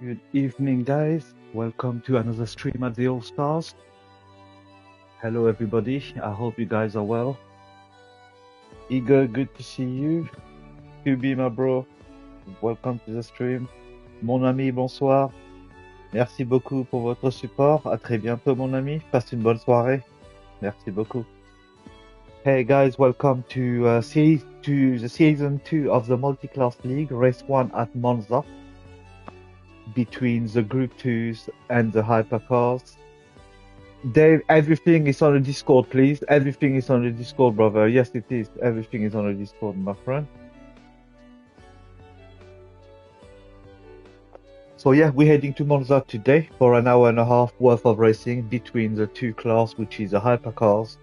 Good evening, guys. Welcome to another stream at the All Stars. Hello, everybody. I hope you guys are well. Igor, good to see you. QB, my bro, welcome to the stream. Mon ami, bonsoir. Merci beaucoup pour votre support. À très bientôt, mon ami. Passe une bonne soirée. Merci beaucoup. Hey, guys, welcome to the season 2 of the Multiclass League, race 1 at Monza, between the Group 2s and the Hypercars. Dave, everything is on the Discord, please. Everything is on the Discord, brother. Yes, it is. Everything is on the Discord, my friend. So yeah, we're heading to Monza today for an hour and a half worth of racing between the two class, which is the hypercars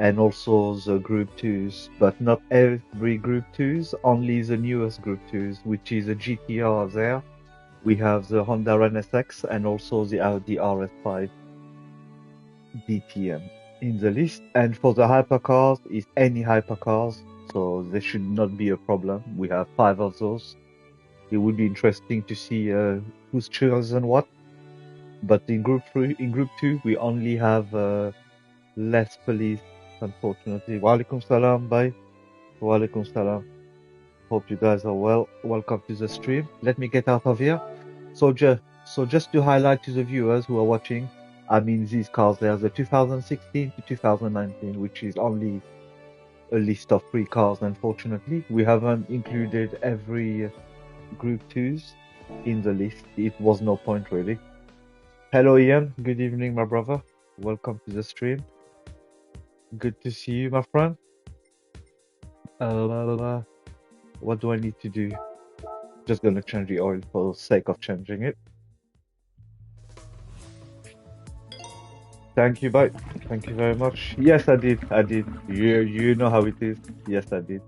and also the Group 2s, but not every Group 2s, only the newest Group 2s, which is a GTR there. We have the Honda NSX and also the Audi RS5 DTM in the list. And for the hypercars, it's any hypercars, so there should not be a problem. We have 5 of those. It would be interesting to see who's chosen what. But in Group 2, we only have less police, unfortunately. Walaikum salam, bye. Walaikum salam. Hope you guys are well. Welcome to the stream. Let me get out of here. So just to highlight to the viewers who are watching, I mean these cars, there's a 2016 to 2019, which is only a list of 3 cars, unfortunately. We haven't included every Group 2s in the list. It was no point, really. Hello, Ian. Good evening, my brother. Welcome to the stream. Good to see you, my friend. What do I need to do? Just gonna change the oil for the sake of changing it. Thank you, bye. Thank you very much. Yes, I did. I did. You know how it is. Yes, I did.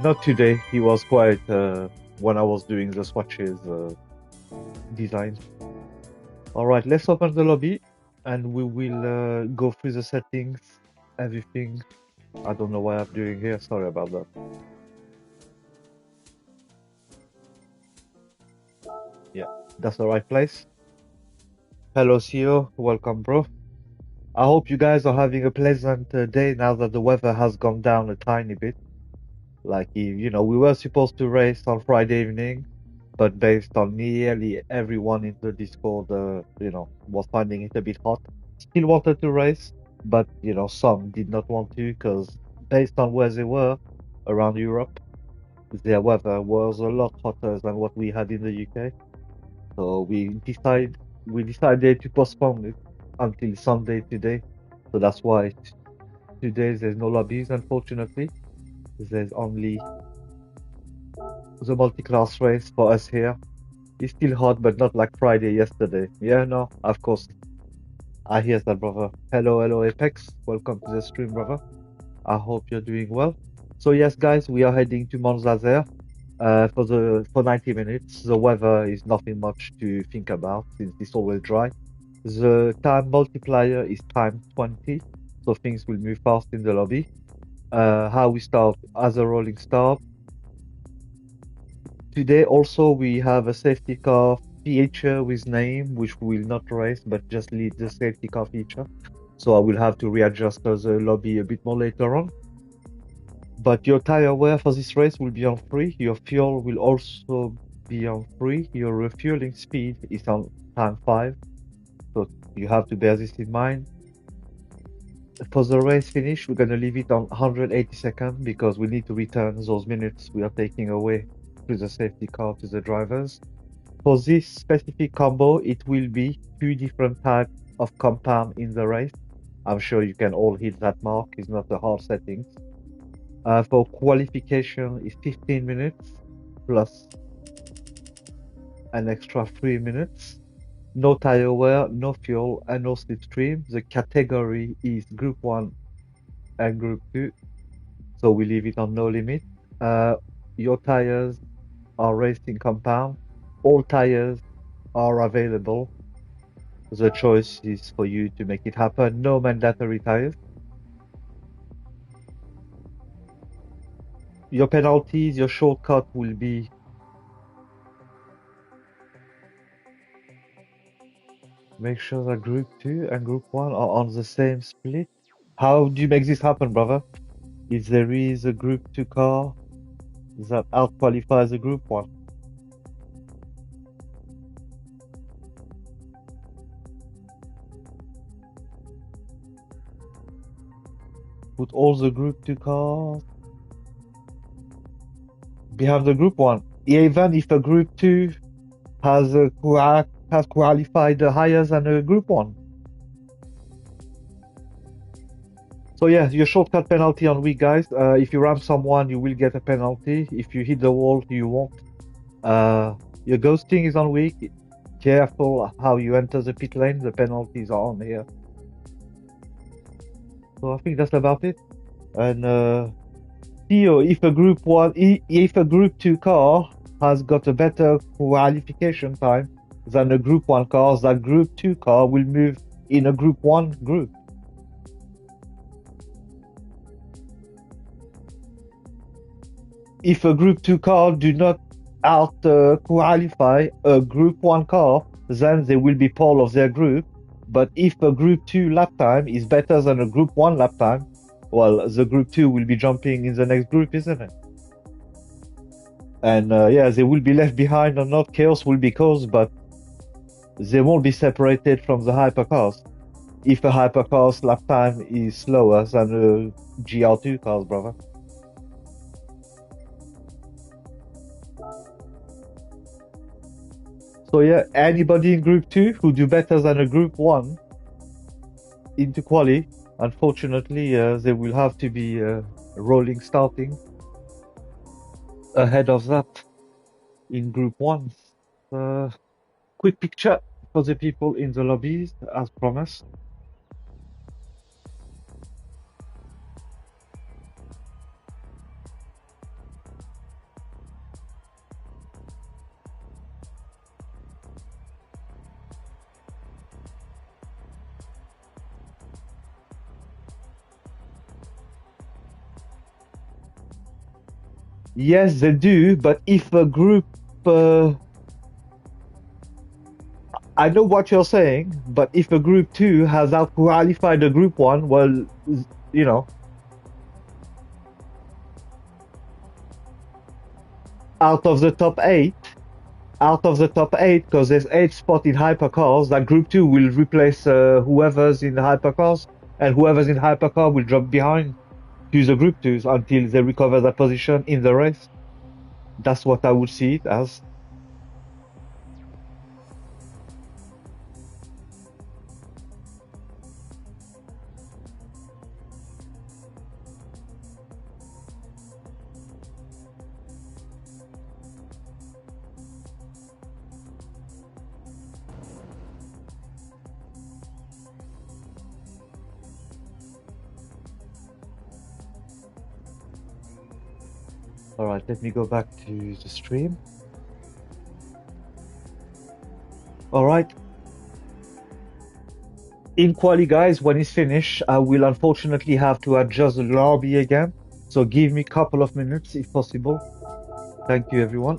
Not today. He was quite when I was doing the swatches design. All right, let's open the lobby and we will go through the settings, everything. I don't know what I'm doing here. Sorry about that. Yeah, that's the right place. Hello, CEO. Welcome, bro. I hope you guys are having a pleasant day now that the weather has gone down a tiny bit. Like, you know, we were supposed to race on Friday evening, but based on nearly everyone in the Discord, you know, was finding it a bit hot. Still wanted to race, but, you know, some did not want to because based on where they were around Europe, their weather was a lot hotter than what we had in the UK. So we decided to postpone it until Sunday today. So that's why today there's no lobbies, unfortunately. There's only the multi-class race for us here. It's still hot, but not like Friday yesterday. Yeah, no, of course. I hear that, brother. Hello, Apex. Welcome to the stream, brother. I hope you're doing well. So yes, guys, we are heading to Monza there for 90 minutes. The weather is nothing much to think about since it's always dry. The time multiplier is time 20, so things will move fast in the lobby. How we start as a rolling start. Today also we have a safety car feature with name, which we will not race, but just lead the safety car feature. So I will have to readjust the lobby a bit more later on. But your tire wear for this race will be on free. Your fuel will also be on free. Your refueling speed is on time 5. So you have to bear this in mind. For the race finish, we're going to leave it on 180 seconds because we need to return those minutes we are taking away to the safety car to the drivers. For this specific combo, it will be 2 different types of compound in the race. I'm sure you can all hit that mark. It's not a hard setting. For qualification, it's 15 minutes plus an extra 3 minutes. No tire wear, no fuel, and no slipstream. The category is Group 1 and Group 2, so we leave it on no limit. Your tires are racing compound. All tires are available. The choice is for you to make it happen. No mandatory tires. Your penalties, your shortcut will be Make sure that group 2 and group 1 are on the same split. How do you make this happen, brother? If there is a group 2 car that out-qualifies a group 1, put all the group 2 cars behind the group 1. Even if a group 2 has qualified higher than a group 1. So yeah, your shortcut penalty on weak guys. If you ram someone, you will get a penalty. If you hit the wall, you won't. Your ghosting is on weak. Careful how you enter the pit lane. The penalties are on here. So I think that's about it. And Theo, if a group 2 car has got a better qualification time than a group 1 car, that group 2 car will move in a group 1 group. If a group 2 car do not out qualify a group 1 car, then they will be part of their group. But if a group 2 lap time is better than a group 1 lap time, well, the group 2 will be jumping in the next group, isn't it? And yeah, they will be left behind, and not chaos will be caused, but they won't be separated from the hypercars. If a hypercar's lap time is slower than a GR2 car's, brother. So yeah, anybody in Group 2 who do better than a Group 1 into quali, unfortunately, they will have to be rolling starting ahead of that in Group 1. Quick picture for the people in the lobbies, as promised. Yes, they do, but if a group... I know what you're saying, but if a group 2 has out-qualified a group 1, well, you know, out of the top 8, because there's 8 spots in hypercars, that group 2 will replace whoever's in the hypercars, and whoever's in hypercar will drop behind to the group 2s until they recover that position in the race. That's what I would see it as. Alright, let me go back to the stream. Alright. In quali, guys, when it's finished, I will unfortunately have to adjust the lobby again. So give me a couple of minutes if possible. Thank you, everyone.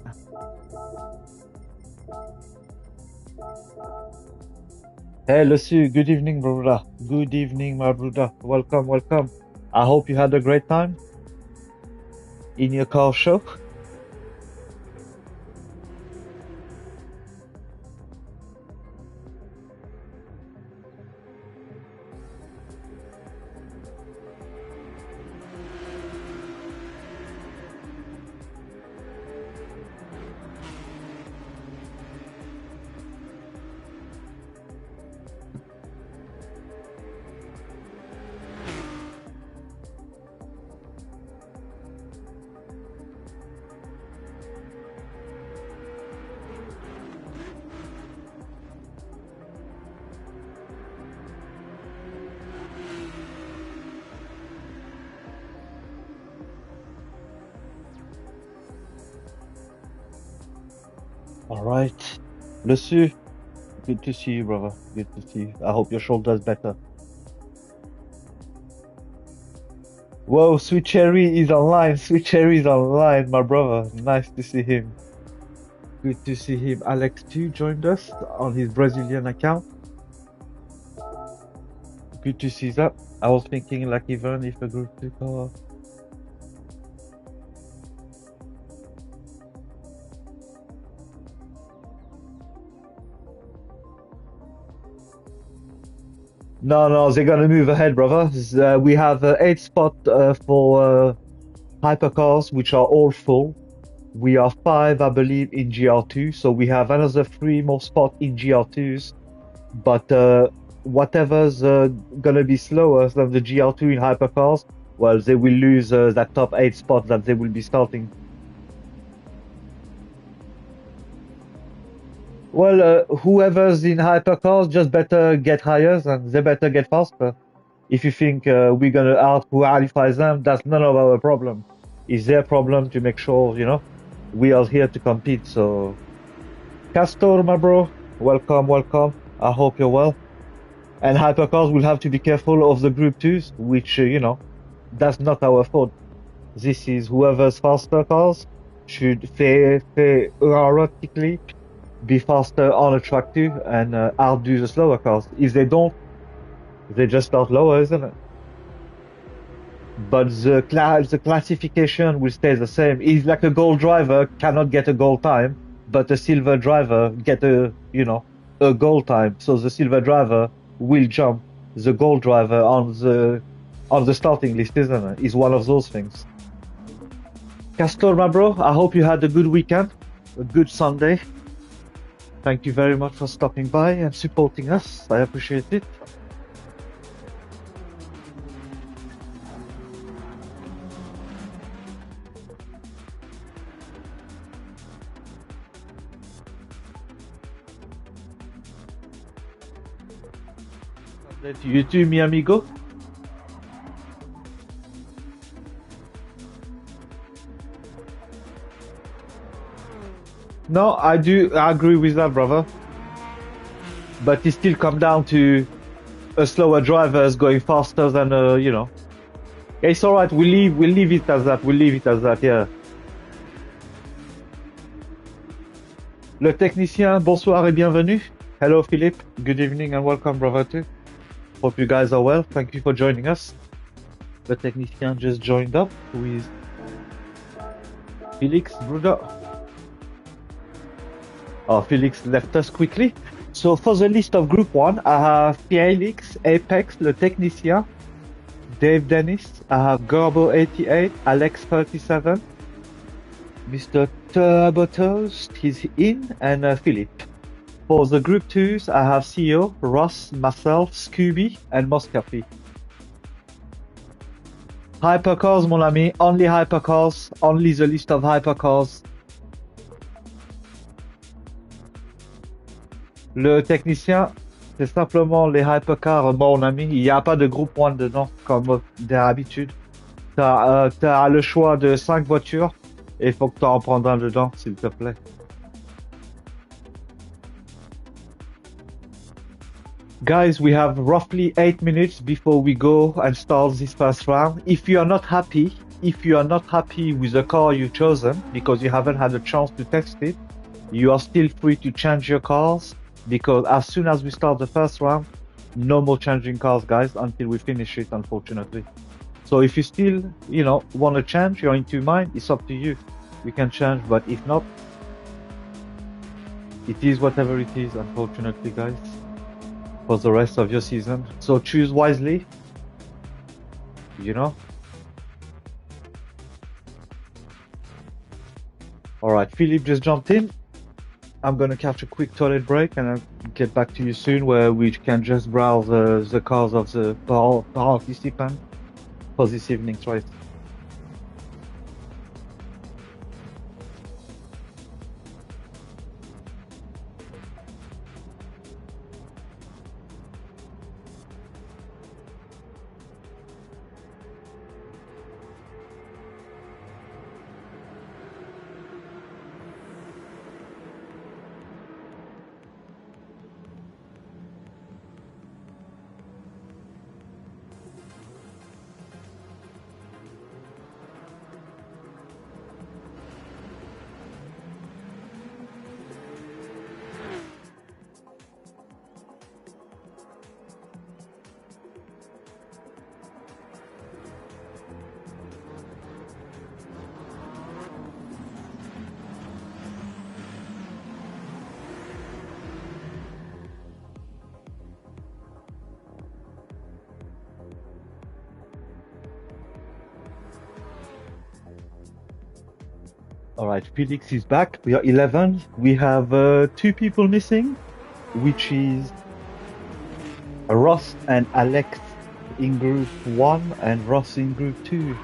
Hey, Lucy, good evening, brother. Good evening, my brother. Welcome, welcome. I hope you had a great time in your car show. All right, Lucy, good to see you, brother. Good to see you. I hope your shoulder's better. Whoa, Sweet Cherry is online. Sweet Cherry is online, my brother. Nice to see him. Good to see him. Alex too joined us on his Brazilian account. Good to see that. I was thinking like even if a group 2 car. No, no, they're gonna move ahead, brother. We have 8 spots for hypercars, which are all full. We are 5, I believe, in GR2, so we have another 3 more spots in GR2s. But whatever's gonna be slower than the GR2 in hypercars, well, they will lose that top 8 spot that they will be starting. Well, whoever's in hypercars just better get higher and they better get faster. If you think we're gonna out-qualify them, that's none of our problem. It's their problem to make sure, we are here to compete. So, Castor, my bro, welcome, welcome. I hope you're well. And hypercars will have to be careful of the group twos, which, that's not our fault. This is whoever's faster cars should theoretically be faster on a track too and outdo the slower cars. If they don't, they just start lower, isn't it? But the classification will stay the same. If like a gold driver cannot get a gold time, but a silver driver get a gold time. So the silver driver will jump the gold driver on the starting list, isn't it? Is one of those things. Castor, my bro, I hope you had a good weekend, a good Sunday. Thank you very much for stopping by and supporting us. I appreciate it. Sunday to you too, mi amigo. No, I agree with that, brother. But it still come down to a slower driver is going faster than It's all right. We'll leave it as that. We'll leave it as that. Yeah. Le technicien, bonsoir et bienvenue. Hello, Philippe. Good evening and welcome, brother too. Hope you guys are well. Thank you for joining us. The technicien just joined up with Felix, brother. Oh, Felix left us quickly. So for the list of Group 1, I have Felix, Apex, Le Technicien, Dave Dennis, I have Gorbo88, Alex37, Mr. Turbotoast, he's in, and Philip. For the Group 2s, I have CEO, Ross, myself, Scooby, and Moscafi. Hypercars, mon ami, only hypercars, only the list of hypercars. Le technicien, c'est simplement les hypercars, mon ami. Il n'y a pas de groupe 1 dedans, comme d'habitude. T'as le choix de 5 voitures et il faut que tu en prennes un dedans, s'il te plaît. Guys, we have roughly 8 minutes before we go and start this first round. If you are not happy with the car you've chosen because you haven't had a chance to test it, you are still free to change your cars because as soon as we start the first round, no more changing cars, guys, until we finish it, unfortunately. So if you still, want to change, you're in two minds, it's up to you. We can change, but if not, it is whatever it is, unfortunately, guys, for the rest of your season. So choose wisely, All right, Philippe just jumped in. I'm going to catch a quick toilet break and I'll get back to you soon where we can just browse the cars of the participants for this evening's race. All right, Felix is back. We are 11. We have two people missing, which is Ross and Alex in group 1 and Ross in group 2.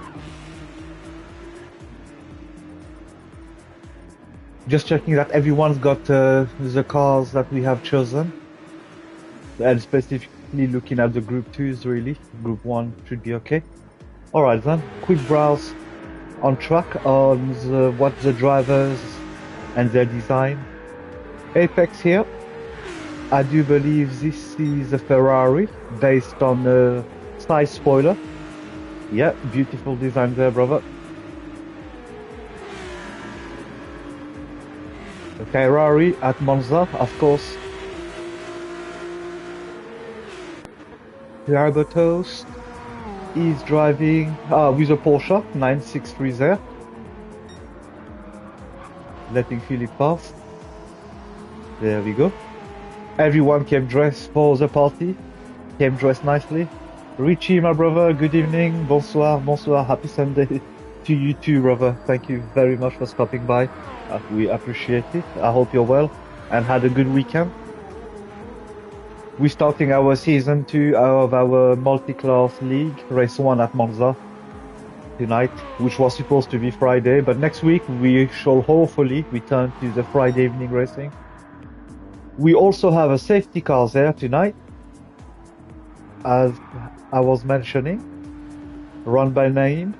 Just checking that everyone's got the cars that we have chosen, and specifically looking at the group 2s really. Group 1 should be okay. All right then, quick browse on track on what the drivers and their design. Apex here. I do believe this is a Ferrari based on a side spoiler. Yeah, beautiful design there, brother. A Ferrari at Monza, of course. Turbo Toast is driving with a Porsche 963 there. Letting Philip pass. There we go. Everyone came dressed for the party. Came dressed nicely. Richie, my brother, good evening. Bonsoir, bonsoir. Happy Sunday to you too, brother. Thank you very much for stopping by. We appreciate it. I hope you're well and had a good weekend. We're starting our season 2 of our Multiclass League, race 1 at Monza tonight, which was supposed to be Friday, but next week we shall hopefully return to the Friday evening racing. We also have a safety car there tonight, as I was mentioning, run by Naeem.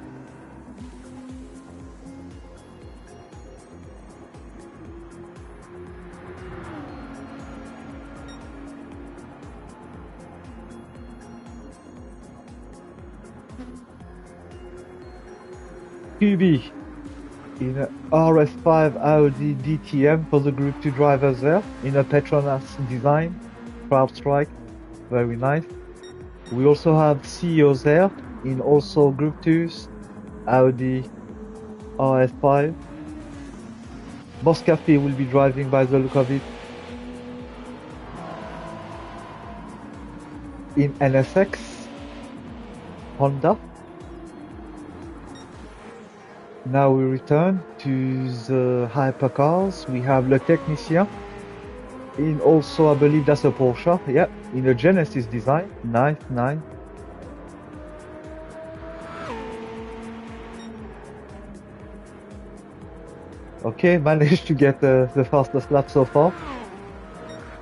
QB in a RS5 Audi DTM for the Group 2 drivers there, in a Petronas design, CrowdStrike, very nice. We also have CEOs there, in also Group 2s, Audi RS5. Moscafi will be driving by the look of it in NSX, Honda. Now we return to the hypercars. We have Le Technicien in also, I believe that's a Porsche. Yeah, in a Genesis design. Nice, nice. Okay, managed to get the fastest lap so far.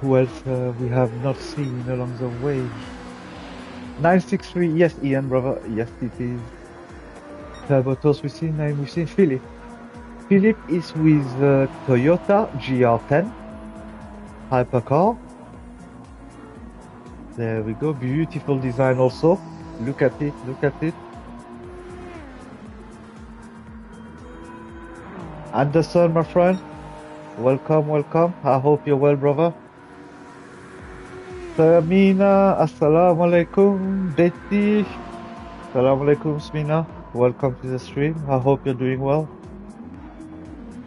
Who else we have not seen along the way? 963, yes, Ian, brother. Yes, it is. Turbo Toast, we've seen Philip. Philip is with Toyota GR10 hypercar. There we go, beautiful design also. Look at it, look at it. Anderson, my friend, welcome, welcome. I hope you're well, brother. Samina, assalamu alaikum. Betty, assalamu alaikum, Smina. Welcome to the stream. I hope you're doing well.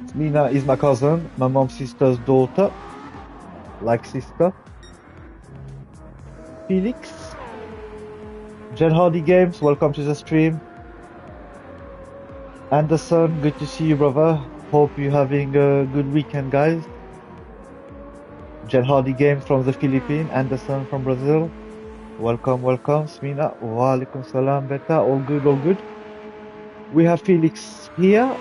Smina is my cousin, my mom's sister's daughter. Like sister. Felix. Jen Hardy Games, welcome to the stream. Anderson, good to see you, brother. Hope you're having a good weekend, guys. Jen Hardy Games from the Philippines. Anderson from Brazil. Welcome, welcome. Smina. Wa alaikum salam, beta. All good, all good. We have Felix here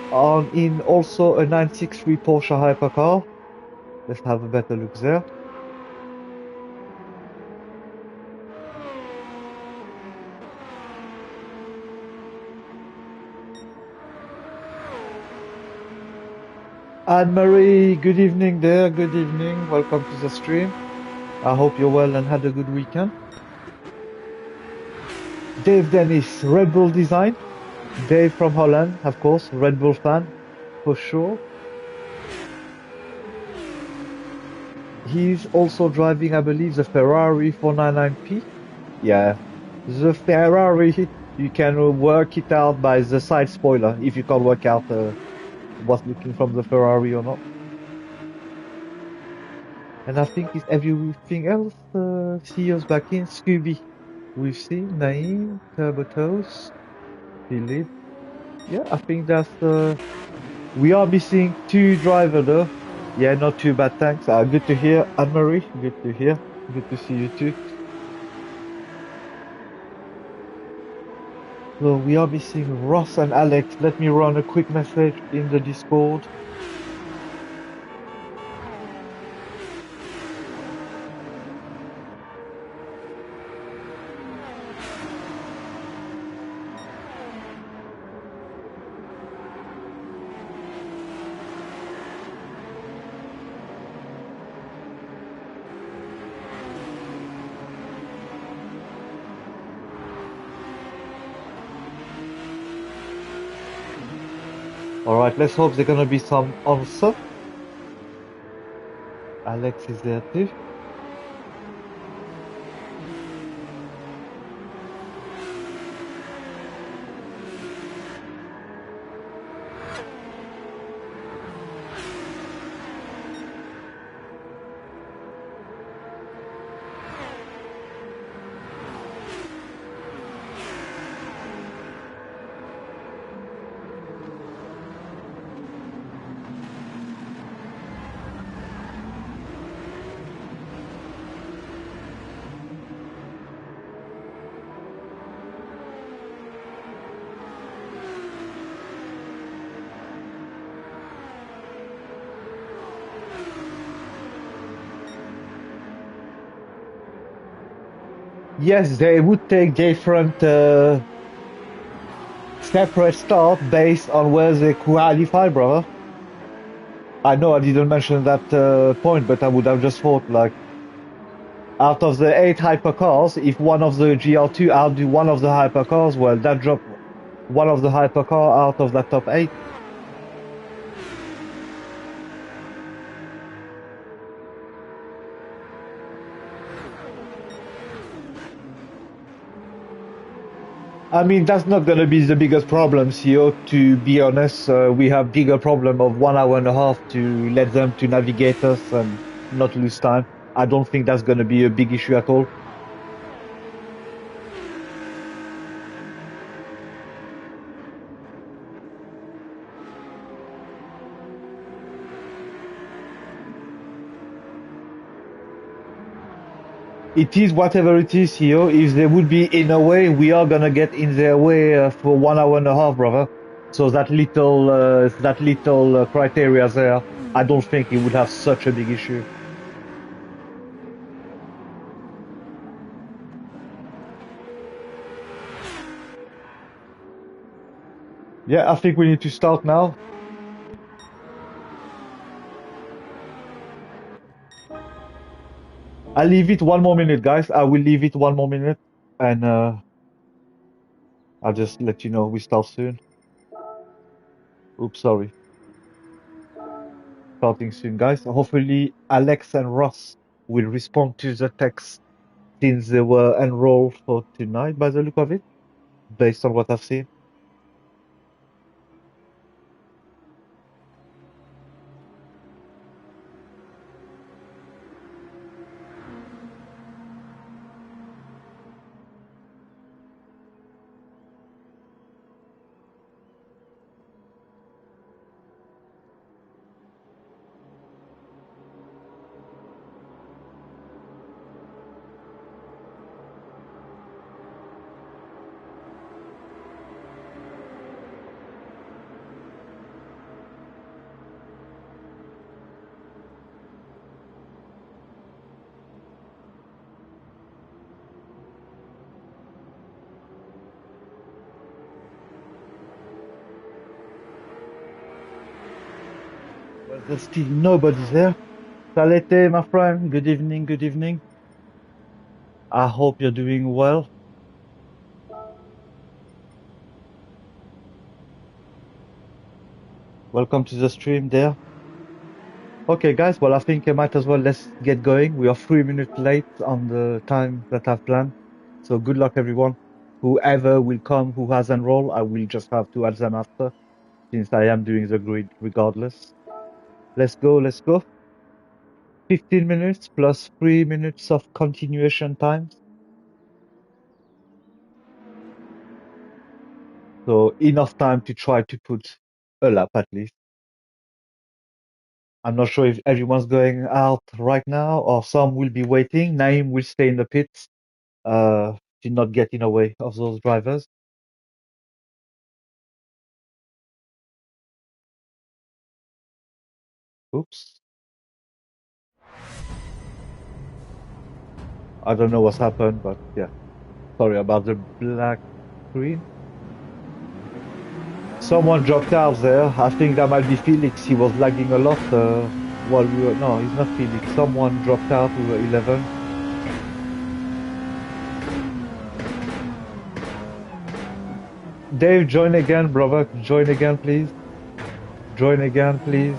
in also a 963 Porsche hypercar. Let's have a better look there. Anne-Marie, good evening there, good evening. Welcome to the stream. I hope you're well and had a good weekend. Dave Dennis, Red Bull Design. Dave from Holland, of course, Red Bull fan, for sure. He's also driving, I believe, the Ferrari 499P. Yeah, the Ferrari, you can work it out by the side spoiler, if you can't work out what's looking from the Ferrari or not. And I think it's everything else. CEO's back in. Scooby, we've seen. Naeem, Turbo Toast, Philip. Yeah, I think that's We are missing two driver though. Yeah, not too bad, thanks. Good to hear, Anne-Marie. Good to hear. Good to see you too. So we are missing Ross and Alex. Let me run a quick message in the Discord. All right, let's hope there's gonna be some answer. Alex is there too. Yes, they would take different separate start based on where they qualify, brother. I know I didn't mention that point, but I would have just thought like out of the eight hypercars, if one of the GR2 outdo one of the hypercars, well, that drop one of the hypercar out of that top eight. I mean, that's not going to be the biggest problem, CEO. To be honest, we have bigger problem of 1 hour and a half to let them to navigate us and not lose time. I don't think that's going to be a big issue at all. It is whatever it is, CEO. If they would be in a way, we are gonna get in their way for 1 hour and a half, brother. So that little criteria there, I don't think it would have such a big issue. Yeah, I think we need to start now. I'll leave it 1 more minute, guys. I will leave it 1 more minute, and I'll just let you know we start soon. Oops, sorry. Starting soon, guys. Hopefully, Alex and Ross will respond to the text since they were enrolled for tonight, by the look of it, based on what I've seen. Well, there's still nobody there. Salete, my friend. Good evening. Good evening. I hope you're doing well. Welcome to the stream there. Okay, guys. Well, I think I might as well let's get going. We are 3 minutes late on the time that I've planned. So good luck, everyone. Whoever will come who has enrolled, I will just have to add them after, since I am doing the grid regardless. Let's go. Let's go. 15 minutes plus 3 minutes of continuation time. So enough time to try to put a lap at least. I'm not sure if everyone's going out right now or some will be waiting. Naeem will stay in the pits to not get in the way of those drivers. Oops. I don't know what's happened, but yeah. Sorry about the black screen. Someone dropped out there. I think that might be Felix. He was lagging a lot while we were. No, he's not Felix. Someone dropped out. We were 11. Dave, join again, brother. Join again, please. Join again, please.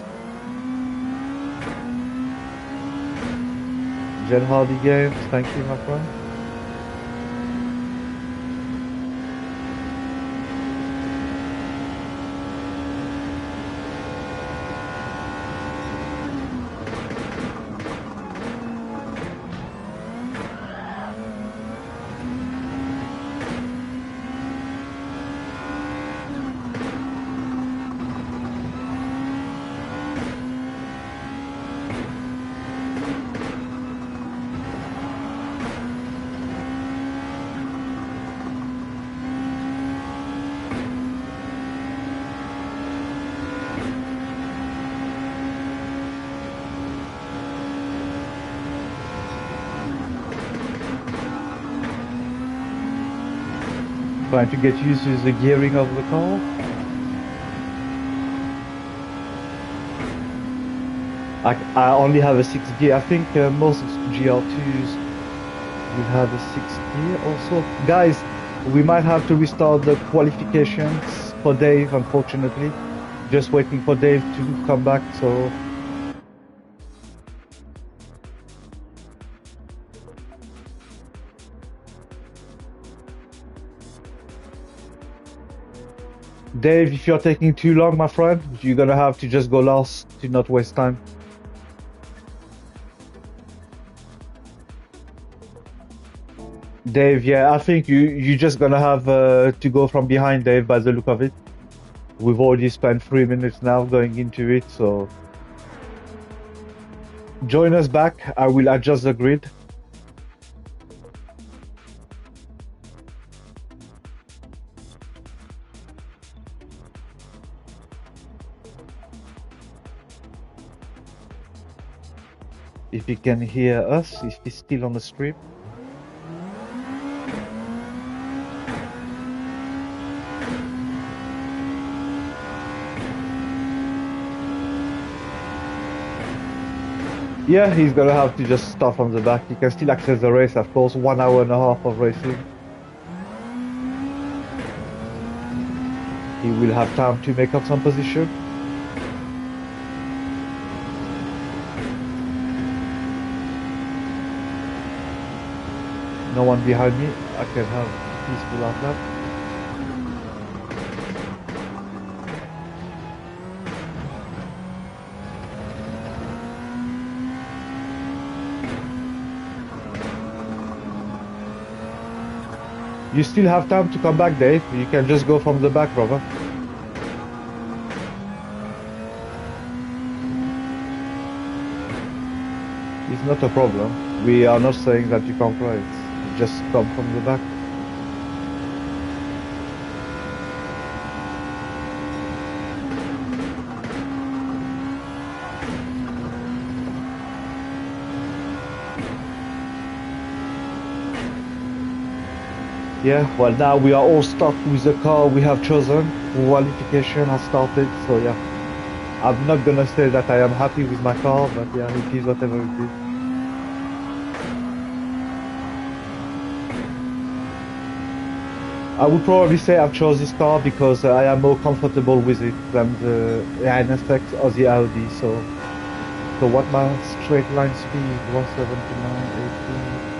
Jen Hardy Games. Thank you, my friend. Trying to get used to the gearing of the car. I only have a 6 gear. I think most GR2s will have a 6 gear also. Guys, we might have to restart the qualifications for Dave, unfortunately. Just waiting for Dave to come back, so... Dave, if you're taking too long, my friend, you're gonna have to just go last to not waste time. Dave, yeah, I think you're just gonna have to go from behind, Dave, by the look of it. We've already spent 3 minutes now going into it, so... Join us back. I will adjust the grid. If you can hear us, if he's still on the stream. Yeah, he's gonna have to just start from the back. He can still access the race, of course. 1 hour and a half of racing. He will have time to make up some position. No one behind me. I can have a peaceful outlap. You still have time to come back, Dave. You can just go from the back, brother. It's not a problem. We are not saying that you can't race. Just come from the back. Yeah, well now we are all stuck with the car we have chosen. Qualification has started, so yeah. I'm not gonna say that I am happy with my car, but yeah, it is whatever it is. I would probably say I've chose this car because I am more comfortable with it than the NSX or the Audi, so what my straight line speed? 179, 18.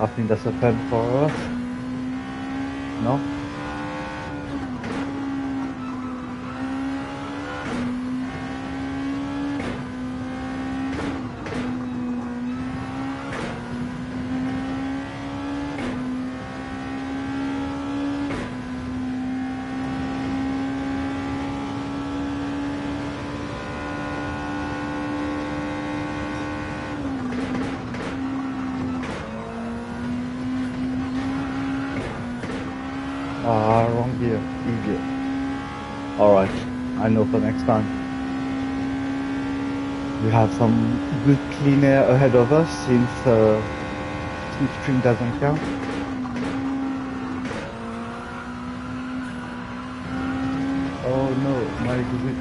I think that's a pen for us. No? Ah, wrong gear. Idiot. Alright, I know for next time. We have some good clean air ahead of us since slipstream doesn't count. Oh no, my exit.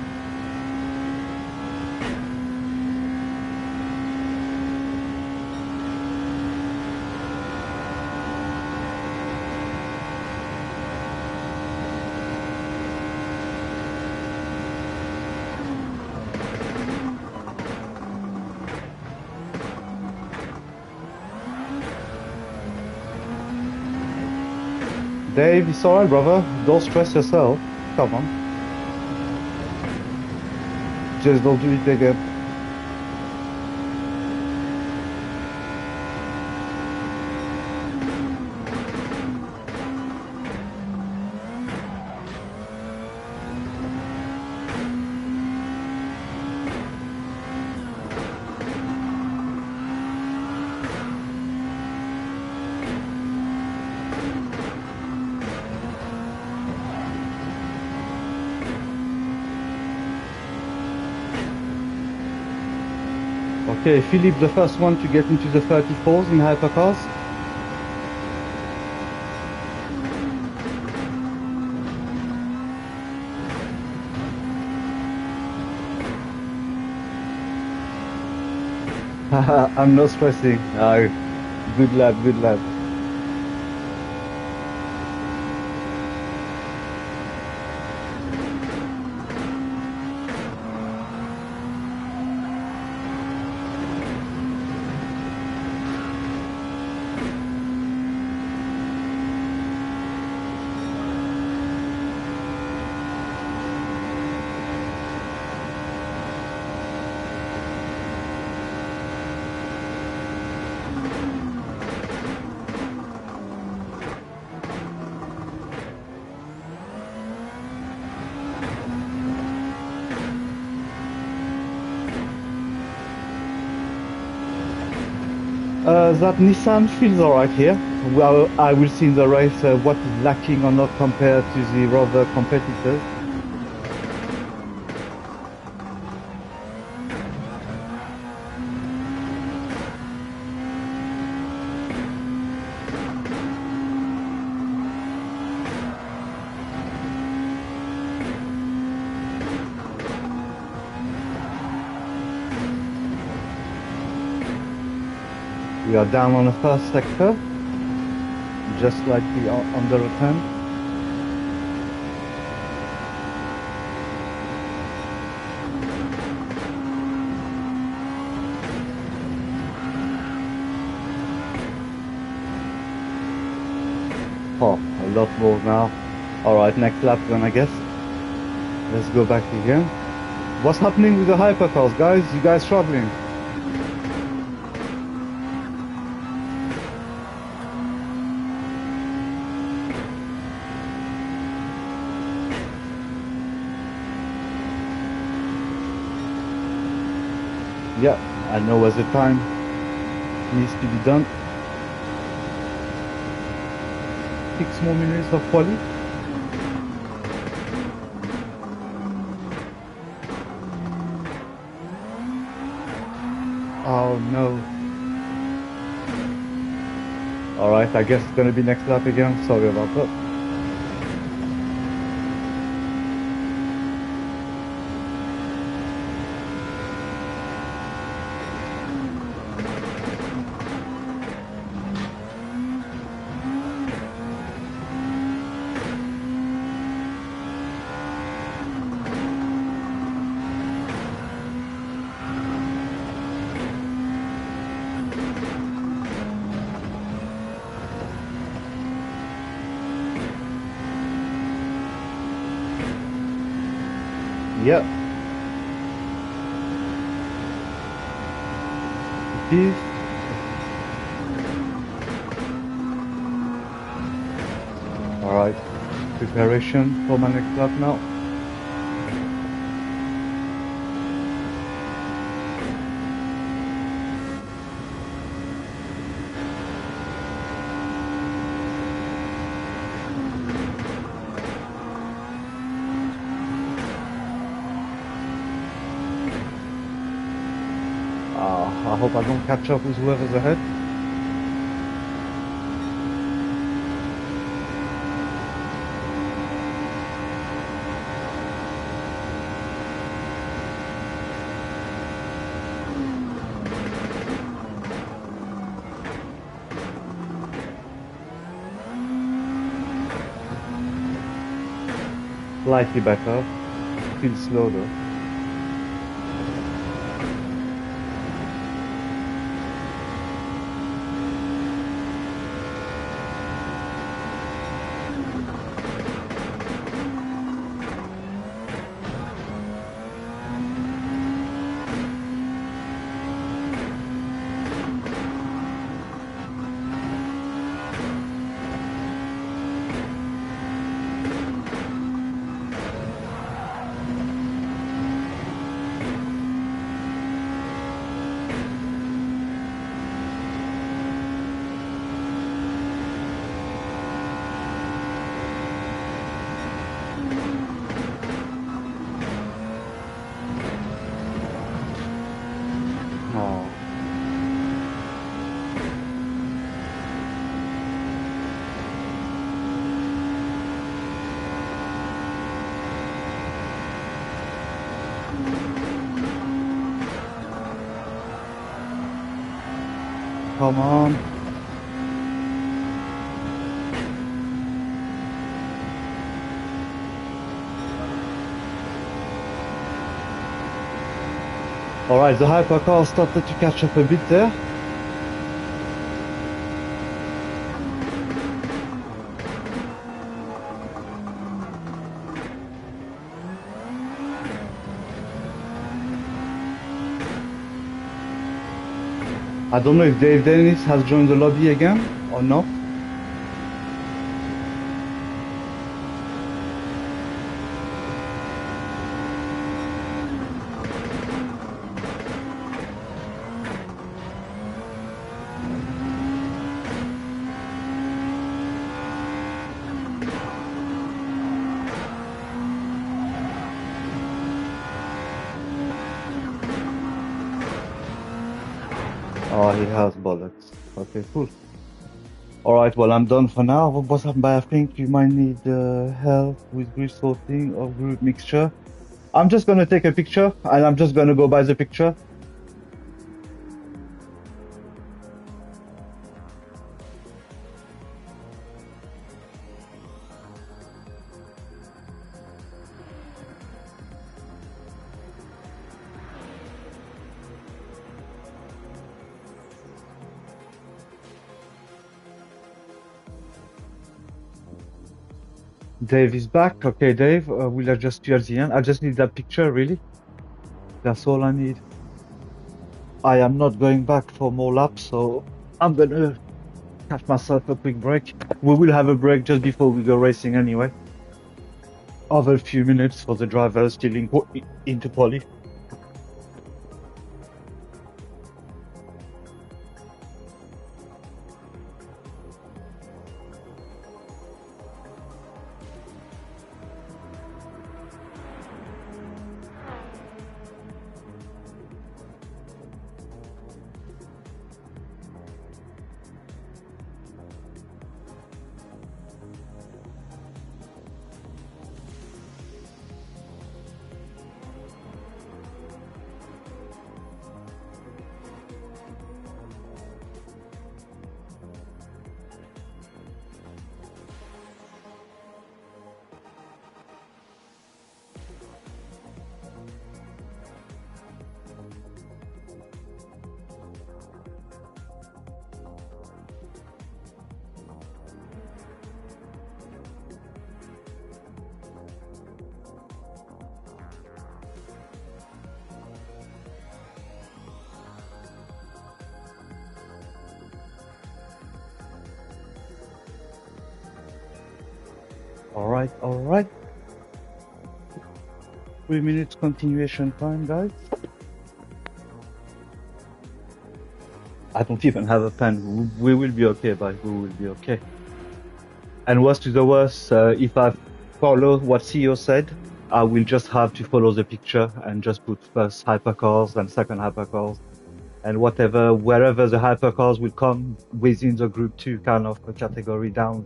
Dave, it's alright, brother. Don't stress yourself. Come on. Just don't do it again. Okay, Philip, the first one to get into the 34s in hypercars. Haha, I'm not stressing. Good lad, good lad. That Nissan feels alright here. Well, I will see in the race what is lacking or not compared to the other competitors. We are down on the first sector, just like the on the return. Oh, a lot more now. Alright, next lap then I guess. Let's go back again. What's happening with the hypercars, guys? You guys struggling? Yeah, I know as the time needs to be done. 6 more minutes of quali. Oh no. Alright, I guess it's gonna be next lap again. Sorry about that. Yep, it is. All right, preparation for my next lap now. I hope I don't catch up with whoever's ahead. Slightly better, still slow though. Oh, come on. All right, the hypercar started to catch up a bit there. I don't know if Dave Dennis has joined the lobby again or not. Oh, he has bollocks. Okay, cool. All right, well, I'm done for now. But I think you might need help with grease sorting or group mixture. I'm just gonna take a picture and I'm just gonna go by the picture. Dave is back. Okay, Dave, we'll adjust you at the end. I just need that picture, really. That's all I need. I am not going back for more laps, so I'm gonna catch myself a quick break. We will have a break just before we go racing anyway. Of a few minutes for the drivers still into poly. All right. 3 minutes continuation time, guys. I don't even have a pen. We will be okay, but we will be okay. And worst to the worst, if I follow what CEO said, I will just have to follow the picture and just put first hypercars and second hypercars and whatever, wherever the hypercars will come within the group 2 kind of category down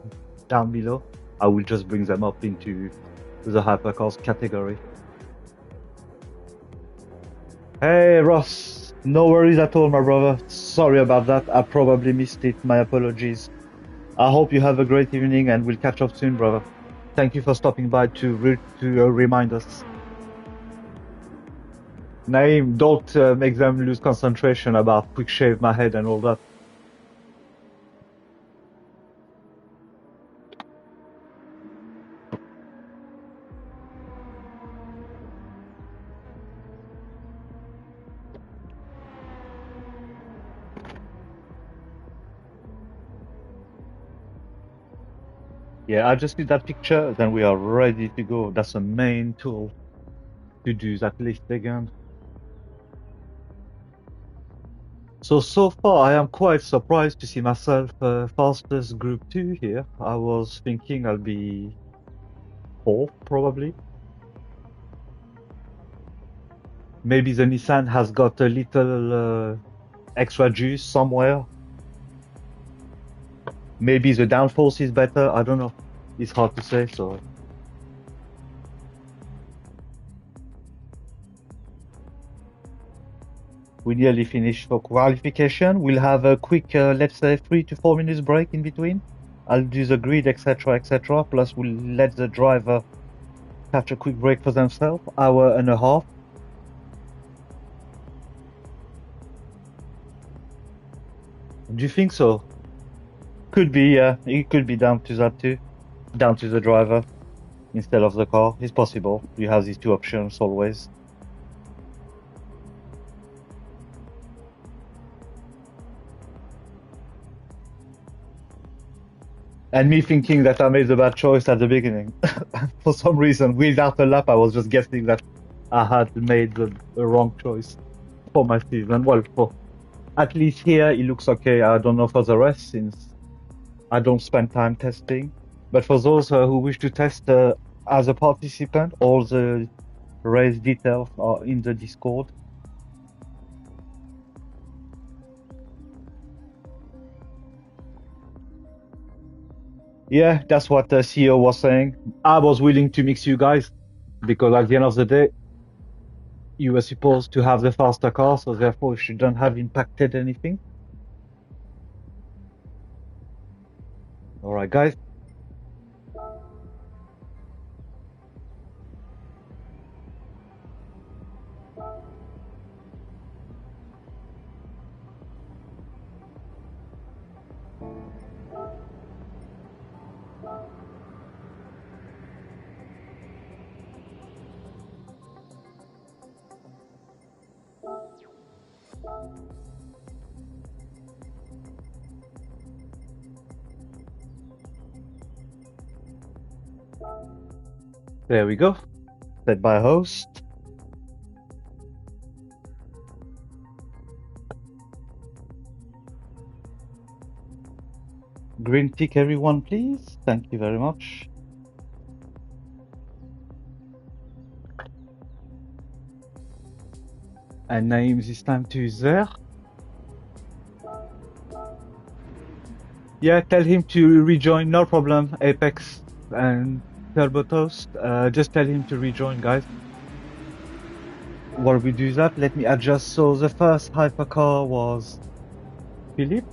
below, I will just bring them up into the hypercars category. Hey Ross, no worries at all, my brother. Sorry about that. I probably missed it. My apologies. I hope you have a great evening and we'll catch up soon, brother. Thank you for stopping by to remind us. Naeem, don't make them lose concentration about quick shave my head and all that. Yeah, I just need that picture, then we are ready to go. That's the main tool to do that list again. So far, I am quite surprised to see myself fastest group 2 here. I was thinking I'll be fourth, probably. Maybe the Nissan has got a little extra juice somewhere. Maybe the downforce is better. I don't know. It's hard to say. So we nearly finished for qualification. We'll have a quick, let's say, 3 to 4 minutes break in between. I'll do the grid, etc., etc. Plus, we'll let the driver catch a quick break for themselves. Hour and a half. Do you think so? Could be. It could be down to that too. Down to the driver instead of the car. It's possible. You have these two options always. And me thinking that I made the bad choice at the beginning. For some reason, without a lap, I was just guessing that I had made the wrong choice for my season. Well, for at least here, it looks okay. I don't know for the rest since I don't spend time testing. But for those who wish to test as a participant, all the race details are in the Discord. Yeah, that's what the CEO was saying. I was willing to mix you guys because at the end of the day, you were supposed to have the faster car, so therefore it shouldn't have impacted anything. All right, guys. There we go. Set by host. Green tick, everyone, please. Thank you very much. And Naeem this time too is there. Yeah, tell him to rejoin, no problem. Apex and Turbo Toast. Just tell him to rejoin, guys. While we do that, let me adjust. So the first hypercar was Philip.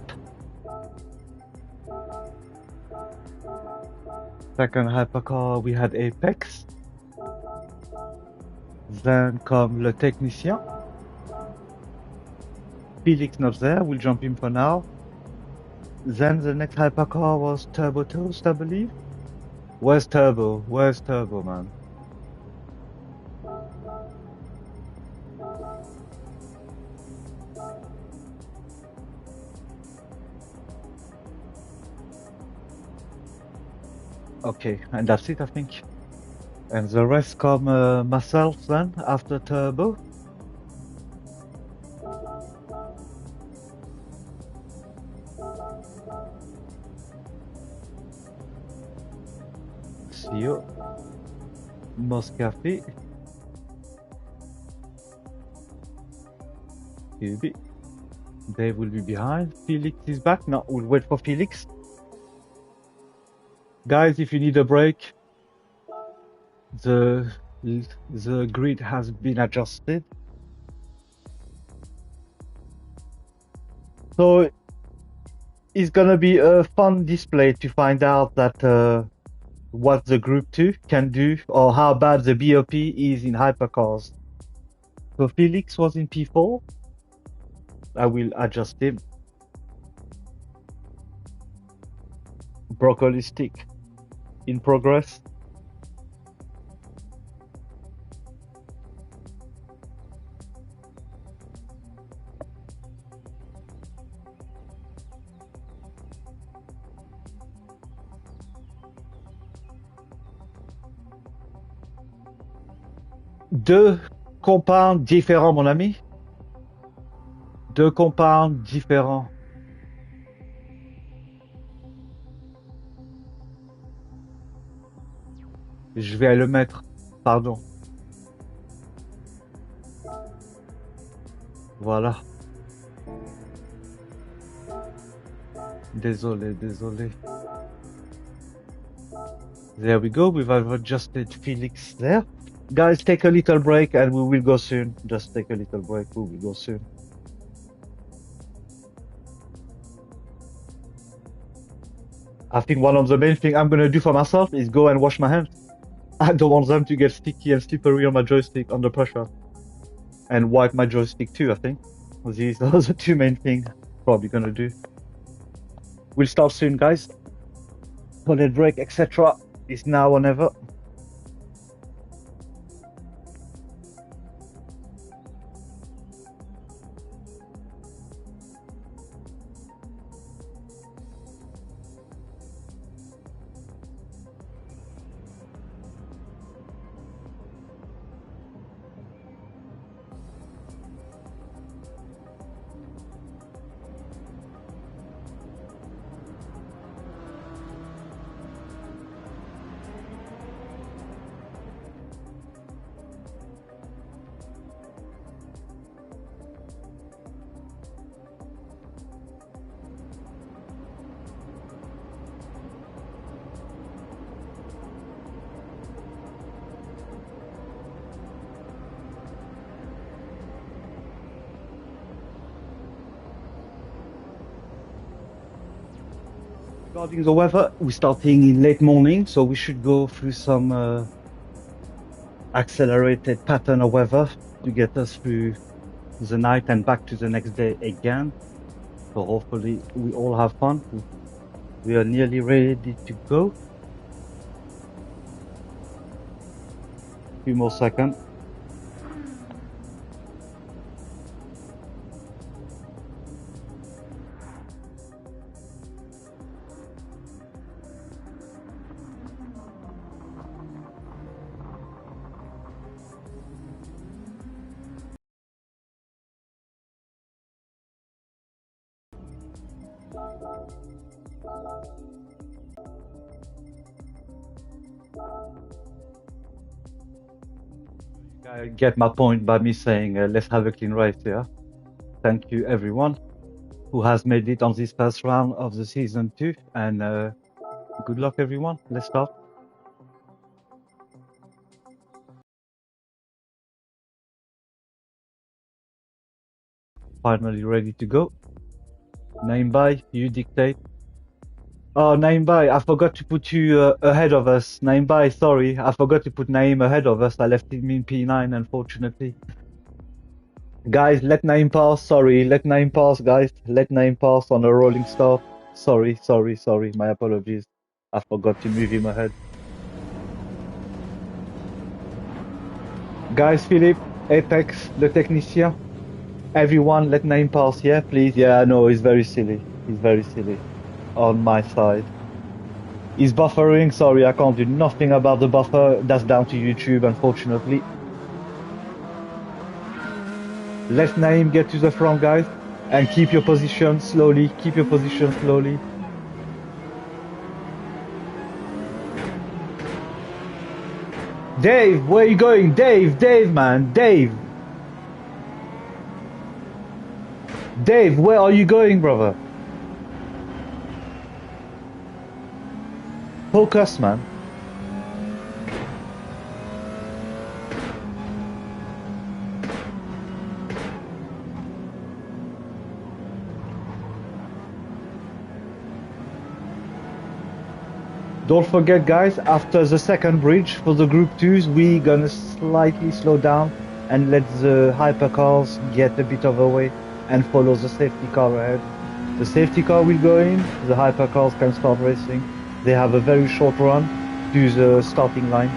Second hypercar, we had Apex. Then come Le Technicien. Felix not there, we'll jump in for now. Then the next hypercar was Turbo Toast, I believe. Where's Turbo? Where's Turbo, man? Okay, and that's it, I think. And the rest come myself then after turbo. CEO, Moscafi, QB. Dave will be behind. Felix is back. Now we'll wait for Felix. Guys, if you need a break, the grid has been adjusted. So it's gonna be a fun display to find out that what the Group 2 can do or how bad the BOP is in hypercars. So Felix was in P4. I will adjust him. Broccoli stick in progress. Deux compounds différents, mon ami. Deux compounds différents. Je vais le mettre. Pardon. Voilà. Désolé, désolé. There we go. We've adjusted Felix there. Guys, take a little break and we will go soon. Just take a little break. We will go soon. I think one of the main things I'm going to do for myself is go and wash my hands. I don't want them to get sticky and slippery on my joystick under pressure. And wipe my joystick too, I think. These are the two main things probably going to do. We'll start soon, guys. Toilet break, etc. is now or never. Regarding the weather, we're starting in late morning, so we should go through some accelerated pattern of weather to get us through the night and back to the next day again. So hopefully we all have fun. We are nearly ready to go. Few more seconds. I get my point by me saying let's have a clean race here. Thank you everyone who has made it on this first round of the season 2, and good luck everyone. Let's start. Finally ready to go. Name by, you dictate. Oh, Name by, I forgot to put you ahead of us. Name by, sorry, I forgot to put Naim ahead of us. I left him in P9, unfortunately. Guys, let Naim pass. Sorry, let Naim pass, guys. Let Naim pass on a rolling start. Sorry. My apologies. I forgot to move him ahead. Guys, Philippe, Apex, le technicien. Everyone, let Naim pass, yeah, please. Yeah, I know, he's very silly. He's very silly. On my side. Is buffering. Sorry, I can't do nothing about the buffer. That's down to YouTube, unfortunately. Let Naim get to the front, guys. And keep your position slowly. Keep your position slowly. Dave, where are you going? Dave, man. Dave, where are you going, brother? Focus, man. Don't forget, guys, after the second bridge for the group twos, we're gonna slightly slow down and let the hypercars get a bit of a way and follow the safety car ahead. The safety car will go in, the hypercars can start racing. They have a very short run to the starting line.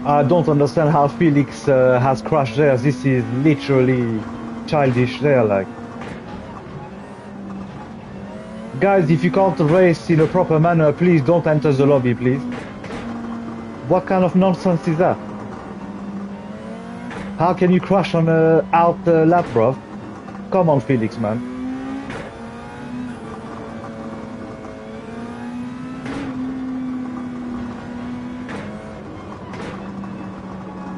I don't understand how Felix has crashed there. This is literally childish there, like. Guys, if you can't race in a proper manner, please don't enter the lobby, please. What kind of nonsense is that? How can you crash on a out lap, bruv? Come on, Felix, man.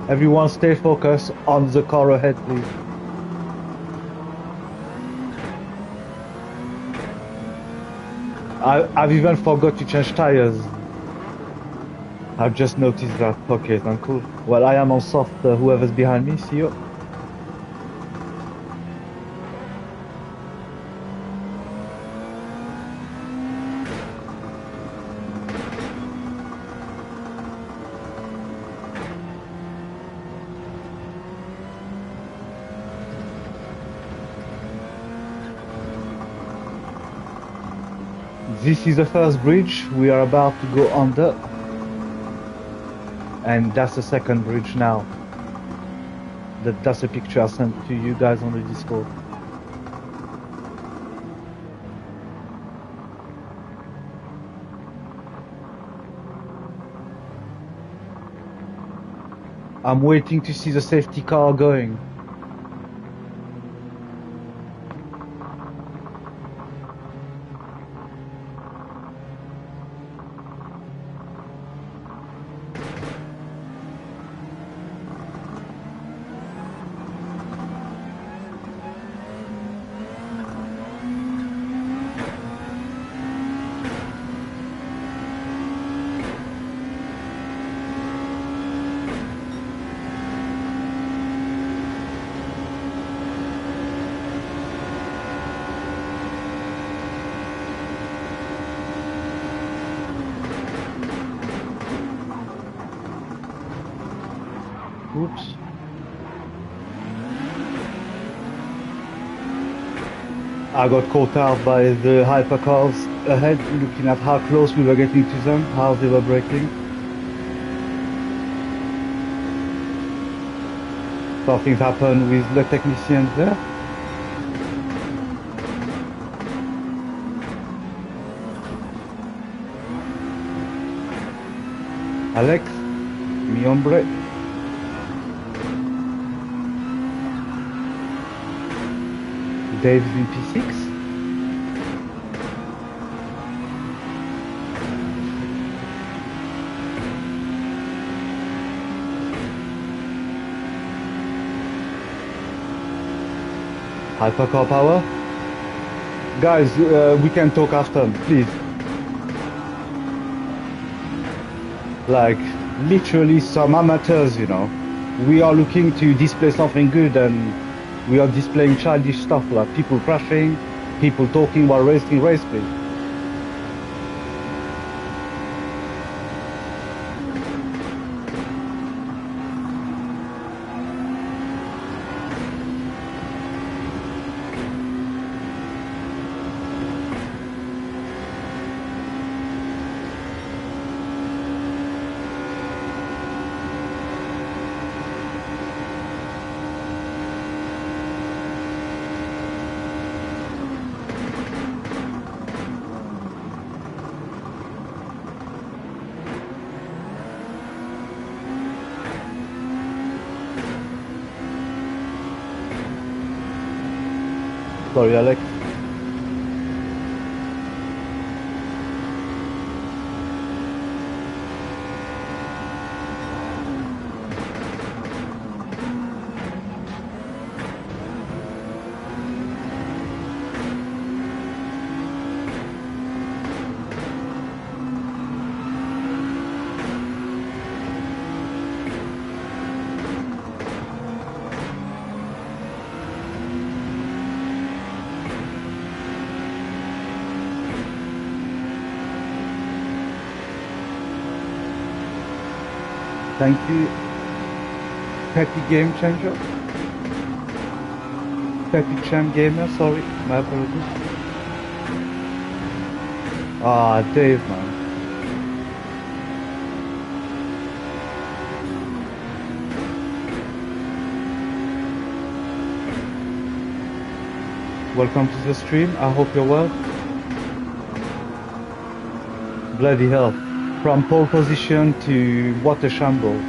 Everyone stay focused on the car ahead, please. I've even forgot to change tires. I've just noticed that. Okay, then cool. Well, I am on soft. Whoever's behind me, see you. This is the first bridge we are about to go under. And that's the second bridge now. That's a picture I sent to you guys on the Discord. I'm waiting to see the safety car going. Oops. I got caught out by the hypercars ahead, looking at how close we were getting to them, how they were braking. Something happened with the technicians there. Alex, mi hombre. Dave's in P6. Hypercar power. Guys, we can talk after, please. Like, literally some amateurs, you know. We are looking to display something good and we are displaying childish stuff like people crashing, people talking while racing race, please. Sorry, Alex. Thank you. Petty Game Changer. Petty Champ Gamer, sorry. My apologies. Ah, Dave, man. Welcome to the stream. I hope you're well. Bloody hell. From pole position to what a shamble.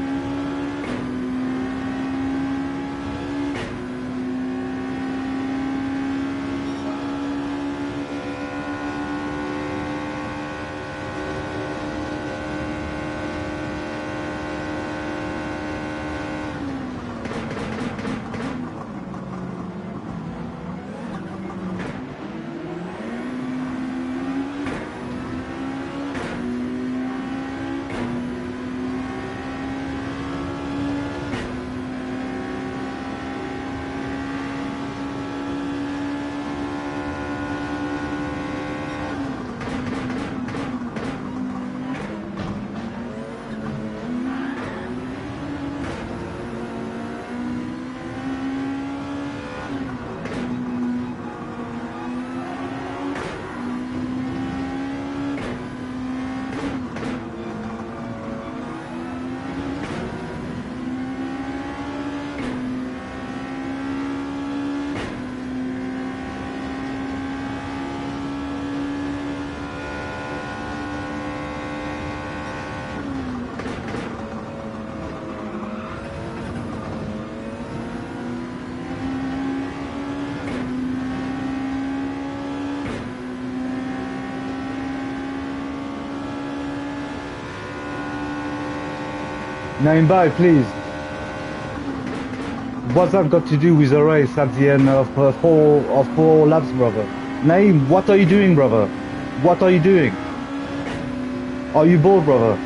Naim Bhai, please. What's that got to do with the race at the end of four laps, brother? Naim, what are you doing, brother? What are you doing? Are you bored, brother?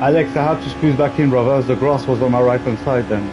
Alex, I had to squeeze back in, brother, as the grass was on my right hand side then.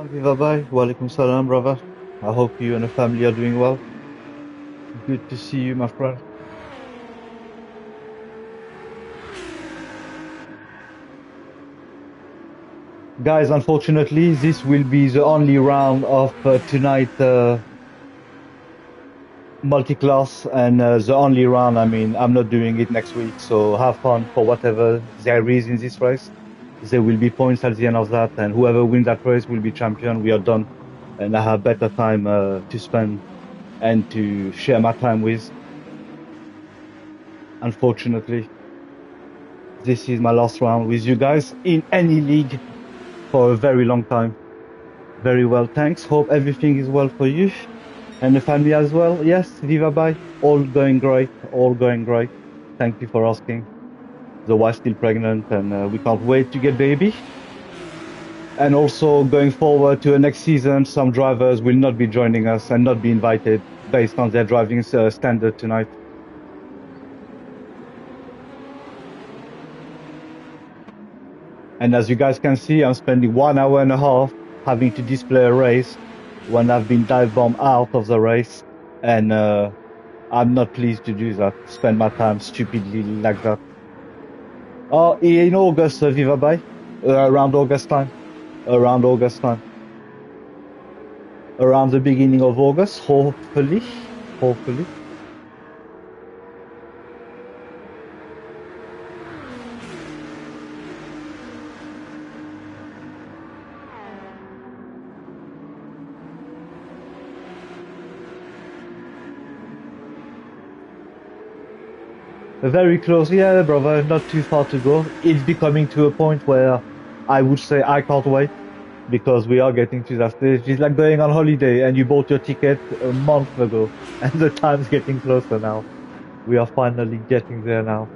Viva bhai. Walaikum salam, brother. I hope you and the family are doing well. Good to see you, my friend. Guys, unfortunately, this will be the only round of tonight multi-class and the only round. I mean, I'm not doing it next week, so have fun for whatever there is in this race. There will be points at the end of that, and whoever wins that race will be champion. We are done, and I have better time to spend and to share my time with. Unfortunately, this is my last round with you guys in any league for a very long time. Very well, thanks. Hope everything is well for you and the family as well. Yes, Viva bye. All going great. All going great. Thank you for asking. The wife's still pregnant and we can't wait to get baby. And also going forward to the next season, some drivers will not be joining us and not be invited based on their driving standard tonight. And as you guys can see, I'm spending 1 hour and a half having to display a race when I've been dive bombed out of the race. And I'm not pleased to do that, spend my time stupidly like that. Oh, in August, Viva bye. Around August time. Around August time. Around the beginning of August, hopefully. Hopefully. Very close, yeah, brother. Not too far to go. It's becoming to a point where I would say I can't wait because we are getting to that stage. It's like going on holiday and you bought your ticket a month ago and the time's getting closer now. We are finally getting there now.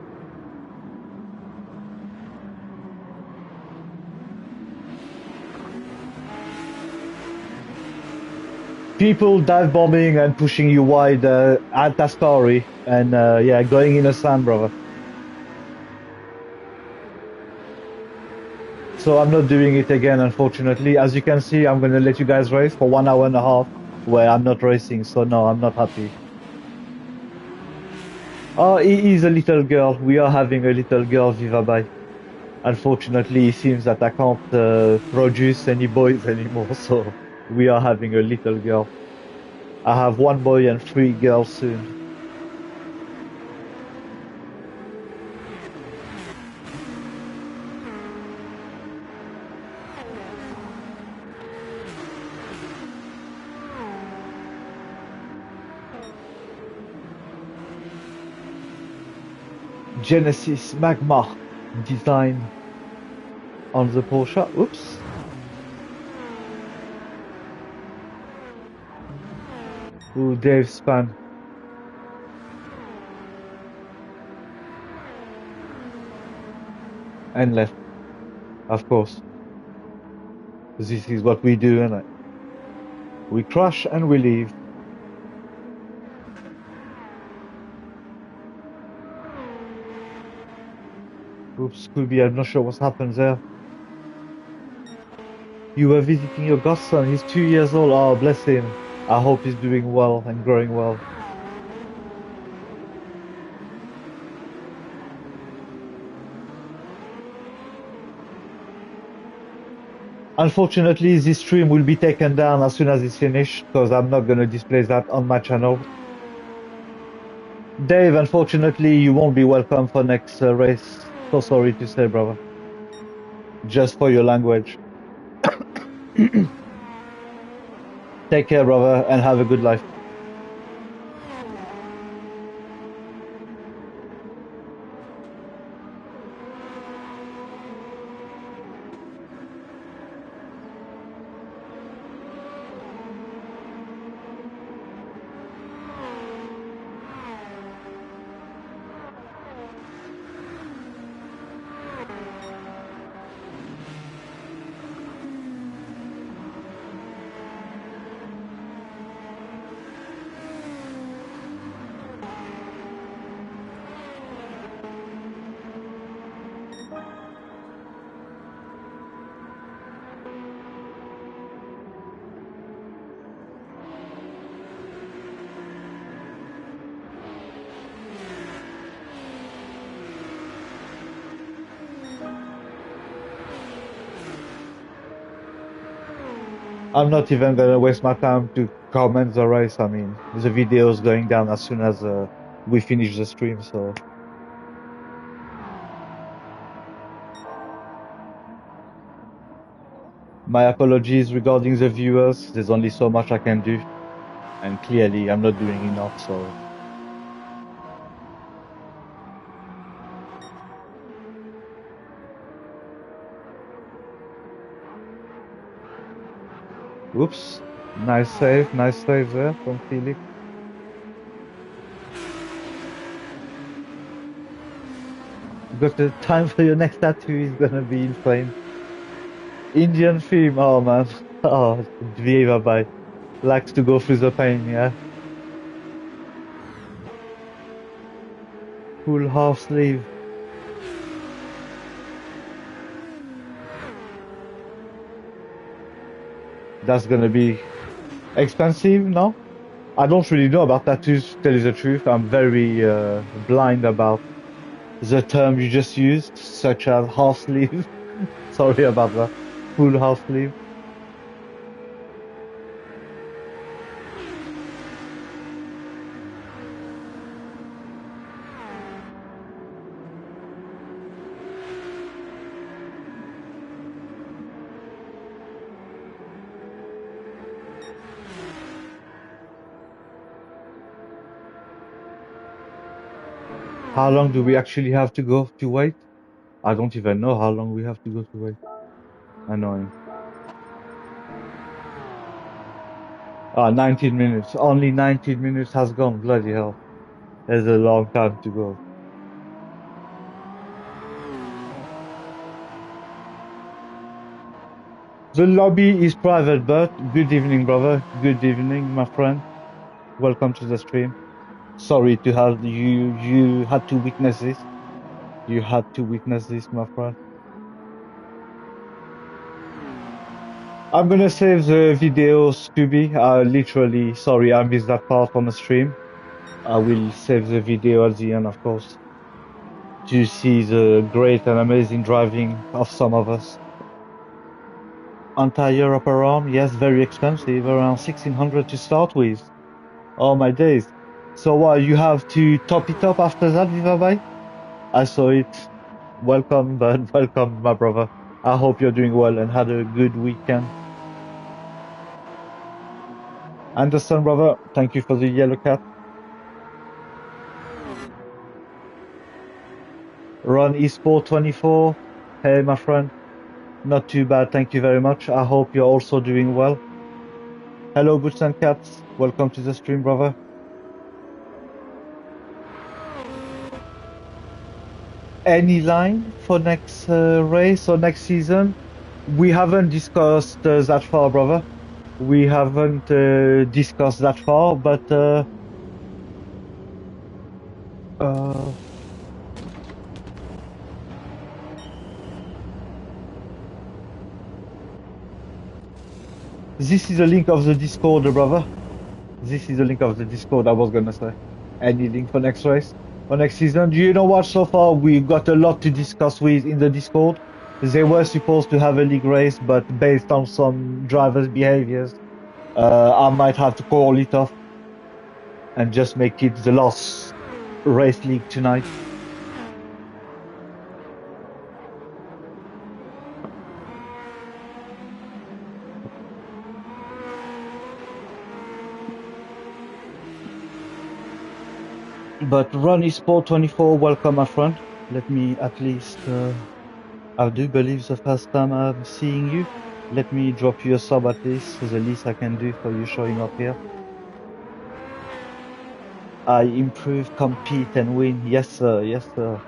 People dive bombing and pushing you wide at Tascari and yeah, going in the sand, brother. So I'm not doing it again, unfortunately. As you can see, I'm gonna let you guys race for 1 hour and a half where I'm not racing. So no, I'm not happy. Oh, he is a little girl. We are having a little girl, Viva bye. Unfortunately, it seems that I can't produce any boys anymore. So we are having a little girl. I have one boy and three girls soon. Genesis Magma design on the Porsche. Oops. Ooh, Dave Span. And left, of course. This is what we do, and we crash and we leave. Oops, Scooby, I'm not sure what's happened there. You were visiting your godson. He's 2 years old. Oh, bless him. I hope he's doing well and growing well. Unfortunately, this stream will be taken down as soon as it's finished because I'm not going to display that on my channel. Dave, unfortunately, you won't be welcome for next race. So sorry to say, brother. Just for your language. Take care, brother, and have a good life. I'm not even gonna waste my time to comment the race. I mean, the video is going down as soon as we finish the stream. So my apologies regarding the viewers. There's only so much I can do, and clearly I'm not doing enough. So oops, nice save there from Felix. Got the time for your next tattoo is gonna be insane. Indian theme, oh man. Oh, Viva bye. Likes to go through the pain, yeah. Full half sleeve. That's gonna be expensive, no? I don't really know about tattoos, to tell you the truth. I'm very blind about the term you just used, such as half sleeve. Sorry about that. Full half sleeve. How long do we actually have to go to wait? I don't even know how long we have to go to wait. Annoying. 19 minutes. Only 19 minutes has gone. Bloody hell. There's a long time to go. The lobby is private, but good evening, brother. Good evening, my friend. Welcome to the stream. Sorry to have you had to witness this. You had to witness this, my friend. I'm gonna save the videos to be. Literally, sorry, I missed that part on the stream. I will save the video at the end, of course, to see the great and amazing driving of some of us. Anti-Europe around, yes, very expensive, around 1600 to start with. Oh my days. So what, you have to top it up after that, Viva Bye? I saw it. Welcome, bud. Welcome, my brother. I hope you're doing well and had a good weekend. Anderson, brother, thank you for the yellow cat. Ron Esport 24. Hey, my friend. Not too bad, thank you very much. I hope you're also doing well. Hello, Boots and Cats. Welcome to the stream, brother. Any line for next race or next season? We haven't discussed that far, brother. We haven't discussed that far, but this is a link of the Discord, brother. This is a link of the Discord, I was gonna say. Any link for next race or next season? Do you know what? So far, we got a lot to discuss with in the Discord. They were supposed to have a league race, but based on some drivers' behaviors, I might have to call it off and just make it the last race league tonight. But Ronnie Sport 24, welcome, my friend. Let me at least, I do believe the first time I'm seeing you. Let me drop you a sub at least, the least I can do for you showing up here. I improve, compete, and win. Yes, sir. Yes, sir.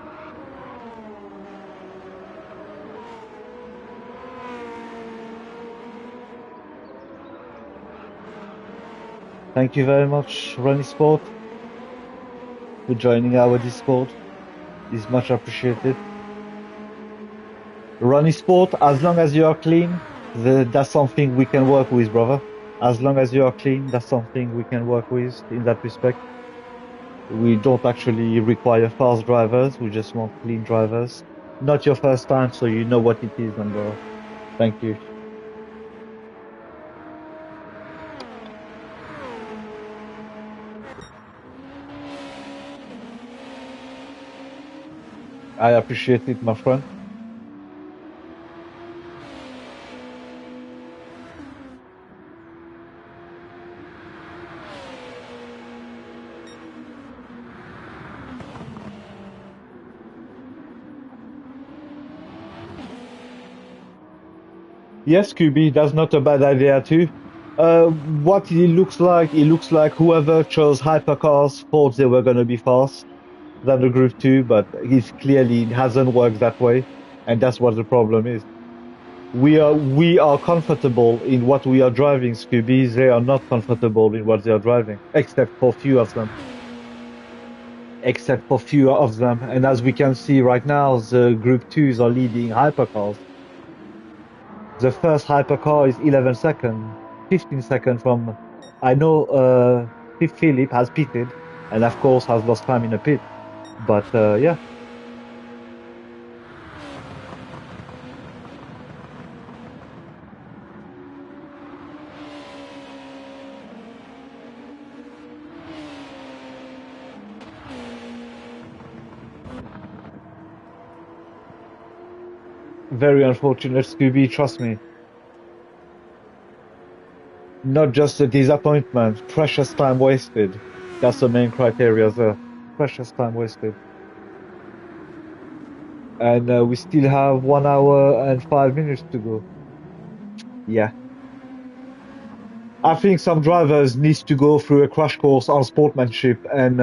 Thank you very much, Ronnie Sport, for joining our Discord. It's much appreciated. Ronnie Sport, as long as you are clean, that's something we can work with, brother. As long as you are clean, that's something we can work with in that respect. We don't actually require fast drivers, we just want clean drivers. Not your first time, so you know what it is, and thank you. I appreciate it, my friend. Yes, QB, that's not a bad idea too. What it looks like whoever chose hypercars thought they were going to be fast than the Group 2, but it hasn't worked that way, and that's what the problem is. We are comfortable in what we are driving, Scooby. They are not comfortable in what they are driving, except for few of them. Except for few of them, and as we can see right now, the Group 2s are leading hypercars. The first hypercar is 11 seconds, 15 seconds from. I know Philip has pitted, and of course has lost time in a pit. But yeah, very unfortunate, Scooby. Trust me. Not just a disappointment, precious time wasted. That's the main criteria there. Precious time wasted. And we still have 1 hour and 5 minutes to go. Yeah. I think some drivers needs to go through a crash course on sportsmanship and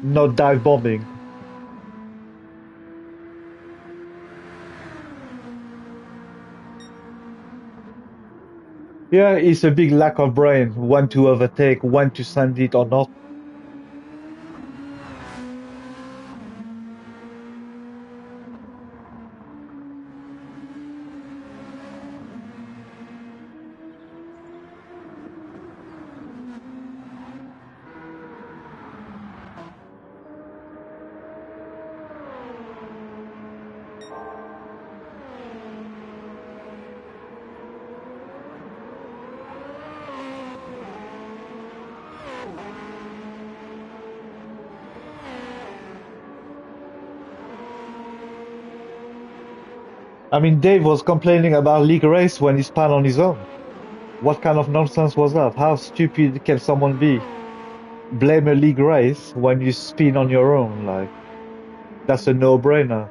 not dive bombing. Yeah, it's a big lack of brain, when to overtake, when to send it or not. I mean, Dave was complaining about league race when he spun on his own. What kind of nonsense was that? How stupid can someone be? Blame a league race when you spin on your own. Like, that's a no-brainer.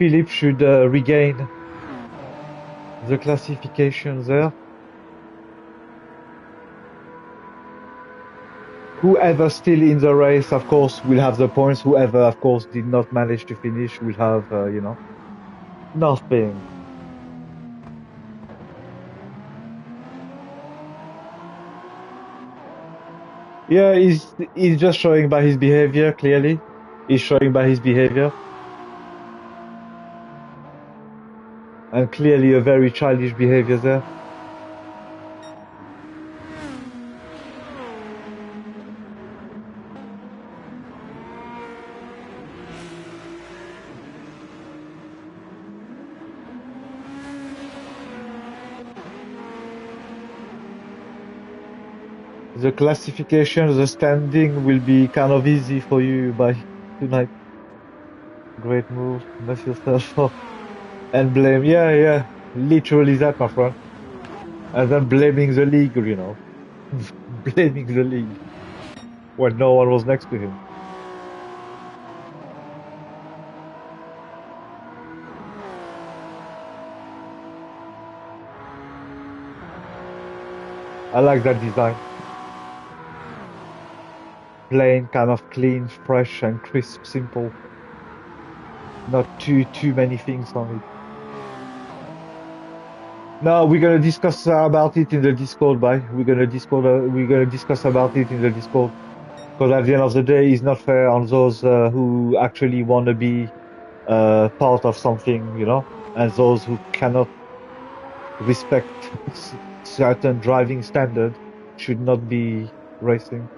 Philip should regain the classification there. Whoever still in the race, of course, will have the points. Whoever, of course, did not manage to finish will have, nothing. Yeah, he's just showing by his behavior, clearly. He's showing by his behavior. And clearly a very childish behavior there. The classification, the standing will be kind of easy for you by tonight. Great move. Mess yourself up. And blame, yeah. Literally that, my friend. And then blaming the league, blaming the league when no one was next to him. I like that design. Plain, kind of clean, fresh and crisp, simple. Not too many things on it. No, we're gonna discuss about it in the Discord, bye. We're gonna discuss about it in the Discord. Because at the end of the day, it's not fair on those who actually want to be part of something, and those who cannot respect certain driving standard should not be racing.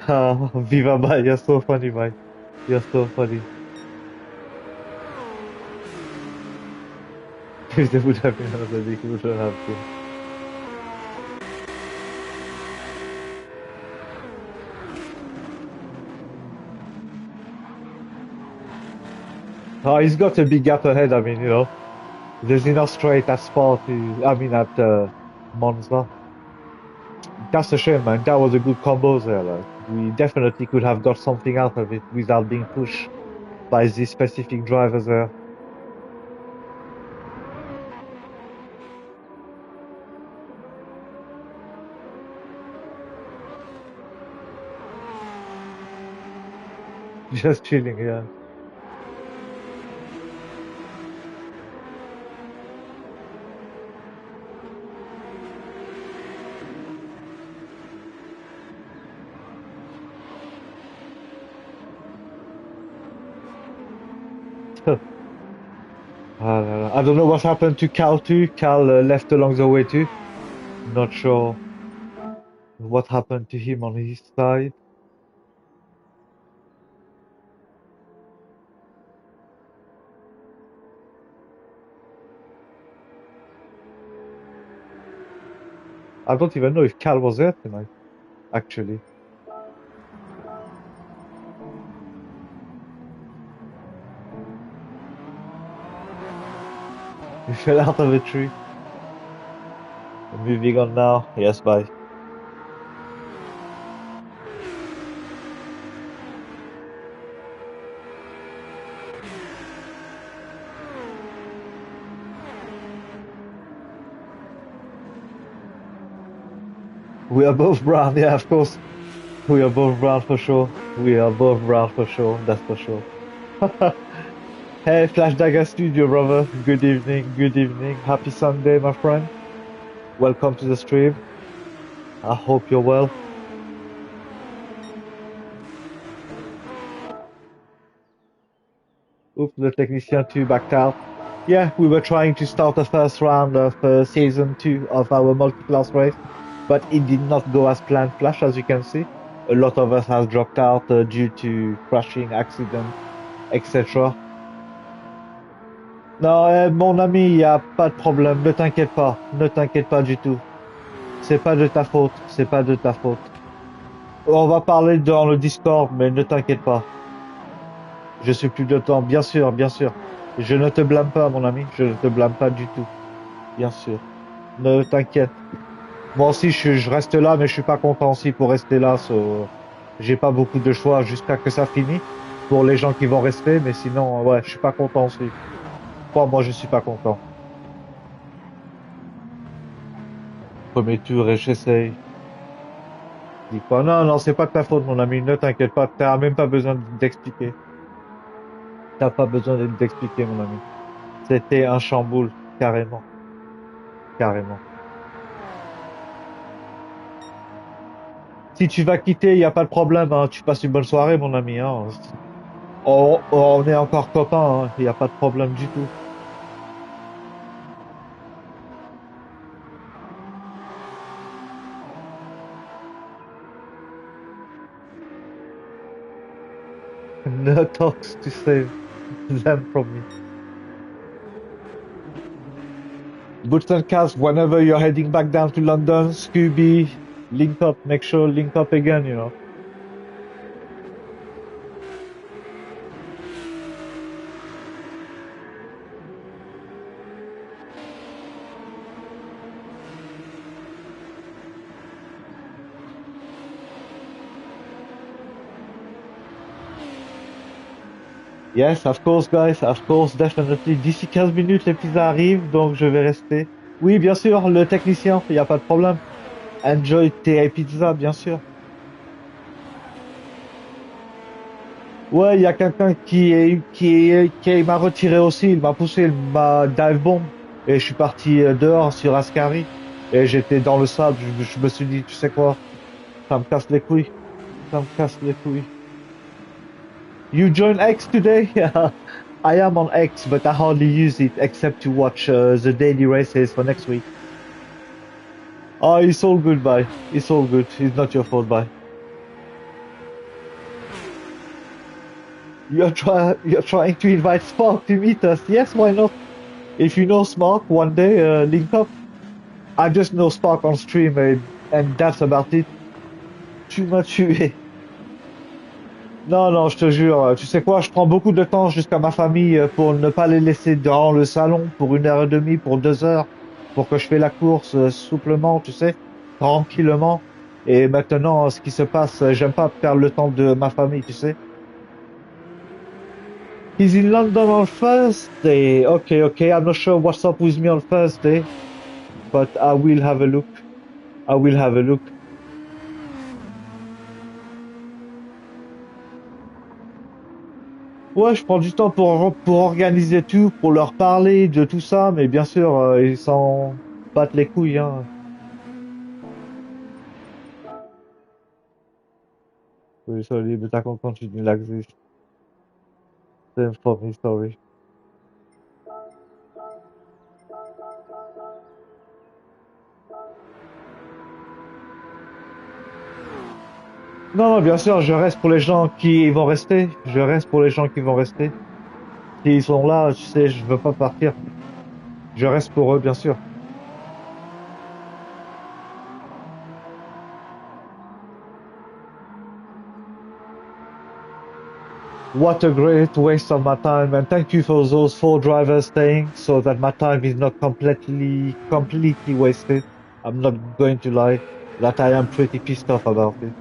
Viva, bye. You're so funny, mate. You're so funny. If there would have been another week, we would have been. Oh, he's got a big gap ahead. I mean, there's enough straight at Spa at Monza. That's a shame, man. That was a good combo there. Like, we definitely could have got something out of it without being pushed by this specific driver there. Just chilling, yeah. I don't know what happened to Cal too. Cal left along the way too. Not sure what happened to him on his side. I don't even know if Cal was there tonight, actually. He fell out of a tree. Moving on now. Yes, bye. We are both brown, yeah, of course. We are both brown for sure. We are both brown for sure, that's for sure. Hey, Flash Dagger Studio, brother. Good evening, good evening. Happy Sunday, my friend. Welcome to the stream. I hope you're well. Oops, the technician too backed out. Yeah, we were trying to start the first round of season 2 of our multi-class race, but it did not go as planned, Flash, as you can see. A lot of us have dropped out due to crashing, accidents, etc. Non, mon ami, il n'y a pas de problème, ne t'inquiète pas du tout. C'est pas de ta faute, c'est pas de ta faute. On va parler dans le Discord, mais ne t'inquiète pas. Je suis plus de temps, bien sûr, bien sûr. Je ne te blâme pas, mon ami, je ne te blâme pas du tout. Bien sûr. Ne t'inquiète. Moi aussi, je reste là, mais je suis pas content aussi pour rester là. J'ai pas beaucoup de choix jusqu'à que ça finisse pour les gens qui vont rester, mais sinon, ouais, je suis pas content aussi. Moi, je suis pas content. Premier tour et j'essaye. Dis pas, non, non, c'est pas de ta faute, mon ami, ne t'inquiète pas, t'as même pas besoin d'expliquer. T'as pas besoin d'expliquer, mon ami. C'était un chamboule, carrément. Carrément. Si tu vas quitter, il n'y a pas de problème, hein. Tu passes une bonne soirée, mon ami, hein. On est encore copains, hein. Il n'y a pas de problème du tout. No talks to save them from me. Boots and Cas, whenever you're heading back down to London, Scooby, link up, make sure link up again. Yes, of course, guys, of course, definitely. D'ici 15 minutes, les pizzas arrivent, donc je vais rester. Oui, bien sûr, le technicien, il n'y a pas de problème. Enjoy tes pizzas, bien sûr. Ouais, il y a quelqu'un qui m'a retiré aussi, il m'a poussé, il m'a dive bomb. Et je suis parti dehors sur Ascari. Et j'étais dans le sable, je me suis dit, tu sais quoi, ça me casse les couilles. Ça me casse les couilles. You join X today? I am on X, but I hardly use it except to watch the daily races for next week. Oh, it's all good, bye. It's all good. It's not your fault, bye. You're trying to invite Spark to meet us. Yes, why not? If you know Spark, one day link up. I just know Spark on stream and that's about it. Tu m'as tué. Non, non, je te jure. Tu sais quoi, je prends beaucoup de temps jusqu'à ma famille pour ne pas les laisser dans le salon pour 1 heure et demie, pour 2 heures, pour que je fais la course souplement, tu sais, tranquillement. Et maintenant, ce qui se passe, j'aime pas perdre le temps de ma famille, tu sais. He's in London on Thursday. Okay, okay. I'm not sure what's up with me on Thursday, but I will have a look. I will have a look. Ouais, je prends du temps pour organiser tout, pour leur parler de tout ça, mais bien sûr, ils s'en battent les couilles, hein. Oui, sorry, but I can't continue like this. Same for me, sorry. Non, non, bien sûr, je reste pour les gens qui vont rester. Je reste pour les gens qui vont rester. S'ils sont là, tu sais, je veux pas partir. Je reste pour eux, bien sûr. What a great waste of my time, and thank you for those 4 drivers staying so that my time is not completely wasted. I'm not going to lie that I am pretty pissed off about it.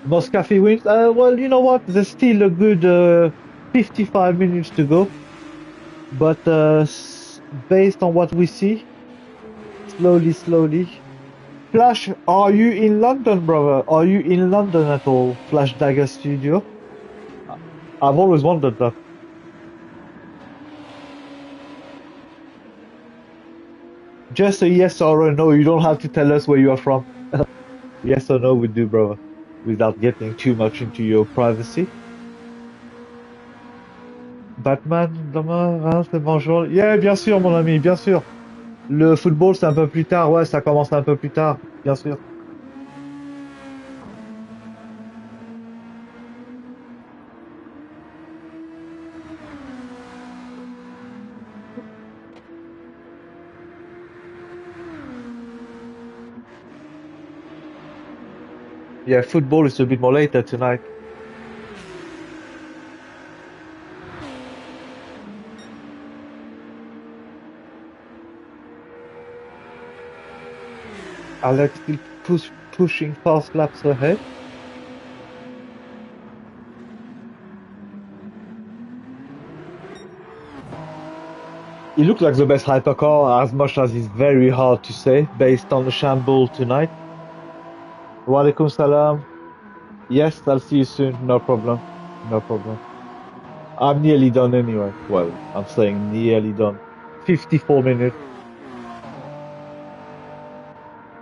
Moscafi wins. Well, you know what? There's still a good 55 minutes to go, but based on what we see, slowly, slowly. Flash, are you in London, brother? Are you in London at all? Flash Dagger Studio? I- I've always wondered that. Just a yes or a no. You don't have to tell us where you are from. Yes or no would do, brother, without getting too much into your privacy. Batman, demain, hein, c'est bonjour. Yeah, bien sûr, mon ami, bien sûr. Le football, c'est un peu plus tard. Ouais, ça commence un peu plus tard, bien sûr. Yeah, football is a bit more later tonight. Alex still pushing fast laps ahead. He looked like the best hypercar, as much as it's very hard to say, based on the shamble tonight. Walaikum salam. Yes, I'll see you soon. No problem. No problem. I'm nearly done anyway. Well, I'm saying nearly done. 54 minutes.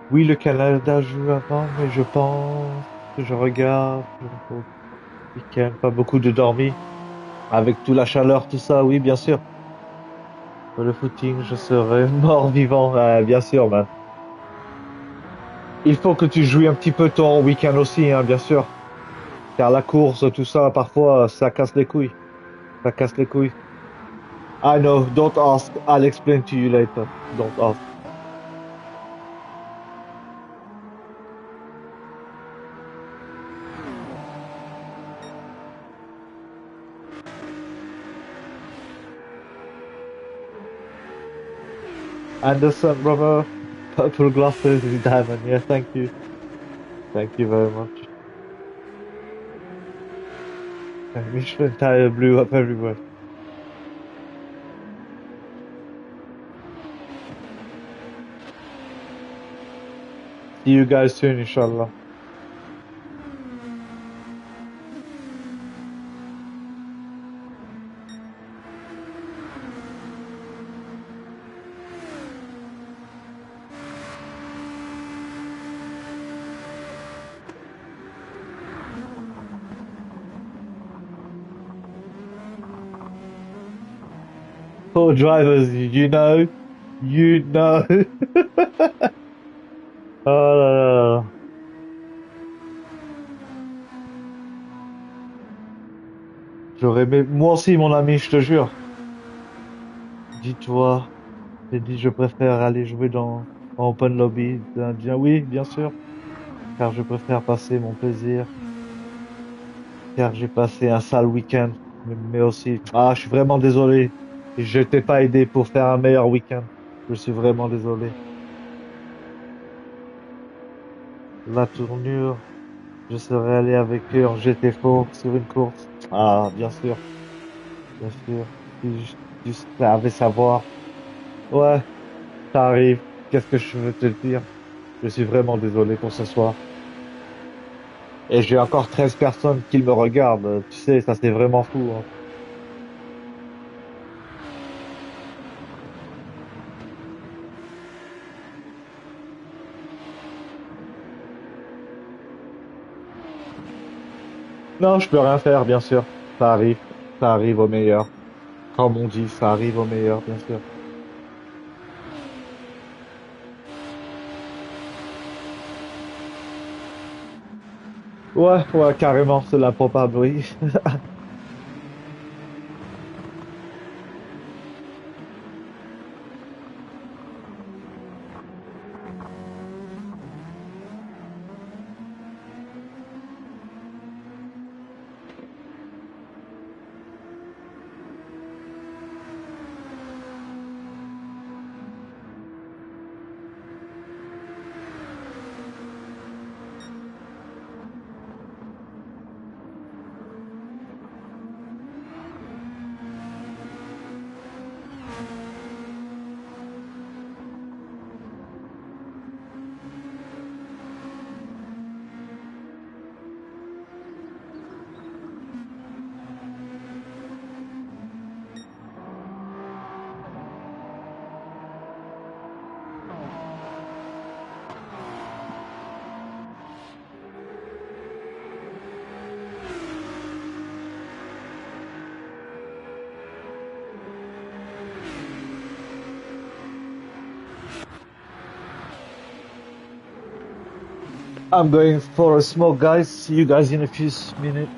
Oui, le Canada joue avant, mais je pense que je regarde le week-end. Pas beaucoup de dormi. Avec toute la chaleur, tout ça, oui, bien sûr. Pour le footing, je serais mort vivant, bien sûr, man. Il faut que tu joues un petit peu ton week-end aussi, hein, bien sûr. Car la course, tout ça, parfois, ça casse les couilles. Ça casse les couilles. I know, don't ask. I'll explain to you later. Don't ask. Anderson, brother. Purple glasses is diamond. Yeah, thank you. Thank you very much. And Michelin tire blew up everywhere. See you guys soon, inshallah. Oh, drivers, you know. Oh là là là. J'aurais aimé, moi aussi, mon ami, je te jure. Dis-toi, j'ai dit, je préfère aller jouer en open lobby d'Indien. Oui, bien sûr, car je préfère passer mon plaisir, car j'ai passé un sale week-end, mais aussi, je suis vraiment désolé. Je t'ai pas aidé pour faire un meilleur week-end. Je suis vraiment désolé. La tournure, je serais allé avec eux en GT faux sur une course. Ah, bien sûr. Si tu savais savoir. Ouais, ça arrive. Qu'est-ce que je veux te dire? Je suis vraiment désolé pour ce soir. Et j'ai encore 13 personnes qui me regardent. Tu sais, ça c'est vraiment fou, hein. Non, je peux rien faire, bien sûr. Ça arrive. Ça arrive au meilleur. Comme on dit, ça arrive au meilleur, bien sûr. Ouais, ouais, carrément, c'est l'improbable, oui. I'm going for a smoke, guys. See you guys in a few minutes.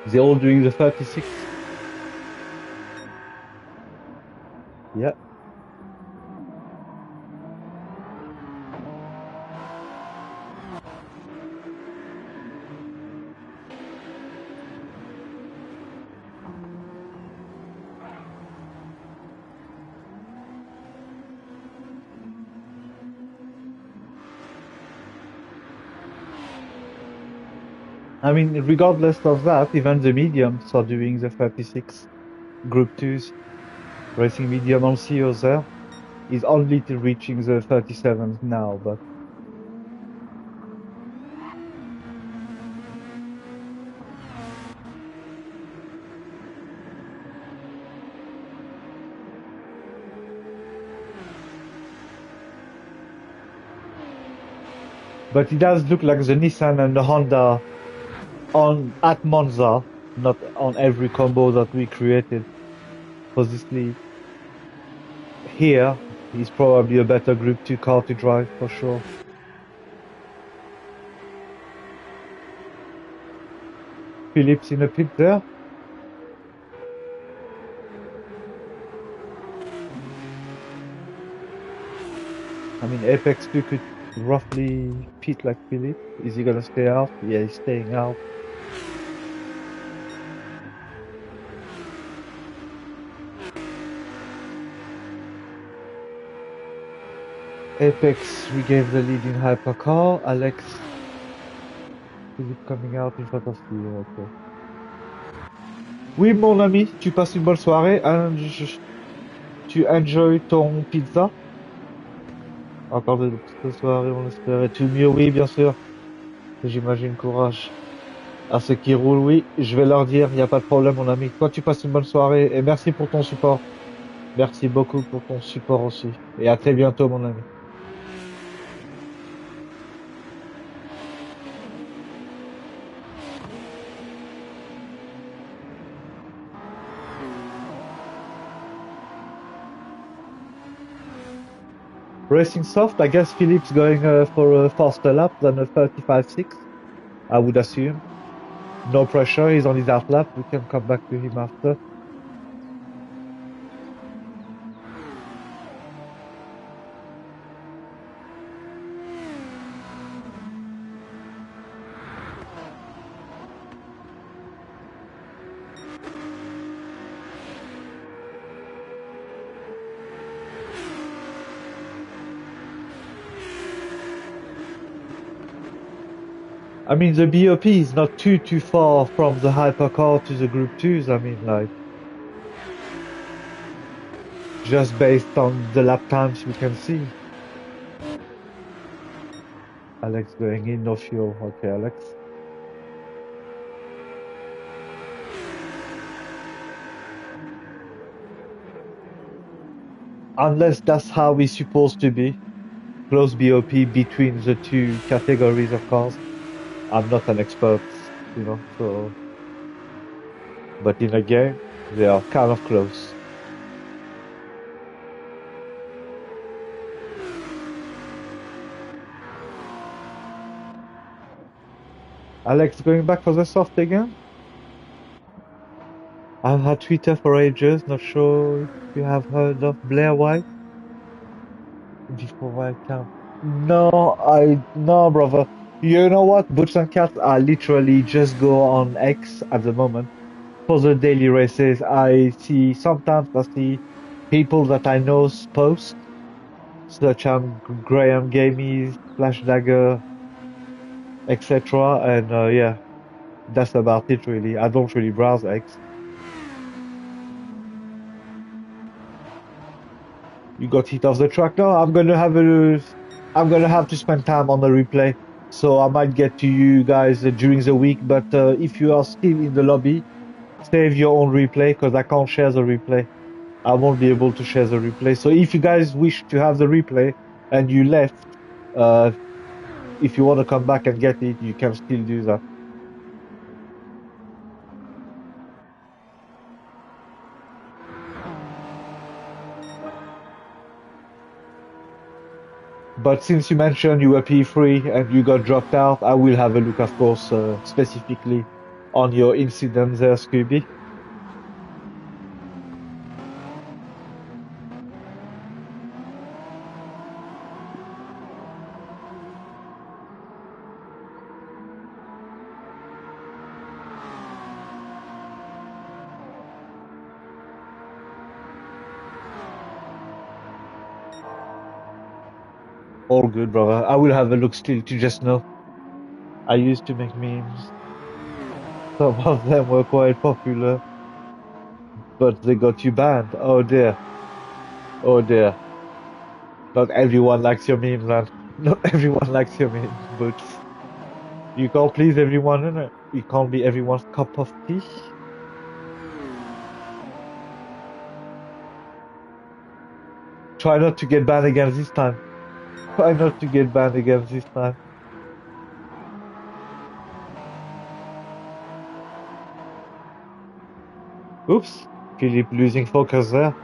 They're all doing the 36. Yeah. I mean, regardless of that, even the mediums are doing the 36 Group 2s. Racing medium on CEO there is only to reaching the 37s now, but it does look like the Nissan and the Honda on at Monza, not on every combo that we created. Obviously, here is probably a better Group 2 car to drive for sure. Phillips in a pit there. I mean, Apex 2 could roughly pit like Phillips. Is he gonna stay out? Yeah, he's staying out. Apex regained the lead in hypercar. Alex Philippe coming out in front of you. Okay. Oui, mon ami, tu passes une bonne soirée. Tu enjoy ton pizza? Encore de cette soirée, on espérait tout mieux. Oui, bien sûr. J'imagine courage à ceux qui roulent. Oui, je vais leur dire, il n'y a pas de problème, mon ami. Toi, tu passes une bonne soirée et merci pour ton support. Merci beaucoup pour ton support aussi. Et à très bientôt, mon ami. Racing soft, I guess Philip's going for a faster lap than a 35.6, I would assume. No pressure, he's on his out lap. We can come back to him after. I mean, the BOP is not too far from the hypercar to the Group 2s. I mean, like, just based on the lap times we can see. Alex going in, no fuel. Okay, Alex. Unless that's how it's supposed to be. Close BOP between the two categories of cars. I'm not an expert, so. But in a game, they are kind of close. Alex going back for the soft again? I've had Twitter for ages, not sure if you have heard of Blair White. Before I count. No, brother. You know what? Boots and Cats are literally just go on X at the moment for the daily races. Sometimes I see people that I know post, such as Graham Gamies, Flash Dagger, etc. And yeah, that's about it really. I don't really browse X. You got hit off the track now. I'm gonna have to spend time on the replay, so I might get to you guys during the week. But if you are still in the lobby, save your own replay because I can't share the replay. I won't be able to share the replay. So if you guys wish to have the replay and you left, uh, if you want to come back and get it, you can still do that. But since you mentioned you were P3 and you got dropped out, I will have a look, of course, specifically on your incident there, Scooby. All good, brother. I will have a look still to just know. I used to make memes. Some of them were quite popular, but they got you banned. Oh dear. Oh dear. Not everyone likes your memes, man. Not everyone likes your memes, but you can't please everyone, innit? You can't be everyone's cup of tea. Try not to get banned again this time. Try not to get banned again this time. Oops. Philip losing focus there.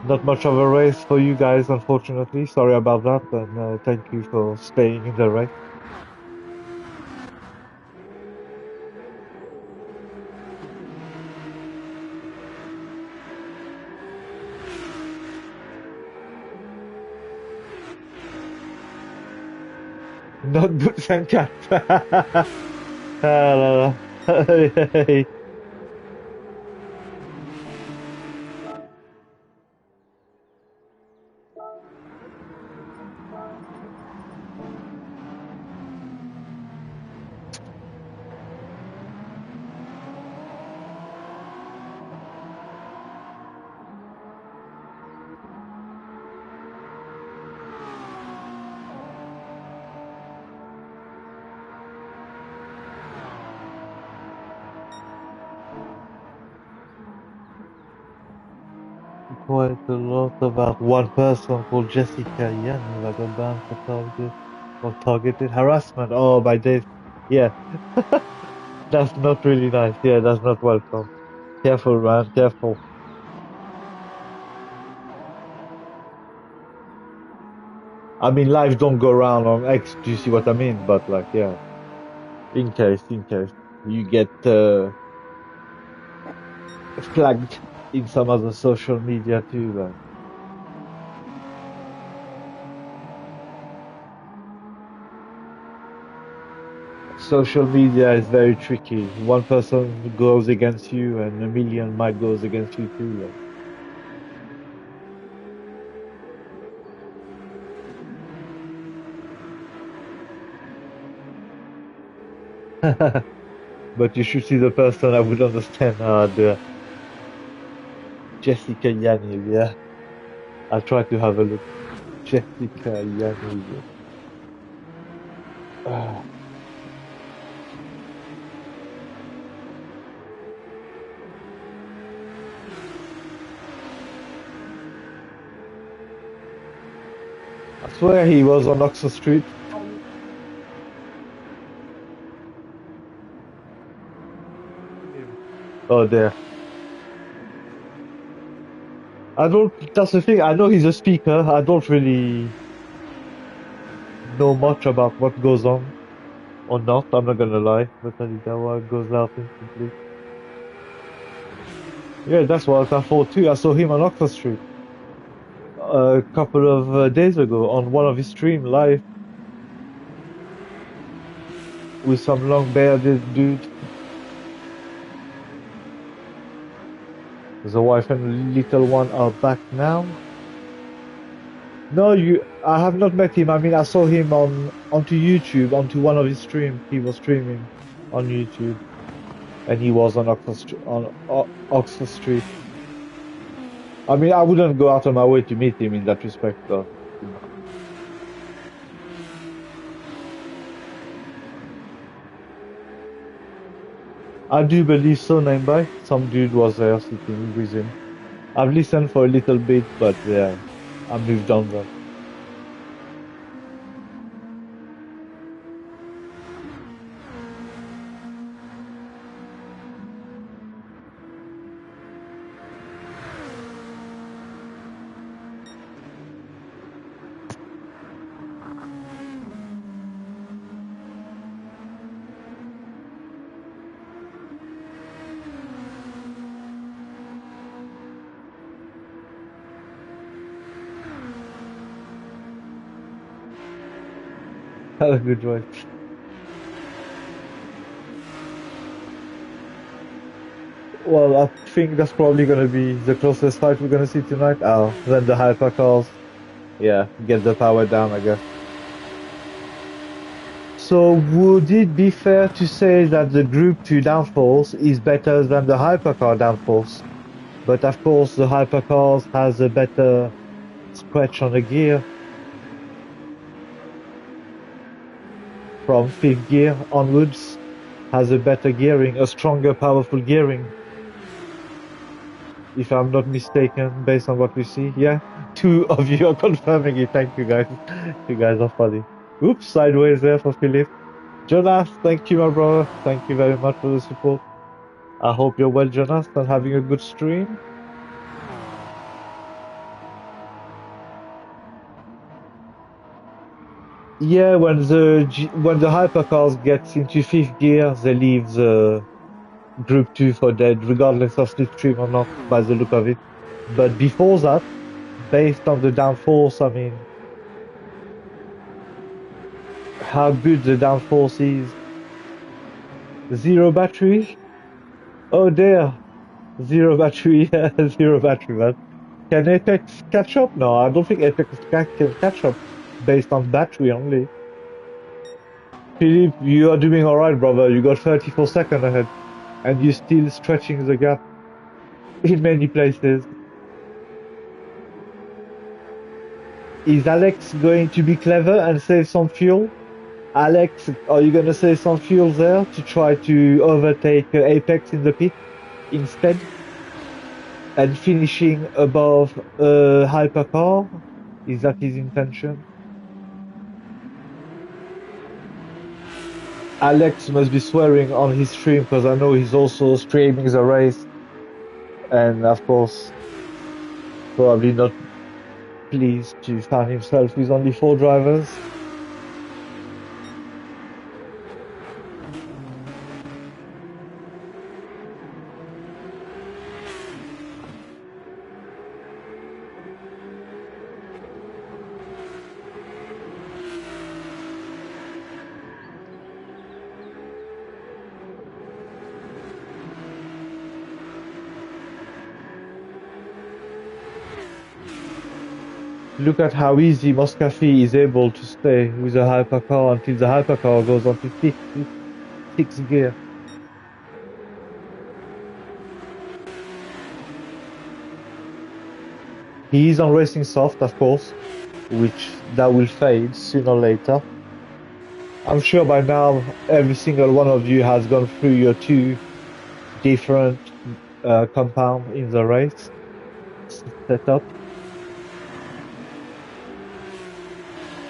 Not much of a race for you guys, unfortunately. Sorry about that, and thank you for staying in the race. Not boots and cat. Ah, la, la. Quite a lot about one person called Jessica Yan that got banned for targeted harassment. Oh my days. Yeah, that's not really nice. Yeah, that's not welcome. Careful, man. Careful. I mean, lives don't go around on X. Do you see what I mean? But like, yeah, in case you get flagged in some other social media too, man. Social media is very tricky. One person goes against you, and a million might goes against you too. Like. But you should see the person. I would understand. The Jessica Yanil, yeah. I'll try to have a look. Jessica Yanil. Ah, I swear he was on Oxford Street. Oh, there. I don't. That's the thing. I know he's a speaker. I don't really know much about what goes on or not. I'm not gonna lie, but Alidawa goes out instantly. Yeah, that's what I thought too. I saw him on Oxford Street a couple of days ago on one of his stream live with some long-bearded dude. The wife and little one are back now. No, I have not met him. I mean, I saw him onto YouTube, onto one of his streams. He was streaming on YouTube, and he was on Oxford Street. I mean, I wouldn't go out of my way to meet him in that respect, though. I do believe so, Namebai. Some dude was there sitting with him. I've listened for a little bit, but yeah, I moved on then. Had a good one. Well, I think that's probably gonna be the closest fight we're gonna see tonight. Oh, then the hyper calls. Yeah, get the power down, I guess. So would it be fair to say that the Group 2 downforce is better than the hypercar downforce? But of course, the hypercars has a better stretch on the gear from fifth gear onwards, has a better gearing, a stronger, powerful gearing, if I'm not mistaken, based on what we see. Yeah, two of you are confirming it. Thank you guys. You guys are funny. Oops, sideways there for Philip. Jonas, thank you, my brother. Thank you very much for the support. I hope you're well, Jonas, and having a good stream. Yeah, when the hypercars gets into fifth gear, they leave the Group 2 for dead, regardless of slipstream or not, by the look of it. But before that, based on the downforce, I mean, how good the downforce is. Zero battery? Oh dear. Zero battery, yeah, zero battery, man. Can Apex catch up? No, I don't think Apex can catch up based on battery only. Philip, you are doing alright, brother. You got 34 seconds ahead, and you're still stretching the gap in many places. Is Alex going to be clever and save some fuel? Alex, are you going to save some fuel there to try to overtake Apex in the pit instead and finishing above Hypercar? Is that his intention? Alex must be swearing on his stream because I know he's also streaming the race, and of course, probably not pleased to find himself with only four drivers. Look at how easy Moscafi is able to stay with a hypercar until the hypercar goes on to sixth gear. He is on racing soft, of course, which that will fade sooner or later. I'm sure by now every single one of you has gone through your two different compound in the race setup.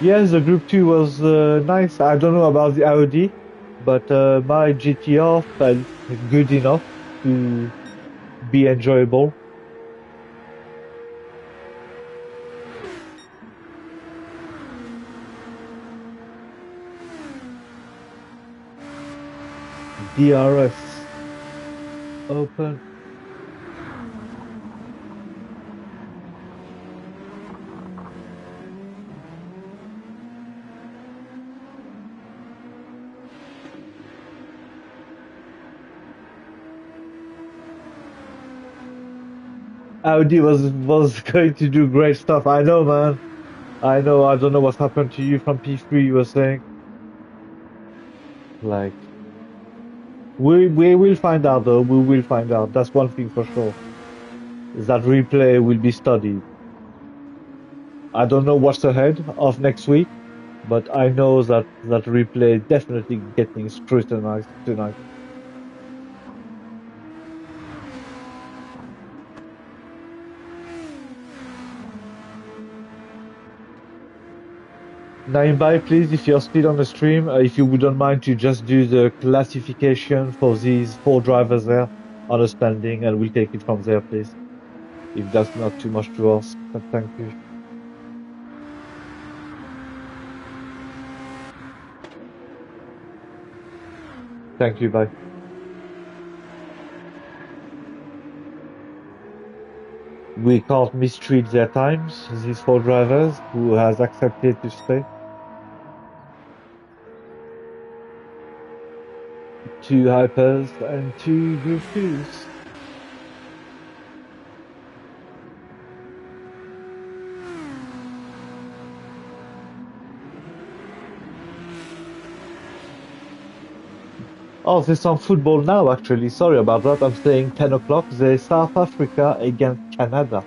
Yes, the Group 2 was nice. I don't know about the Audi, but my GTR felt good enough to be enjoyable. DRS open. Audi was going to do great stuff. I know, man. I know. I don't know what's happened to you from P3. You were saying, like, we will find out though. We will find out. That's one thing for sure. That replay will be studied. I don't know what's ahead of next week, but I know that that replay definitely getting scrutinized tonight. Naimbai, please, if you're still on the stream, if you wouldn't mind to just do the classification for these four drivers there on a standing, and we'll take it from there, please. If that's not too much to ask, but thank you. Thank you, bye. We can't mistreat their times, these four drivers who has accepted to stay. Two hypers and two group twos. Oh, there's some football now, actually. Sorry about that. I'm saying 10 o'clock. There's South Africa against Canada.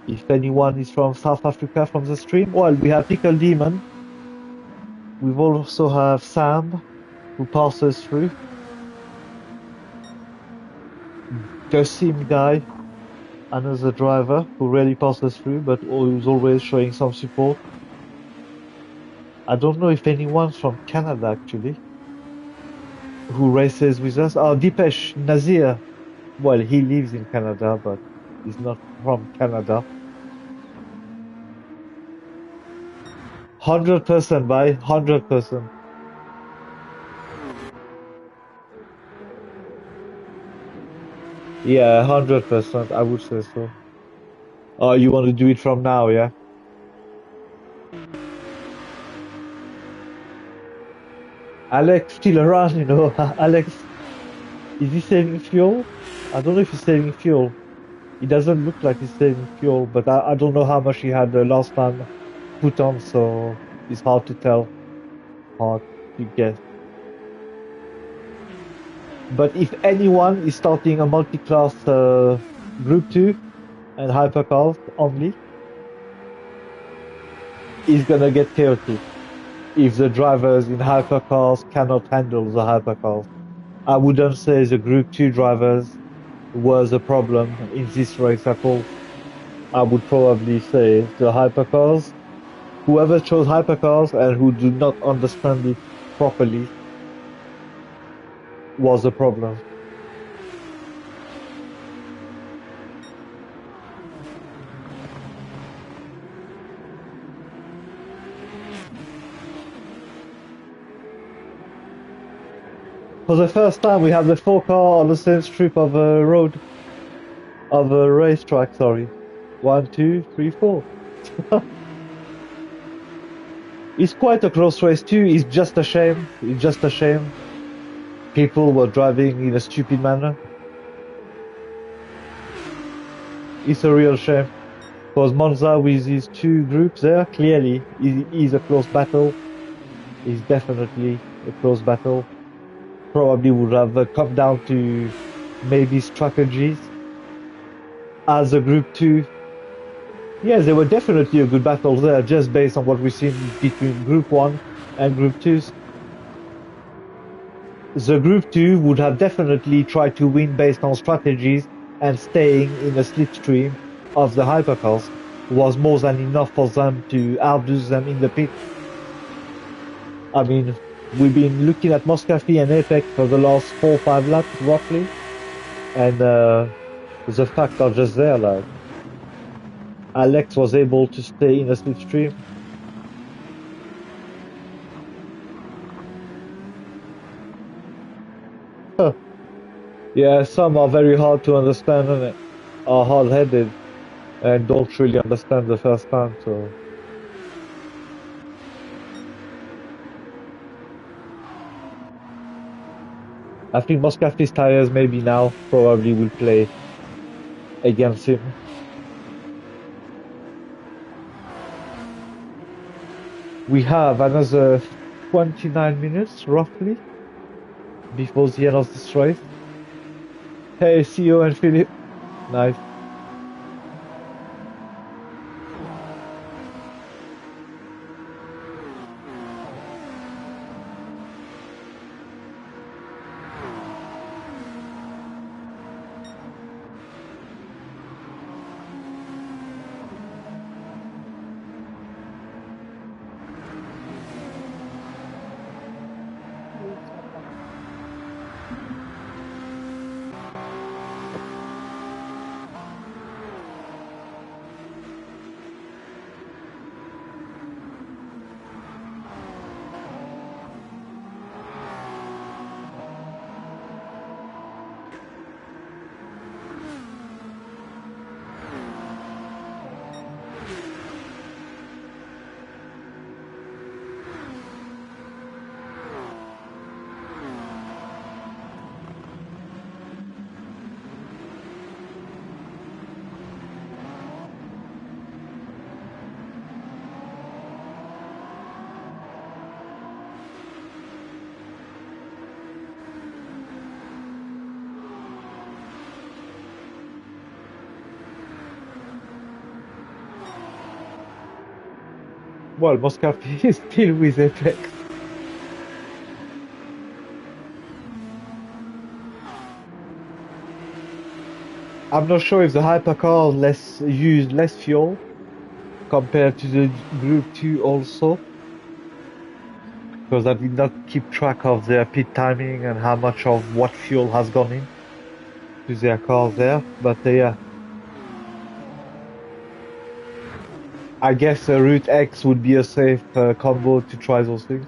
If anyone is from South Africa from the stream, well, we have Pickle Demon. We also have Sam, who passes through. Sim guy, another driver who rarely passes through, but who's always showing some support. I don't know if anyone's from Canada, actually, who races with us. Oh, Dipesh Nazir. Well, he lives in Canada, but he's not from Canada. 100% by 100%. Yeah, 100%. I would say so. Oh, you want to do it from now, yeah? Alex still around, you know. Alex, is he saving fuel? I don't know if he's saving fuel. He doesn't look like he's saving fuel, but I don't know how much he had the last time put on, so it's hard to tell, hard to guess. But if anyone is starting a multi-class group 2 and hypercars only, it's gonna get chaotic if the drivers in hypercars cannot handle the hypercars. I wouldn't say the group 2 drivers was a problem in this race at all. I would probably say the hypercars, whoever chose hypercars and who do not understand it properly was a problem. For the first time, we have the 4 car on the same strip of a road, of a racetrack, sorry. 1, 2, 3, 4. It's quite a close race too. It's just a shame. It's just a shame. People were driving in a stupid manner. It's a real shame. Because Monza with his 2 groups there, clearly is a close battle. Is definitely a close battle. Probably would have come down to maybe strategies. As a group 2, yes, there were definitely a good battle there, just based on what we've seen between group 1 and group 2. The group 2 would have definitely tried to win based on strategies, and staying in the slipstream of the hypercars was more than enough for them to outdo them in the pit. I mean, we've been looking at Muscafy and Apex for the last 4 or 5 laps roughly, and the facts are just there. Like Alex was able to stay in the slipstream. Huh. Yeah, some are very hard to understand and are hard-headed and don't really understand the first time. So I think Muscafy's tires maybe now probably will play against him. We have another 29 minutes roughly before the end of this race. Hey, CEO and Philip. Nice. Well, Moscafi is still with Apex. I'm not sure if the hypercar use less fuel compared to the Group 2 also, because I did not keep track of their pit timing and how much of what fuel has gone in to their cars there. But yeah, I guess Route X would be a safe combo to try those things.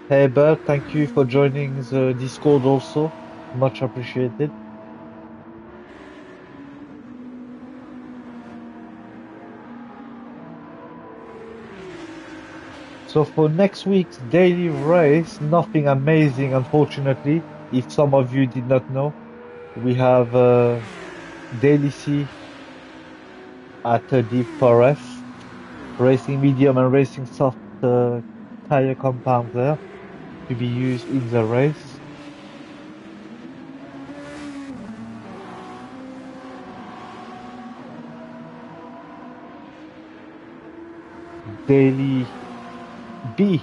Hey Bert, thank you for joining the Discord also. Much appreciated. So for next week's daily race, nothing amazing, unfortunately. If some of you did not know, we have Daily C at Deep Forest, racing medium and racing soft tire compound there to be used in the race. Daily B,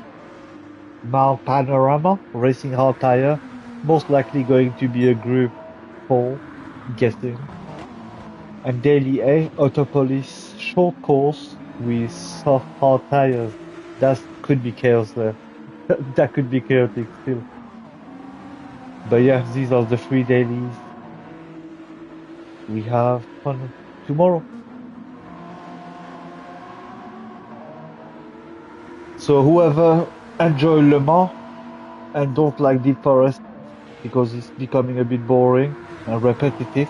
Mount Panorama, racing hard tire, most likely going to be a group 4, guessing. And Daily A, Autopolis short course with soft hard tires. That could be chaos there. That could be chaotic still. But yeah, these are the 3 dailies we have on tomorrow. So whoever enjoy Le Mans and don't like Deep Forest because it's becoming a bit boring and repetitive,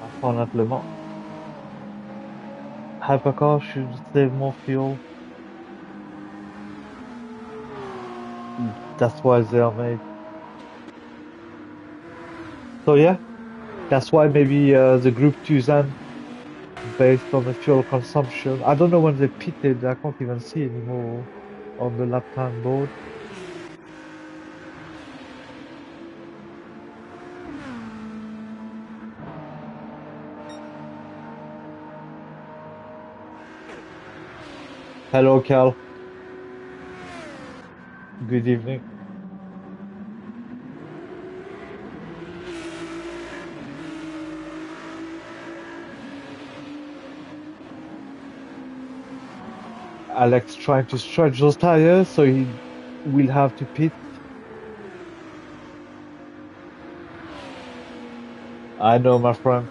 have fun at Le Mans. Hypercar should save more fuel. That's why they are made. So yeah, that's why maybe the Group 2's end based on the fuel consumption. I don't know when they pitted. I can't even see anymore on the lap time board. Hello, Cal. Good evening. Alex trying to stretch those tires, so he will have to pit. I know, my friend.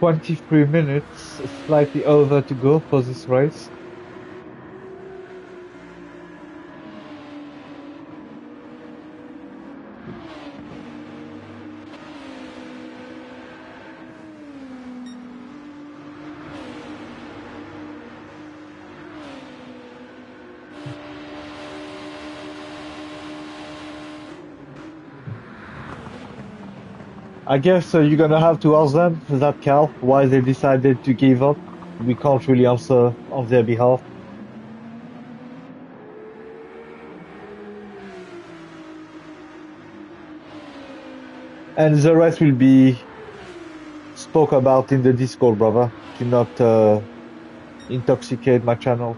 "23 minutes, slightly over to go for this race." I guess you're gonna have to ask them, that Cal, why they decided to give up. We can't really answer on their behalf. And the rest will be spoke about in the Discord, brother. Do not intoxicate my channel.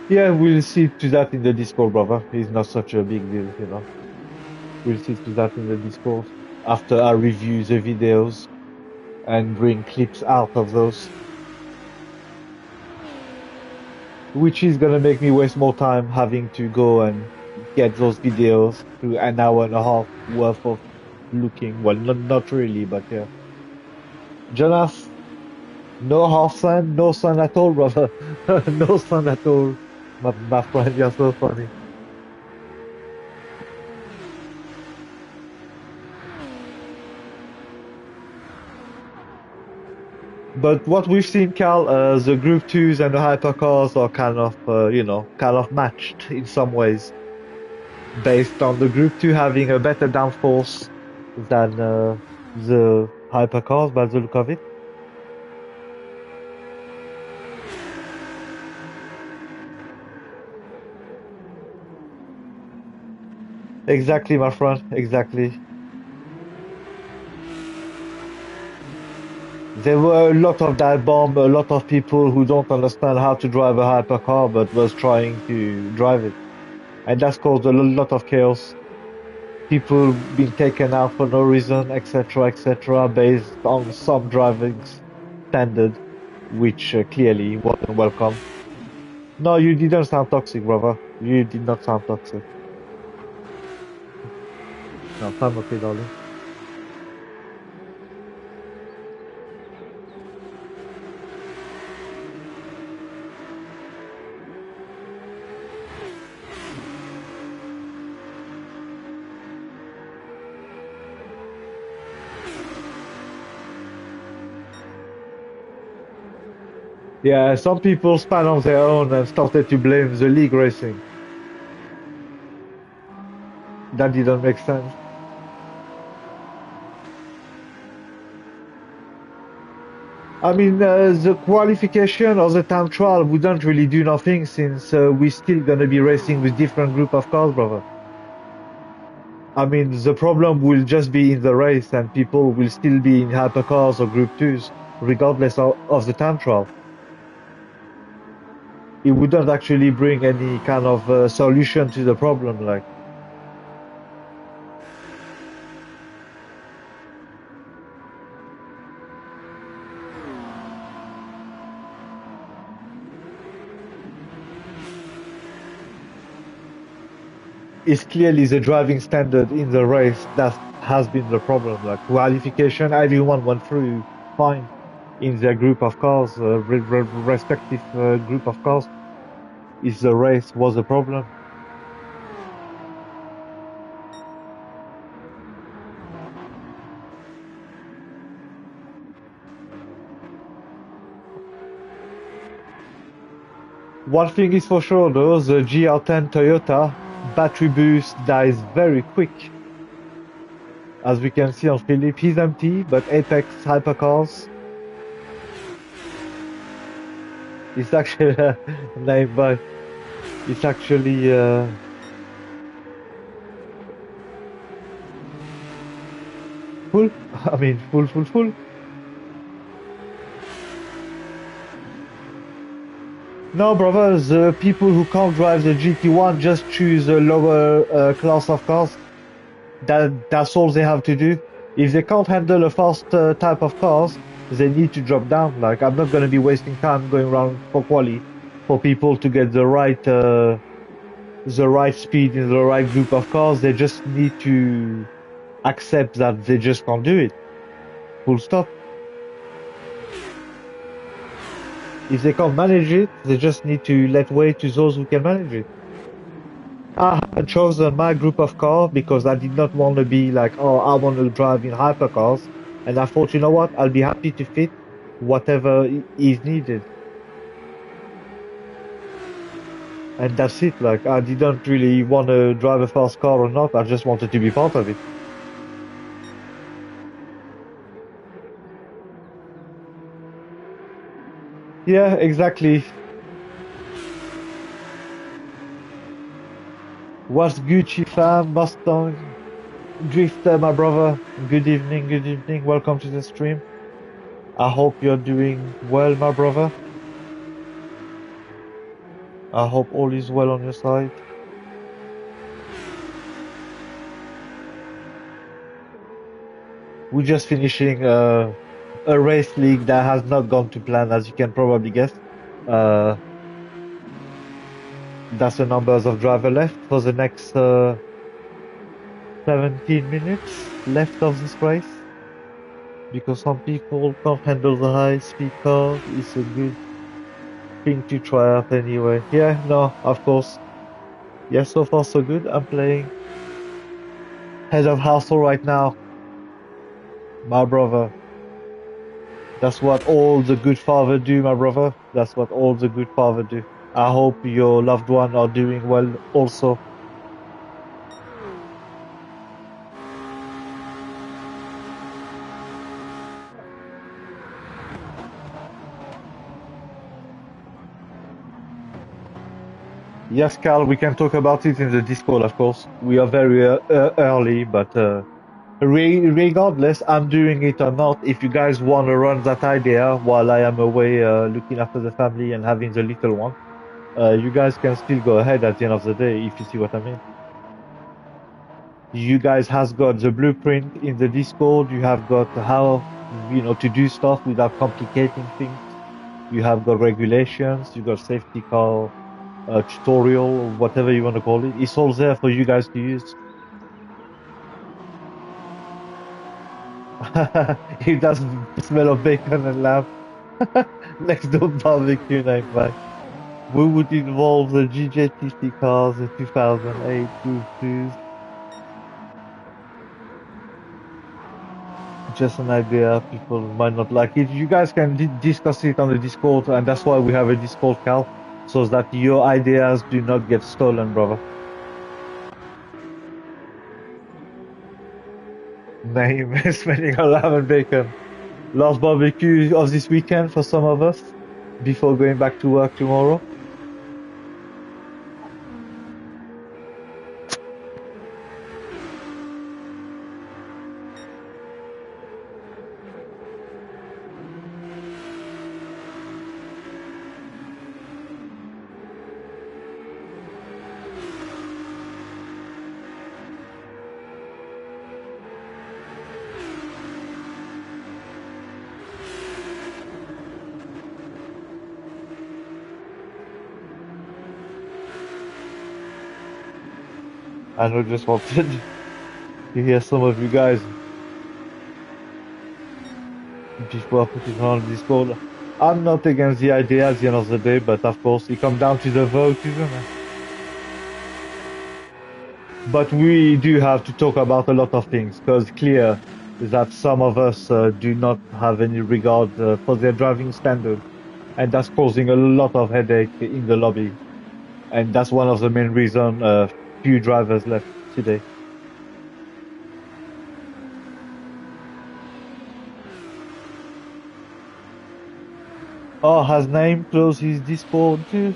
Yeah, we'll see to that in the Discord, brother. It's not such a big deal, you know. We'll see to that in the Discord after I review the videos and bring clips out of those, which is gonna make me waste more time having to go and get those videos to an hour and a half worth of looking. Well, not really, but yeah. Jonas, no half sun, no sun at all, brother. No sun at all. My friend, you're so funny. But what we've seen, Cal, the Group 2s and the hypercars are kind of, kind of matched in some ways, based on the Group 2 having a better downforce than the hypercars by the look of it. Exactly, my friend, exactly. There were a lot of dive bomb, a lot of people who don't understand how to drive a hypercar, but was trying to drive it. And that's caused a lot of chaos. People being taken out for no reason, etc., based on some driving standard, which clearly wasn't welcome. No, you didn't sound toxic, brother. You did not sound toxic. No, I'm okay, darling. Yeah, some people span on their own and started to blame the league racing. That didn't make sense. I mean, the qualification or the time trial wouldn't really do nothing since we're still gonna be racing with different group of cars, brother. I mean, the problem will just be in the race and people will still be in hypercars or group twos, regardless of the time trial. It wouldn't actually bring any kind of solution to the problem, like. It's clearly the driving standard in the race that has been the problem. Like qualification, everyone went through fine in their group of cars, respective group of cars. If the race was a problem, one thing is for sure though, the GR10 Toyota battery boost dies very quick. As we can see on Philip, he's empty, but Apex hypercars, it's actually name, but it's actually full. I mean, full. No, brother, the people who can't drive the GT1 just choose a lower class of cars. That's all they have to do. If they can't handle a fast type of cars, they need to drop down. Like, I'm not gonna be wasting time going around for quali for people to get the right speed in the right group of cars. They just need to accept that they just can't do it. Full stop. If they can't manage it, they just need to let way to those who can manage it. I had chosen my group of cars because I did not want to be like, oh, I want to drive in hypercars. And I thought, you know what, I'll be happy to fit whatever is needed. And that's it. Like, I didn't really want to drive a fast car or not. I just wanted to be part of it. Yeah, exactly. What's Gucci fam, Mustang, Drifter, my brother? Good evening, good evening. Welcome to the stream. I hope you're doing well, my brother. I hope all is well on your side. We're just finishing a race league that has not gone to plan, as you can probably guess. Uh, that's the numbers of driver left for the next 17 minutes left of this race. Because some people can't handle the high speed cars. It's a good thing to try out anyway. Yeah, no, of course. Yeah, so far so good. I'm playing head of household right now, my brother. That's what all the good father do, my brother. That's what all the good father do. I hope your loved one are doing well also. Yes, Carl, we can talk about it in the Discord, of course. We are very early, but regardless, I'm doing it or not. If you guys want to run that idea while I am away looking after the family and having the little one, you guys can still go ahead at the end of the day, if you see what I mean. You guys has got the blueprint in the Discord. You have got how, to do stuff without complicating things. You have got regulations. You got safety car tutorial, whatever you want to call it. It's all there for you guys to use. It does smell of bacon and lamb. Next door barbecue night, bye. We would involve the GJTC cars, the 2008 Groove 2s. Just an idea. People might not like it. You guys can discuss it on the Discord, and that's why we have a Discord, Cal, so that your ideas do not get stolen, brother. Name smelling of lamb and bacon. Last barbecue of this weekend for some of us before going back to work tomorrow. I know just wanted to hear some of you guys before I put it on Discord. I'm not against the idea at the end of the day, but of course it comes down to the vote, isn't it? But we do have to talk about a lot of things because clear that some of us do not have any regard for their driving standard, and that's causing a lot of headache in the lobby. And that's one of the main reasons few drivers left today. Oh, has Naim closed his Discord too?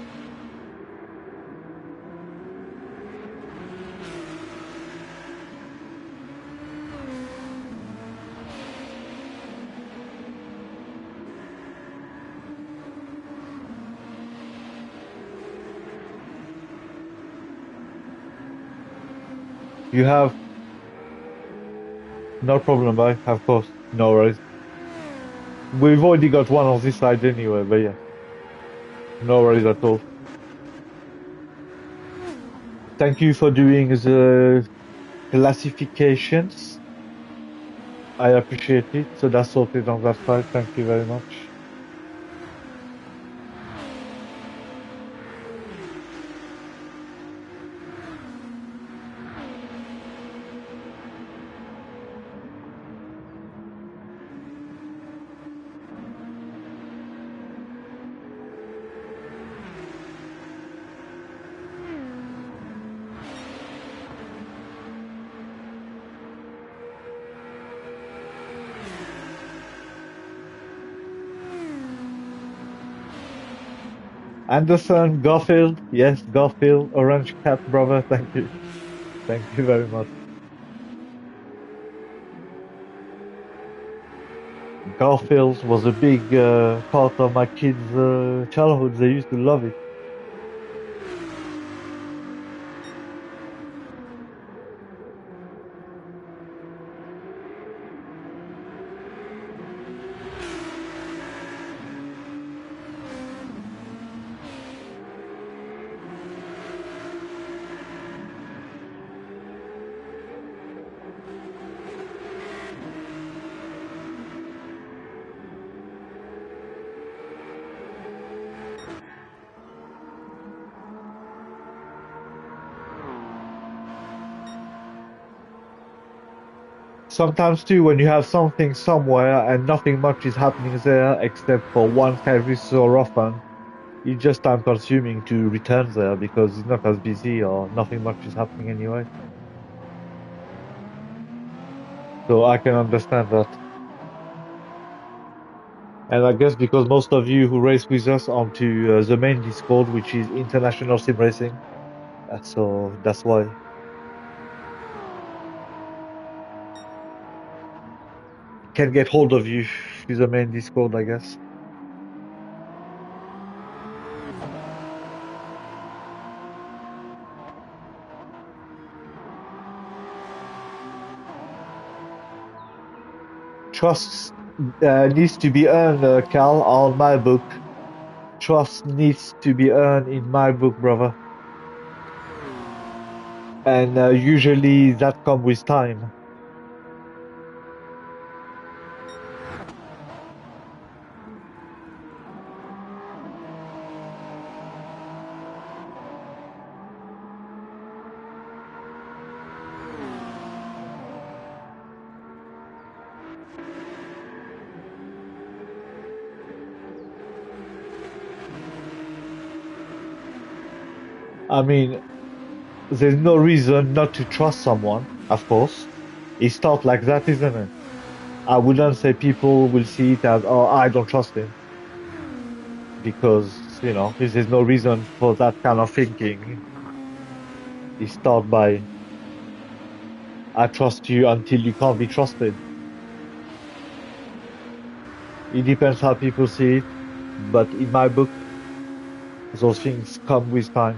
You have no problem, bye. Of course, no worries. We've already got one on this side anyway, but yeah, no worries at all. Thank you for doing the classifications. I appreciate it. So that's sorted on that side. Thank you very much. Anderson, Garfield, yes, Garfield, Orange Cat, brother, thank you. Thank you very much. Garfield was a big part of my kids' childhood. They used to love it. Sometimes too, when you have something somewhere and nothing much is happening there except for once every so often, it's just time consuming to return there because it's not as busy or nothing much is happening anyway. So I can understand that. And I guess because most of you who race with us onto the main Discord, which is International Sim Racing, so that's why can get hold of you through the main Discord, I guess. Trust needs to be earned, Cal, on my book. Trust needs to be earned in my book, brother. And usually that comes with time. I mean, there's no reason not to trust someone, of course. It's thought like that, isn't it? I wouldn't say people will see it as, oh, I don't trust him, because, there's no reason for that kind of thinking. It's thought by, I trust you until you can't be trusted. It depends how people see it, but in my book, those things come with time.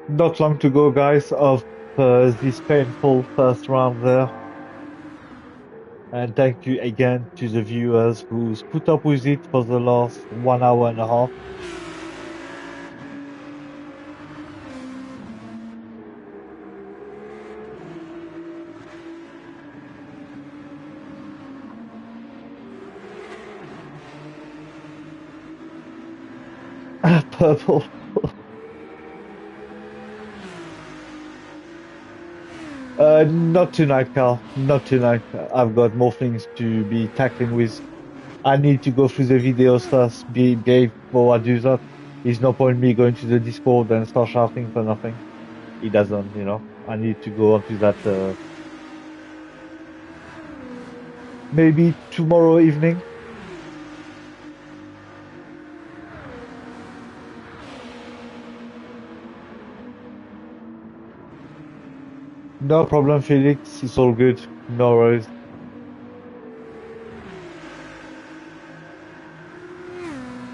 Not long to go, guys, of this painful first round there. And thank you again to the viewers who's put up with it for the last 1 hour and a half. Purple. Not tonight, Carl. Not tonight. I've got more things to be tackling with. I need to go through the videos first. Before I do that, there's no point me going to the Discord and start shouting for nothing. It doesn't. I need to go onto that maybe tomorrow evening. No problem, Felix. It's all good. No worries.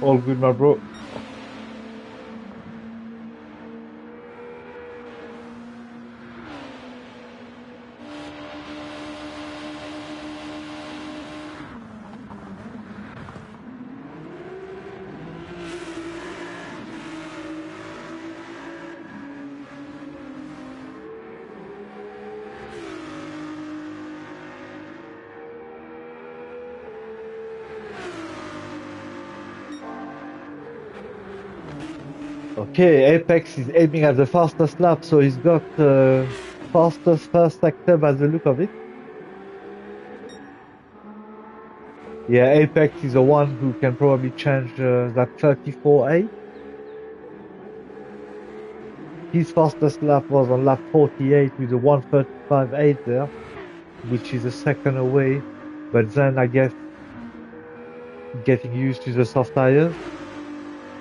All good, my bro. Okay, Apex is aiming at the fastest lap, so he's got fastest first sector by the look of it. Yeah, Apex is the one who can probably change that 34A. His fastest lap was on lap 48 with a 1:35.8 there, which is a second away. But then I guess getting used to the soft tires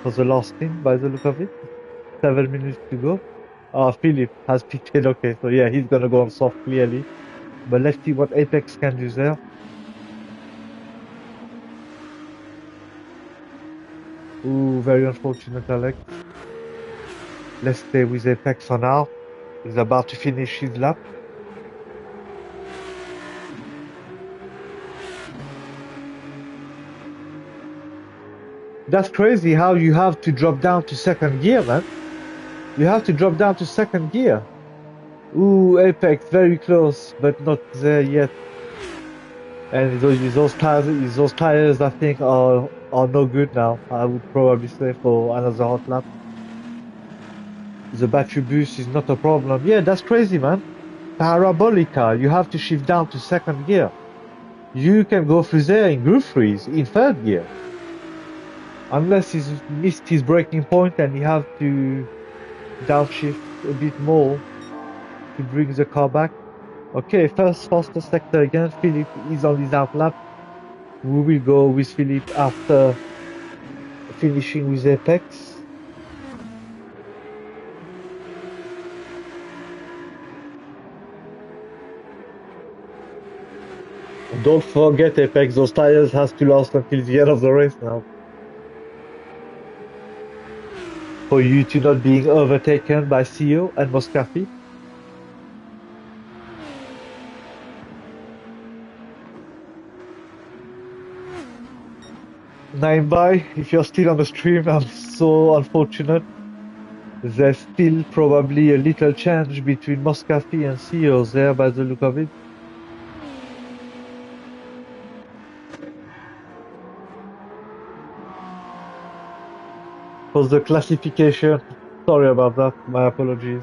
for the last stint by the look of it. 7 minutes to go. Philip has pitted. Okay, so yeah, he's gonna go on soft clearly. But let's see what Apex can do there. Ooh, very unfortunate, Alex. Let's stay with Apex for now. He's about to finish his lap. That's crazy how you have to drop down to second gear, man. You have to drop down to second gear. Ooh, Apex, very close, but not there yet. And those tires, I think, are no good now. I would probably say for another hot lap. The battery boost is not a problem. Yeah, that's crazy, man. Parabolica, you have to shift down to second gear. You can go through there in group freeze in third gear. Unless he's missed his braking point and you have to downshift a bit more to bring the car back. Okay, first fastest sector again. Philip is on his out lap. We will go with Philip after finishing with Apex. Don't forget, Apex, those tires has to last until the end of the race now. For you to not being overtaken by CEO and Moscafi. 9by, if you're still on the stream, I'm so unfortunate. There's still probably a little change between Moscafi and CEO there by the look of it. For the classification, sorry about that, my apologies.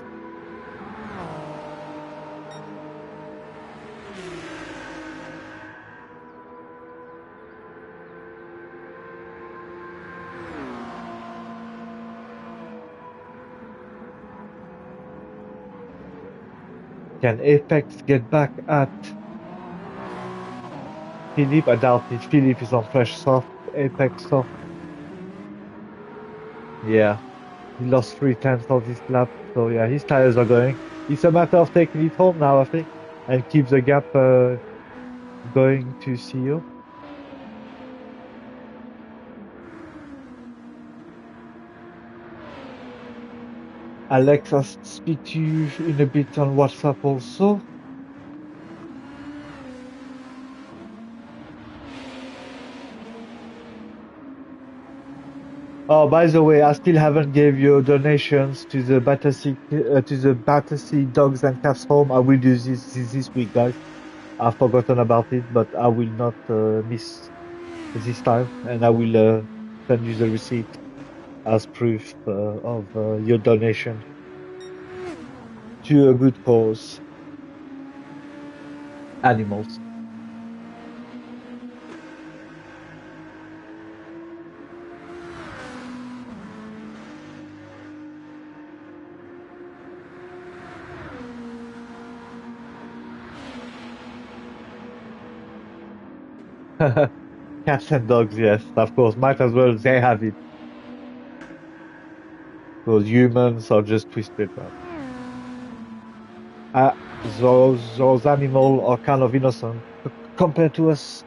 Can Apex get back at Philip? I doubt it. Philip is on fresh soft, Apex soft. Yeah, he lost 3 tenths of this lap, so yeah, his tires are going. It's a matter of taking it home now, I think, and keep the gap going to CEO. Alex, I'll speak to you in a bit on WhatsApp also. Oh, by the way, I still haven't gave you donations to the Battersea Dogs and Cats Home. I will do this week, guys. I've forgotten about it, but I will not miss this time, and I will send you the receipt as proof of your donation to a good cause. Animals. Cats and dogs, yes, of course. Might as well they have it. Because humans are just twisted, man. Those animals are kind of innocent compared to us.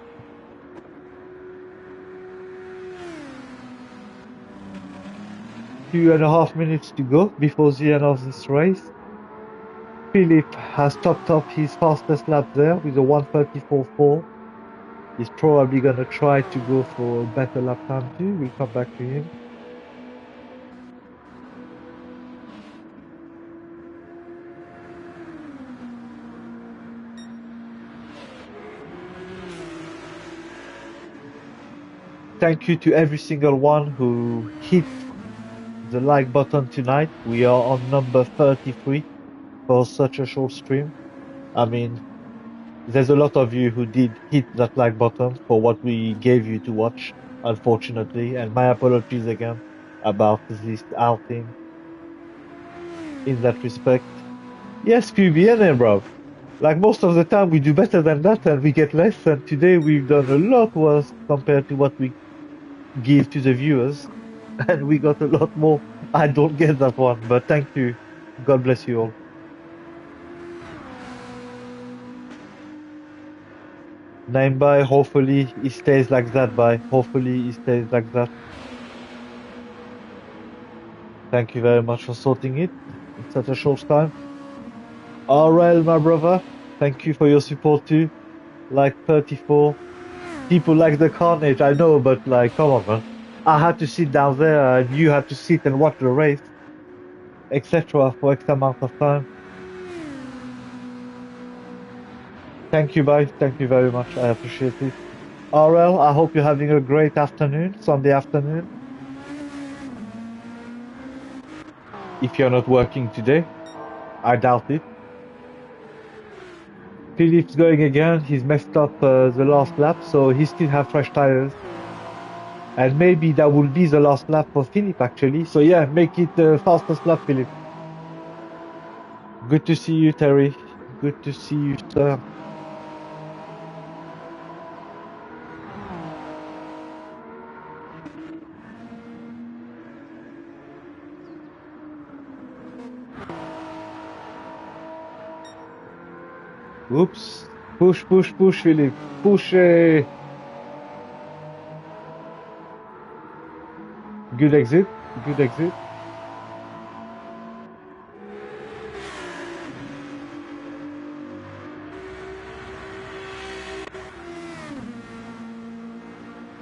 2.5 minutes to go before the end of this race. Philip has topped up his fastest lap there with a 1:34.4. He's probably gonna try to go for a better lap time too. We'll come back to him. Thank you to every single one who hit the like button tonight. We are on number 33 for such a short stream. I mean, there's a lot of you who did hit that like button for what we gave you to watch, unfortunately, and my apologies again about this outing in that respect. Yes, QBN, bro. Like most of the time we do better than that and we get less, and today we've done a lot worse compared to what we give to the viewers, and we got a lot more. I don't get that one, but thank you. God bless you all. 9by, hopefully he stays like that, by. Hopefully he stays like that. Thank you very much for sorting it in such a short time. RL, my brother, thank you for your support too. Like 34. People like the carnage, I know, but like, come on, man. I had to sit down there and you had to sit and watch the race, etc. for X amount of time. Thank you, bye. Thank you very much. I appreciate it. RL, I hope you're having a great afternoon, Sunday afternoon. If you're not working today, I doubt it. Philip's going again. He's messed up the last lap, so he still have fresh tires. And maybe that will be the last lap for Philip, actually. So yeah, make it the fastest lap, Philip. Good to see you, Terry. Good to see you, sir. Oops. Push, push, push, Philip. Push. Good exit. Good exit.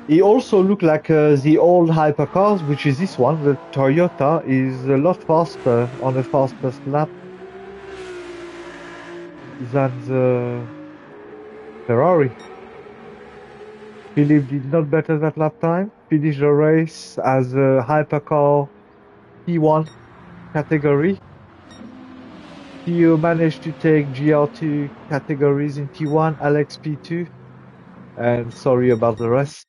He also looked like the old hypercars, which is this one. The Toyota is a lot faster on the fastest lap than the Ferrari. Philip did not better that lap time. Finished the race as a hypercar P1 category. Theo managed to take GR2 categories in P1, Alex P2, and sorry about the rest.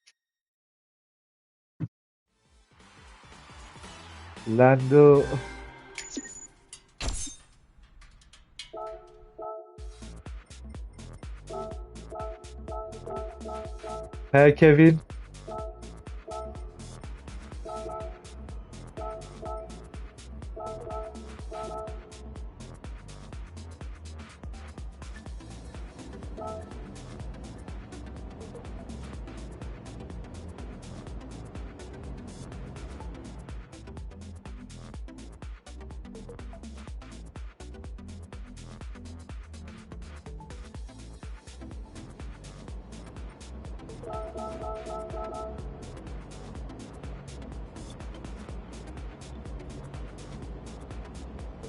Lando. Hey, Kevin.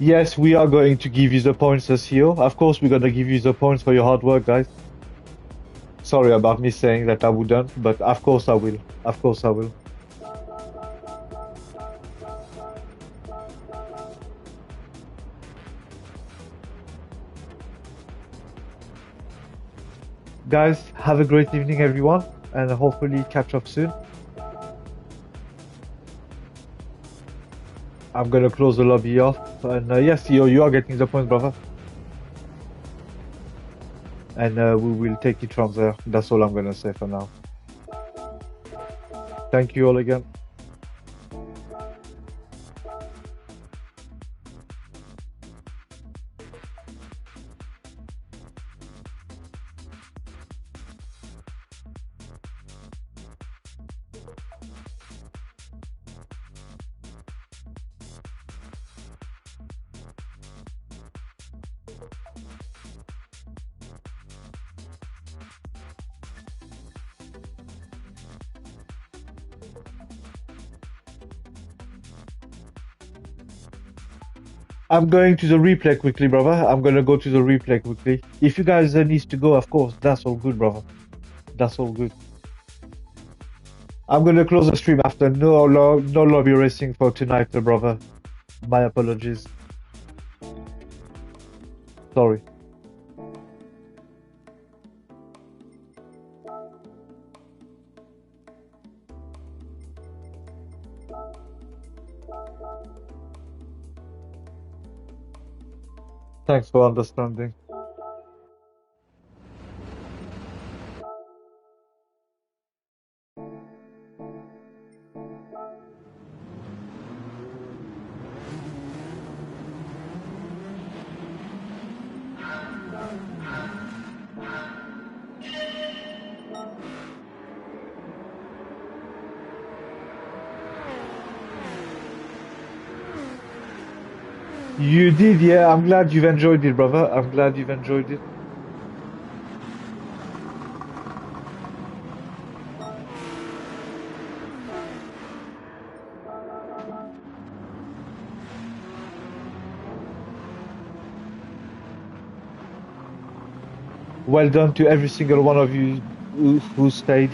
Yes, we are going to give you the points as CEO. Of course, we're going to give you the points for your hard work, guys. Sorry about me saying that I wouldn't, but of course I will. Of course I will. Guys, have a great evening, everyone, and hopefully catch up soon. I'm going to close the lobby off. And yes, CEO, you are getting the points, brother. And we will take it from there. That's all I'm going to say for now. Thank you all again. I'm going to the replay quickly, brother. I'm going to go to the replay quickly. If you guys need to go, of course, that's all good, brother. That's all good. I'm going to close the stream after. No lobby racing for tonight, brother. My apologies. Sorry. Thanks for understanding. You did, yeah. I'm glad you've enjoyed it, brother. I'm glad you've enjoyed it. Well done to every single one of you who stayed.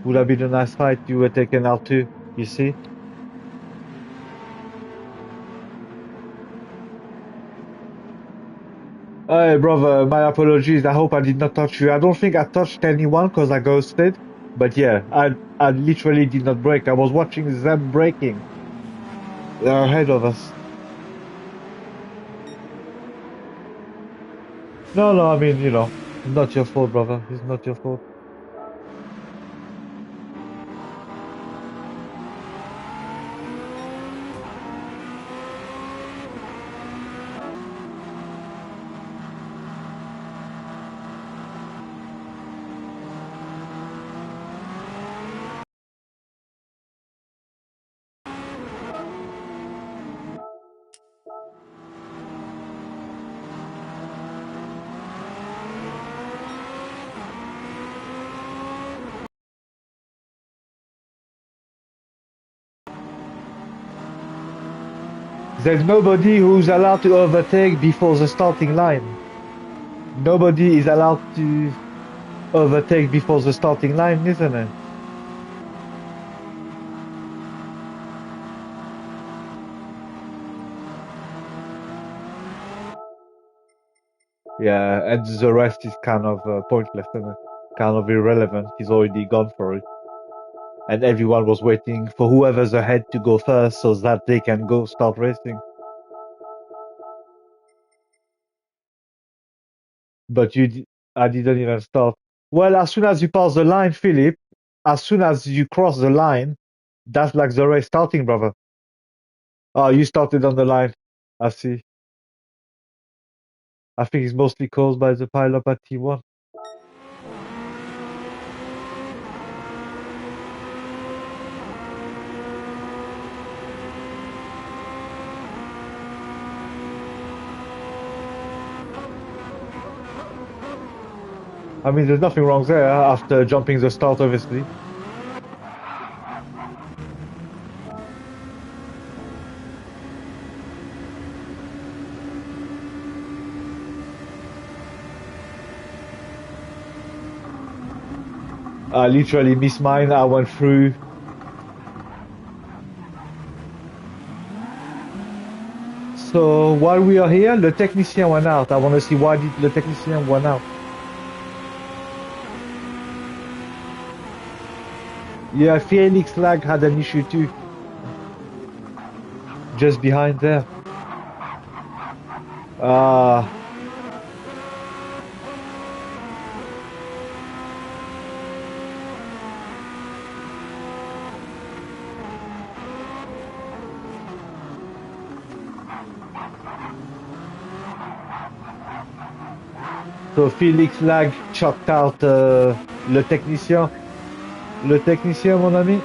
Would have been a nice fight. You were taken out too, you see? Hey, brother, my apologies. I hope I did not touch you. I don't think I touched anyone because I ghosted. But yeah, I literally did not break. I was watching them breaking. They're ahead of us. No, no, I mean, it's not your fault, brother. It's not your fault. There's nobody who's allowed to overtake before the starting line. Nobody is allowed to overtake before the starting line, isn't it? Yeah, and the rest is kind of pointless, isn't it? Kind of irrelevant. He's already gone for it. And everyone was waiting for whoever's ahead to go first so that they can go start racing. But I didn't even start. Well, as soon as you pass the line, Philip, as soon as you cross the line, that's like the race starting, brother. Oh, you started on the line. I see. I think it's mostly caused by the pileup at T1. I mean, there's nothing wrong there after jumping the start, obviously. I literally missed mine. I went through. So while we are here, le technicien went out. I want to see why did le technicien went out. Yeah, Felix Lag had an issue too. Just behind there. Ah. So Felix Lag chucked out le technicien. Le technicien, mon ami.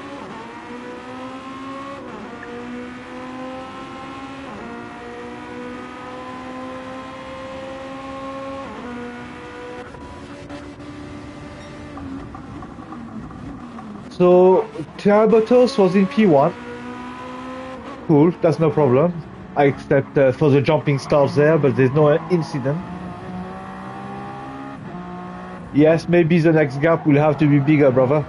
So Triabotos was in P1. Cool, that's no problem. Except for the jumping stars there, but there's no incident. Yes, maybe the next gap will have to be bigger, brother.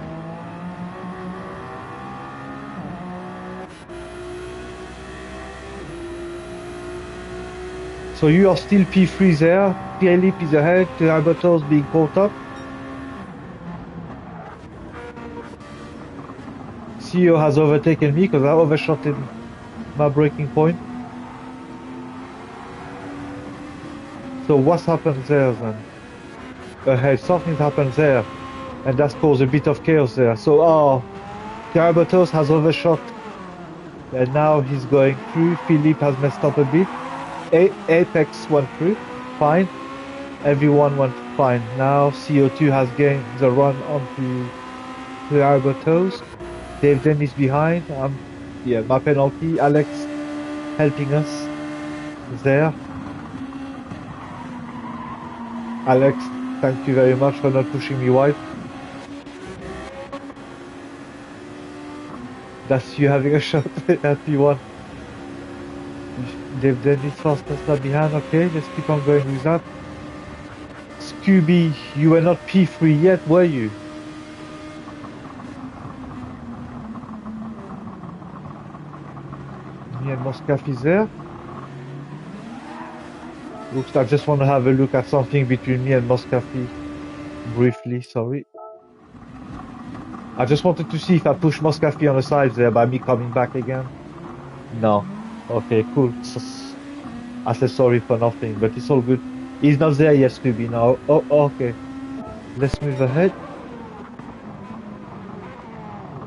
So you are still P3 there. Philip is ahead. Triabotos being caught up. CEO has overtaken me because I overshot in my breaking point. So what's happened there then? Ahead, something happened there, and that's caused a bit of chaos there. So, Triabotos has overshot, and now he's going through. Philippe has messed up a bit. Apex went through, fine. Everyone went fine. Now CO2 has gained the run onto Triabotos. Dave Dennis behind. Yeah, my penalty. Alex helping us there. Alex, thank you very much for not pushing me wide. That's you having a shot at P1. They've done this fastness not behind. Okay, let's keep on going with that. Scooby, you were not P3 yet, were you? Me and Moscaf is there. Oops, I just want to have a look at something between me and Moscafi. Briefly, sorry. I just wanted to see if I push Moscafi on the sides there by me coming back again. No. Okay, cool. I said sorry for nothing, but it's all good. He's not there yet, Scooby. No. Oh, okay. Let's move ahead.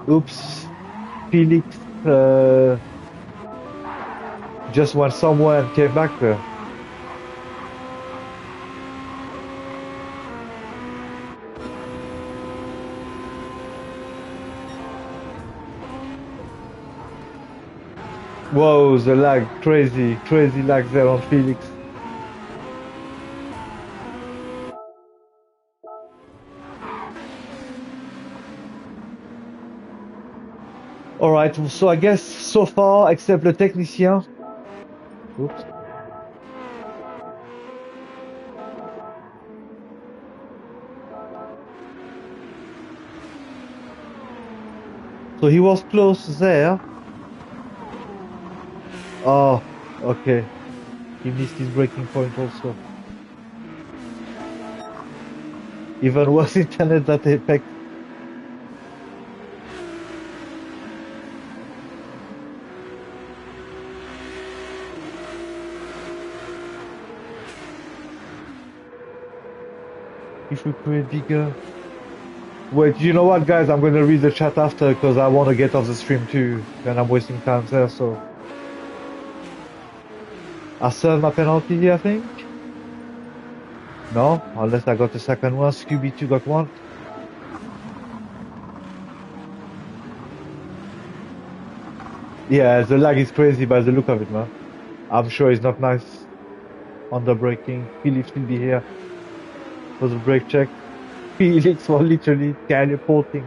Oops. Felix just went somewhere and came back there. Whoa, the lag. Crazy, crazy lag there on Felix. Alright, so I guess so far, except le technicien. Oops. So he was close there. Oh, okay. He missed his breaking point also. Even worse internet that Apex. If we create bigger. Wait, you know what, guys? I'm gonna read the chat after because I want to get off the stream too. And I'm wasting time there, so. I served my penalty here, I think. No, unless I got the second one. Scooby 2 got one. Yeah, the lag is crazy by the look of it, man. I'm sure it's not nice on the braking. Felix will be here for the brake check. Felix was literally teleporting.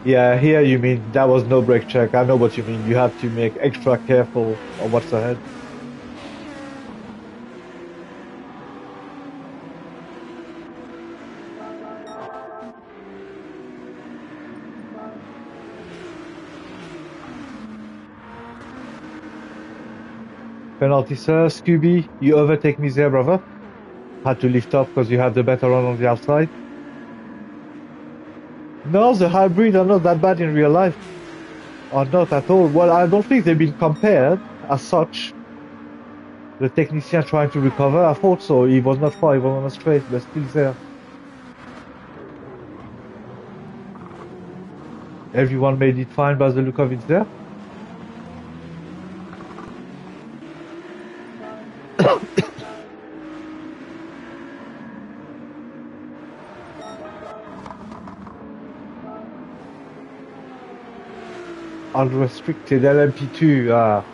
Yeah, here you mean that was no brake check. I know what you mean. You have to make extra careful on what's ahead. Penalty, sir. Scooby, you overtake me there, brother. Had to lift up because you had the better run on the outside. No, the hybrid are not that bad in real life. Or not at all. Well, I don't think they've been compared as such. The technician trying to recover, I thought so. He was not far, he was on a straight, but still there. Everyone made it fine by the look of it there. Unrestricted LMP2,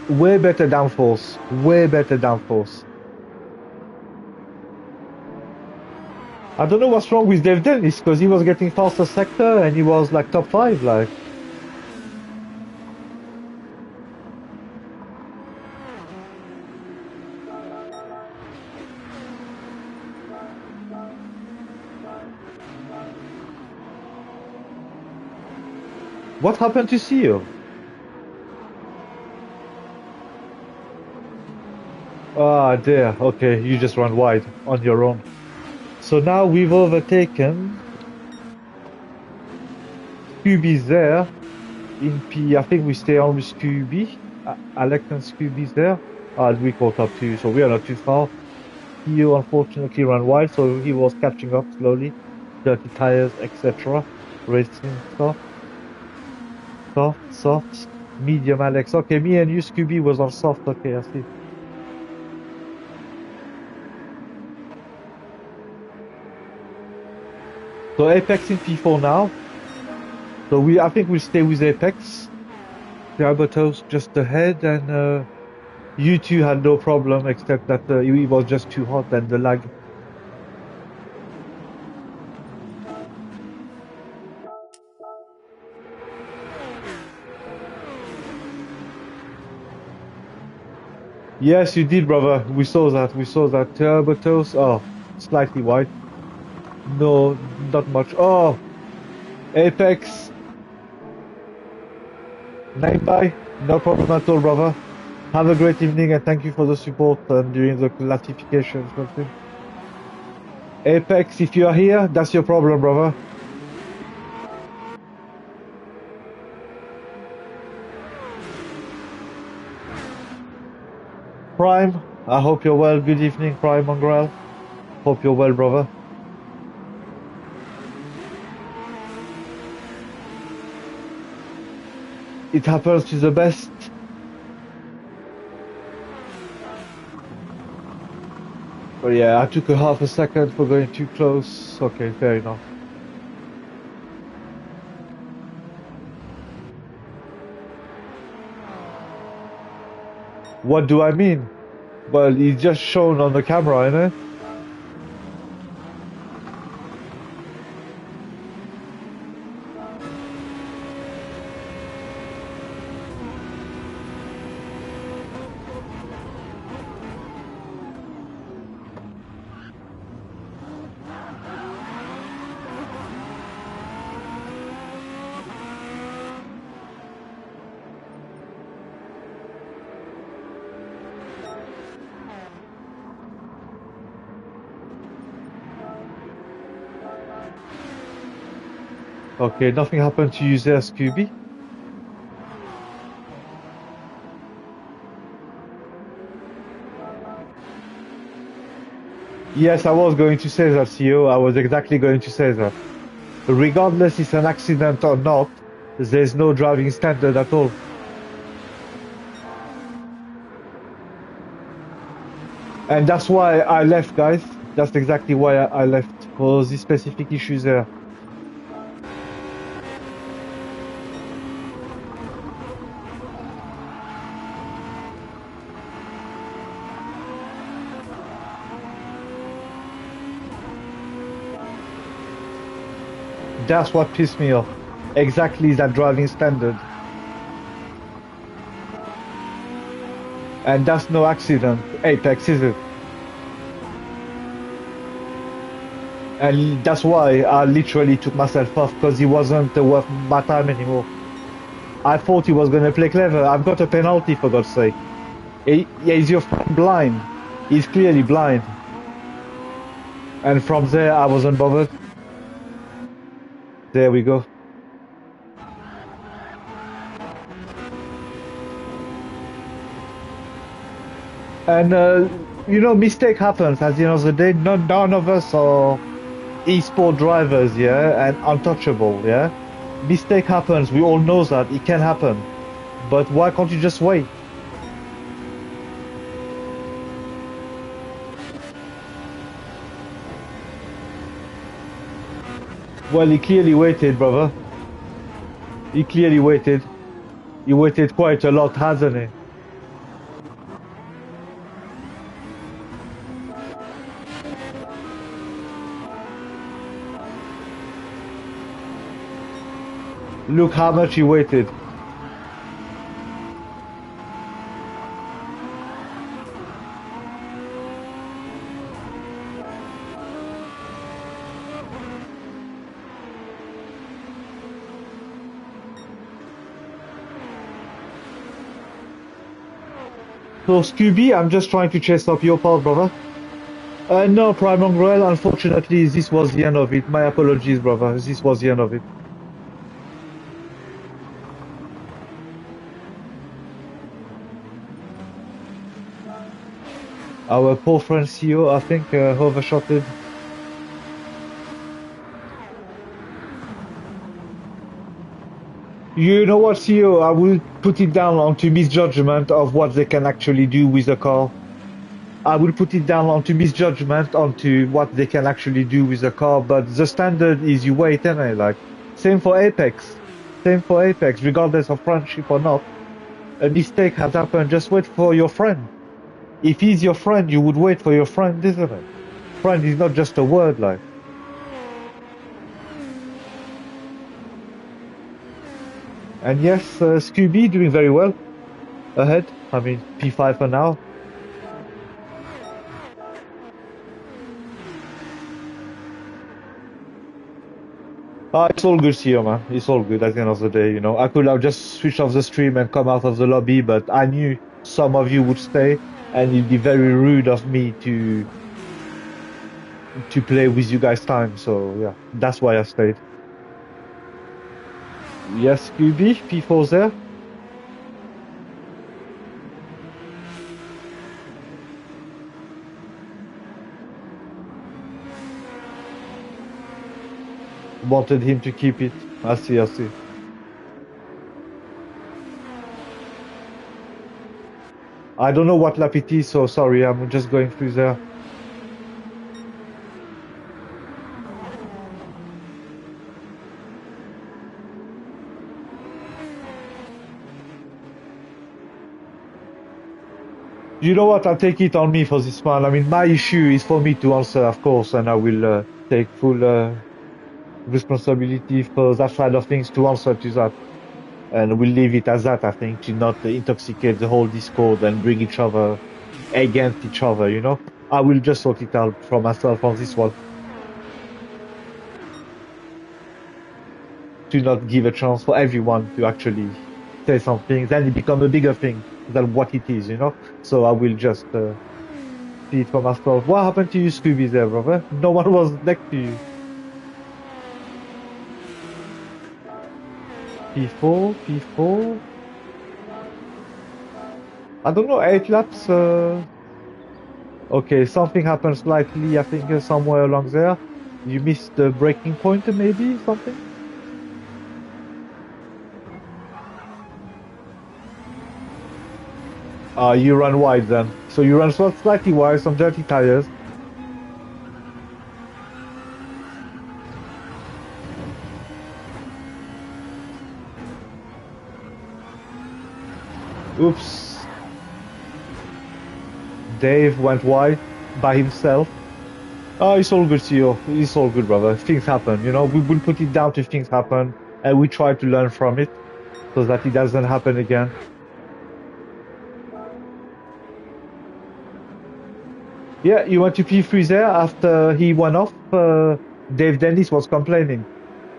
way better downforce. Way better downforce. I don't know what's wrong with Dave Dennis, because he was getting faster sector and he was like top 5, like. What happened to CEO? Ah, there. Okay, you just run wide on your own. So now we've overtaken Scooby's there in P. I think we stay on with Scooby. Alex and Scooby's there. We caught up too, so we are not too far. CEO unfortunately ran wide, so he was catching up slowly. Dirty tires, etc. Racing stuff. Soft. Medium, Alex. Okay, me and you, Scooby, was on soft. Okay, I see. So Apex in P4 now. So I think we'll stay with Apex. The Albertos just ahead, and you two had no problem except that it was just too hot and the lag. Yes, you did, brother. We saw that. We saw that. Albertos. Oh, slightly wide. No, not much. Oh, Apex. Nine by. No problem at all, brother. Have a great evening and thank you for the support and during the classification. Apex, if you are here, that's your problem, brother. Prime, I hope you're well. Good evening, Prime Mongrel. Hope you're well, brother. It happens to the best. But yeah, I took a half a second for going too close. Okay, fair enough. What do I mean? Well, it's just shown on the camera, innit? Okay, nothing happened to you there, Scooby. Yes, I was going to say that, CEO. I was exactly going to say that. Regardless it's an accident or not, there's no driving standard at all. And that's why I left, guys. That's exactly why I left, for these specific issues there. That's what pissed me off. Exactly that driving standard. And that's no accident. Apex, is it? And that's why I literally took myself off, because he wasn't worth my time anymore. I thought he was going to play clever. I've got a penalty, for God's sake. Yeah, is your friend blind? He's clearly blind. And from there, I wasn't bothered. There we go. And, mistake happens. At the end of the day, none of us are e-sport drivers, yeah, and untouchable, yeah. Mistake happens. We all know that. It can happen. But why can't you just wait? Well, he clearly waited, brother. He clearly waited. He waited quite a lot, hasn't he? Look how much he waited. So, Scooby, I'm just trying to chase up your part, brother. No, Prime Mongrel, unfortunately, this was the end of it. My apologies, brother. This was the end of it. Our poor friend CEO, I think, overshotted. You know what, CEO? I will put it down onto misjudgment of what they can actually do with a car. I will put it down onto misjudgment, onto what they can actually do with the car, but the standard is you wait, anyway. Like, same for Apex. Same for Apex, regardless of friendship or not. A mistake has happened, just wait for your friend. If he's your friend, you would wait for your friend, isn't it? Friend is not just a word, like. And yes, Scooby doing very well ahead. I mean, P5 for now. It's all good here, man. It's all good at the end of the day, you know. I could have just switched off the stream and come out of the lobby, but I knew some of you would stay, and it'd be very rude of me to play with you guys time. So yeah, that's why I stayed. Yes, Scooby, P4's there. Wanted him to keep it. I see, I see. I don't know what lap it is, so sorry, I'm just going through there. You know what? I'll take it on me for this one. I mean, my issue is for me to answer, of course, and I will take full responsibility for that side of things to answer to that. And we'll leave it as that, I think, to not intoxicate the whole Discord and bring each other against each other, you know? I will just sort it out for myself on this one. To not give a chance for everyone to actually say something, then it becomes a bigger thing than what it is, you know? So I will just see it for myself. What happened to you, Scooby, there, brother? No one was next to you. P4, P4. I don't know, 8 laps. Okay, something happened slightly, I think, somewhere along there. You missed the breaking point, maybe, something? You run wide then. So you run slightly wide, some dirty tires. Oops. Dave went wide by himself. Oh, it's all good, Theo. It's all good, brother. Things happen, you know. We will put it down to things happen, and we try to learn from it so that it doesn't happen again. Yeah, you went to P3 there after he went off. Dave Dennis was complaining.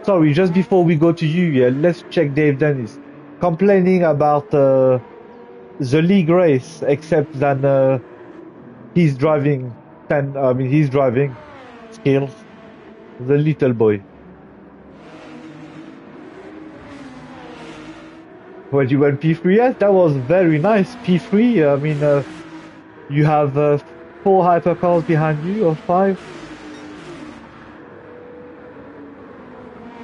Sorry, just before we go to you, yeah, let's check Dave Dennis. Complaining about the league race, except that he's driving his driving skills. The little boy. When you went P3, yes, that was very nice. P3, I mean, you have 4 hypercars behind you, or 5.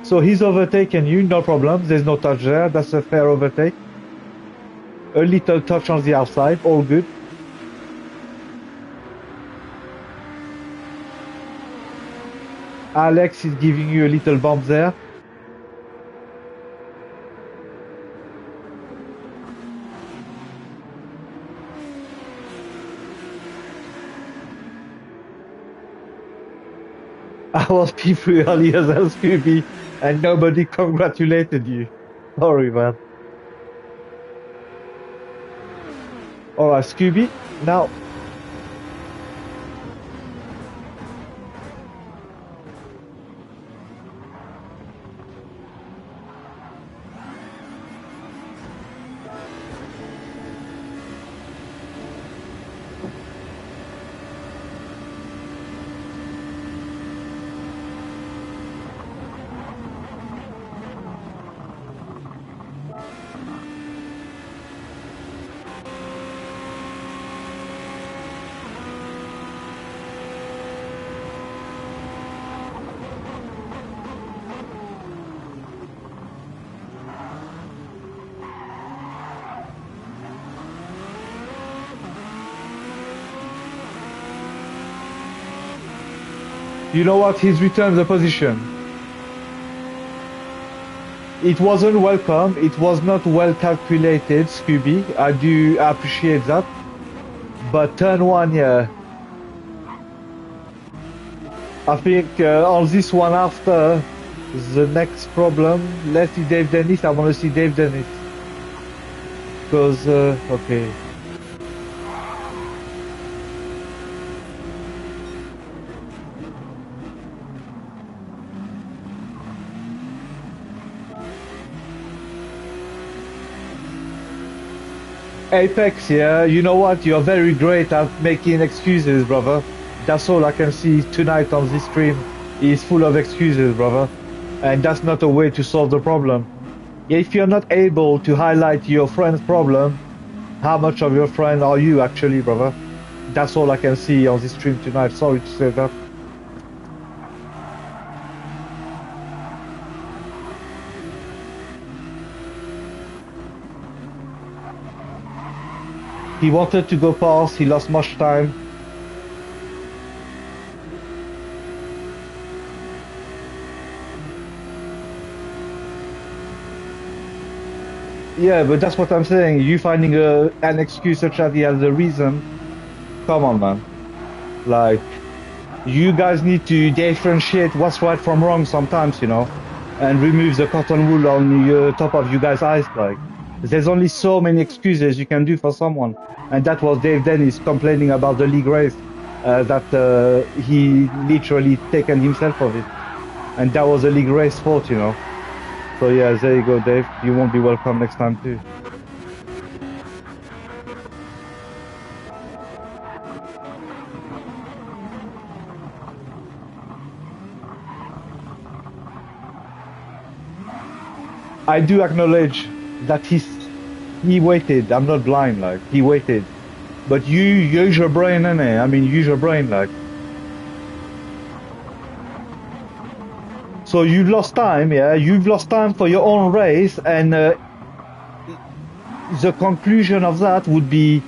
So he's overtaken you, no problem. There's no touch there. That's a fair overtake. A little touch on the outside, all good. Alex is giving you a little bump there. I was P3 earlier than Scooby, and nobody congratulated you. Sorry, man. Alright, Scooby, now. You know what? He's returned the position. It wasn't welcome. It was not well calculated, Scooby. I do appreciate that. But turn one, yeah. I think on this one after the next problem, let's see Dave Dennis. I want to see Dave Dennis. Because, okay. Apex, yeah, you know what? You're very great at making excuses, brother. That's all I can see tonight on this stream is full of excuses, brother. And that's not a way to solve the problem. If you're not able to highlight your friend's problem, how much of your friend are you actually, brother? That's all I can see on this stream tonight. Sorry to say that. He wanted to go fast, he lost much time. Yeah, but that's what I'm saying. You finding an excuse such as he has a reason. Come on, man. Like, you guys need to differentiate what's right from wrong sometimes, you know, and remove the cotton wool on the top of you guys' eyes. Like, there's only so many excuses you can do for someone. And that was Dave Dennis complaining about the league race, that he literally taken himself of it. And that was a league race fault, you know. So yeah, there you go, Dave. You won't be welcome next time too. I do acknowledge that he waited. I'm not blind, like he waited. But you use your brain, innit? I mean, use your brain, like. So you lost time, yeah. You've lost time for your own race, and the conclusion of that would be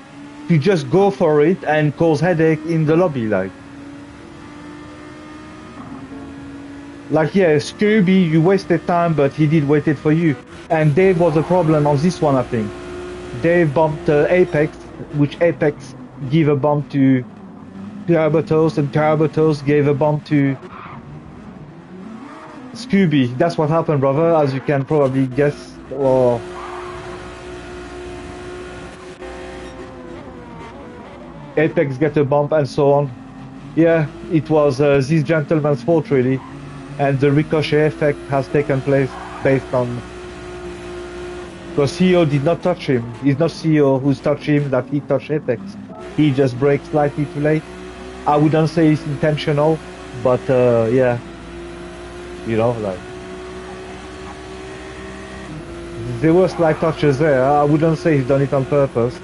to just go for it and cause headache in the lobby, like. Like, yeah, Scooby, you wasted time, but he did wait it for you. And Dave was a problem on this one, I think. Dave bumped Apex, which Apex gave a bump to Carabatos, and Carabatos gave a bump to Scooby. That's what happened, brother, as you can probably guess. Or Apex get a bump and so on. Yeah, it was this gentleman's fault, really. And the ricochet effect has taken place based on... Because CEO did not touch him. It's not CEO who's touched him that he touched Apex. He just braked slightly too late. I wouldn't say it's intentional, but yeah. You know, like... There were slight touches there. I wouldn't say he's done it on purpose.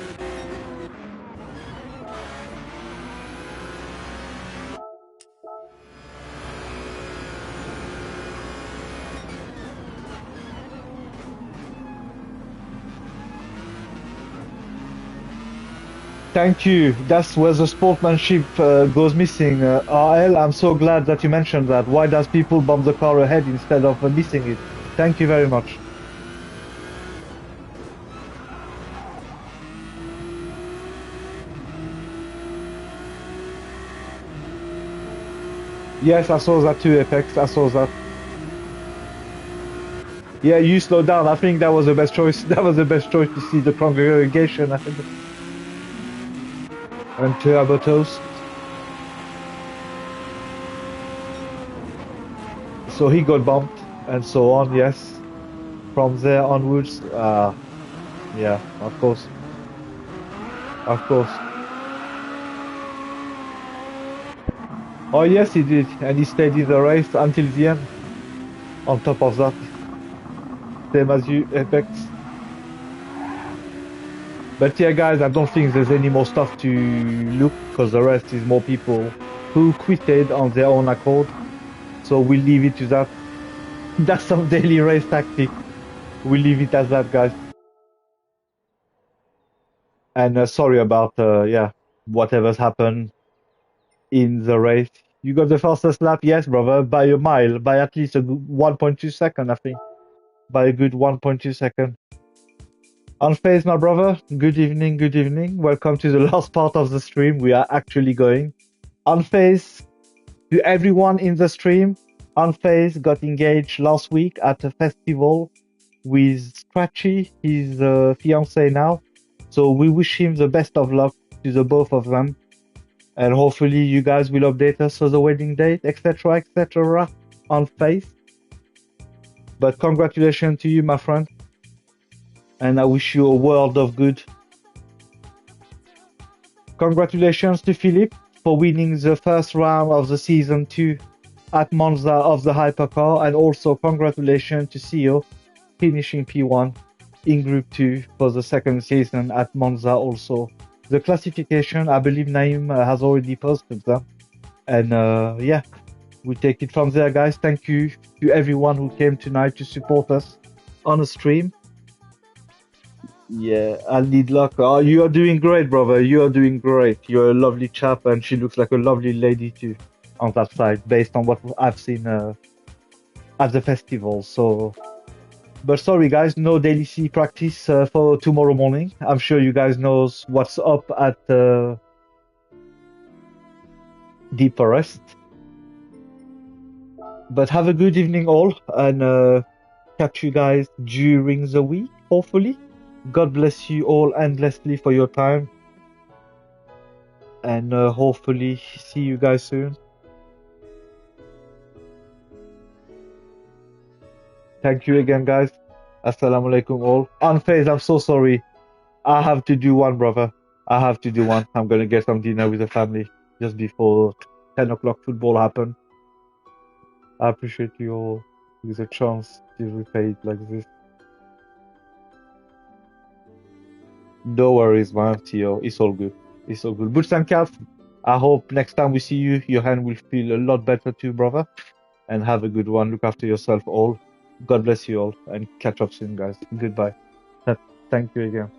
Thank you. That's where the sportsmanship goes missing. RL, I'm so glad that you mentioned that. Why does people bump the car ahead instead of missing it? Thank you very much. Yes, I saw that too, Apex. I saw that. Yeah, you slowed down. I think that was the best choice. That was the best choice to see the congregation ahead. And Turbo Toast. So he got bumped and so on, yes. From there onwards, yeah, of course. Of course. Oh yes, he did. And he stayed in the race until the end. On top of that. Same as you, Apex. But yeah, guys, I don't think there's any more stuff to look, because the rest is more people who quitted on their own accord. So we'll leave it to that. That's some daily race tactic. We'll leave it as that, guys. And sorry about, yeah, whatever's happened in the race. You got the fastest lap, yes, brother, by a mile, by at least a good 1.2 second, I think. By a good 1.2 second. Unfazed, my brother. Good evening, good evening. Welcome to the last part of the stream. We are actually going. Unfazed, to everyone in the stream. Unfazed got engaged last week at a festival with Scratchy, his fiance now. So we wish him the best of luck to the both of them. And hopefully you guys will update us for the wedding date, etc., etc. Unfazed. But congratulations to you, my friend. And I wish you a world of good. Congratulations to Philip for winning the first round of the season 2 at Monza of the Hypercar, and also congratulations to CEO finishing P1 in Group 2 for the second season at Monza also. The classification, I believe Naim has already posted them. And yeah, we take it from there, guys. Thank you to everyone who came tonight to support us on the stream. Yeah, I need luck. Oh, you are doing great, brother. You are doing great. You're a lovely chap, and she looks like a lovely lady too on that side, based on what I've seen at the festival. So, but sorry, guys, no daily C practice for tomorrow morning. I'm sure you guys knows what's up at Deep Forest. But have a good evening, all, and catch you guys during the week, hopefully. God bless you all endlessly for your time. And hopefully see you guys soon. Thank you again, guys. Assalamu alaikum all. Unfazed, I'm so sorry. I have to do one, brother. I have to do one. I'm going to get some dinner with the family just before 10 o'clock football happen. I appreciate you all with a chance to repay it like this. No worries, man. Theo. It's all good. It's all good. Boots and Cats, I hope next time we see you, your hand will feel a lot better too, brother. And have a good one. Look after yourself all. God bless you all. And catch up soon, guys. Goodbye. Thank you again.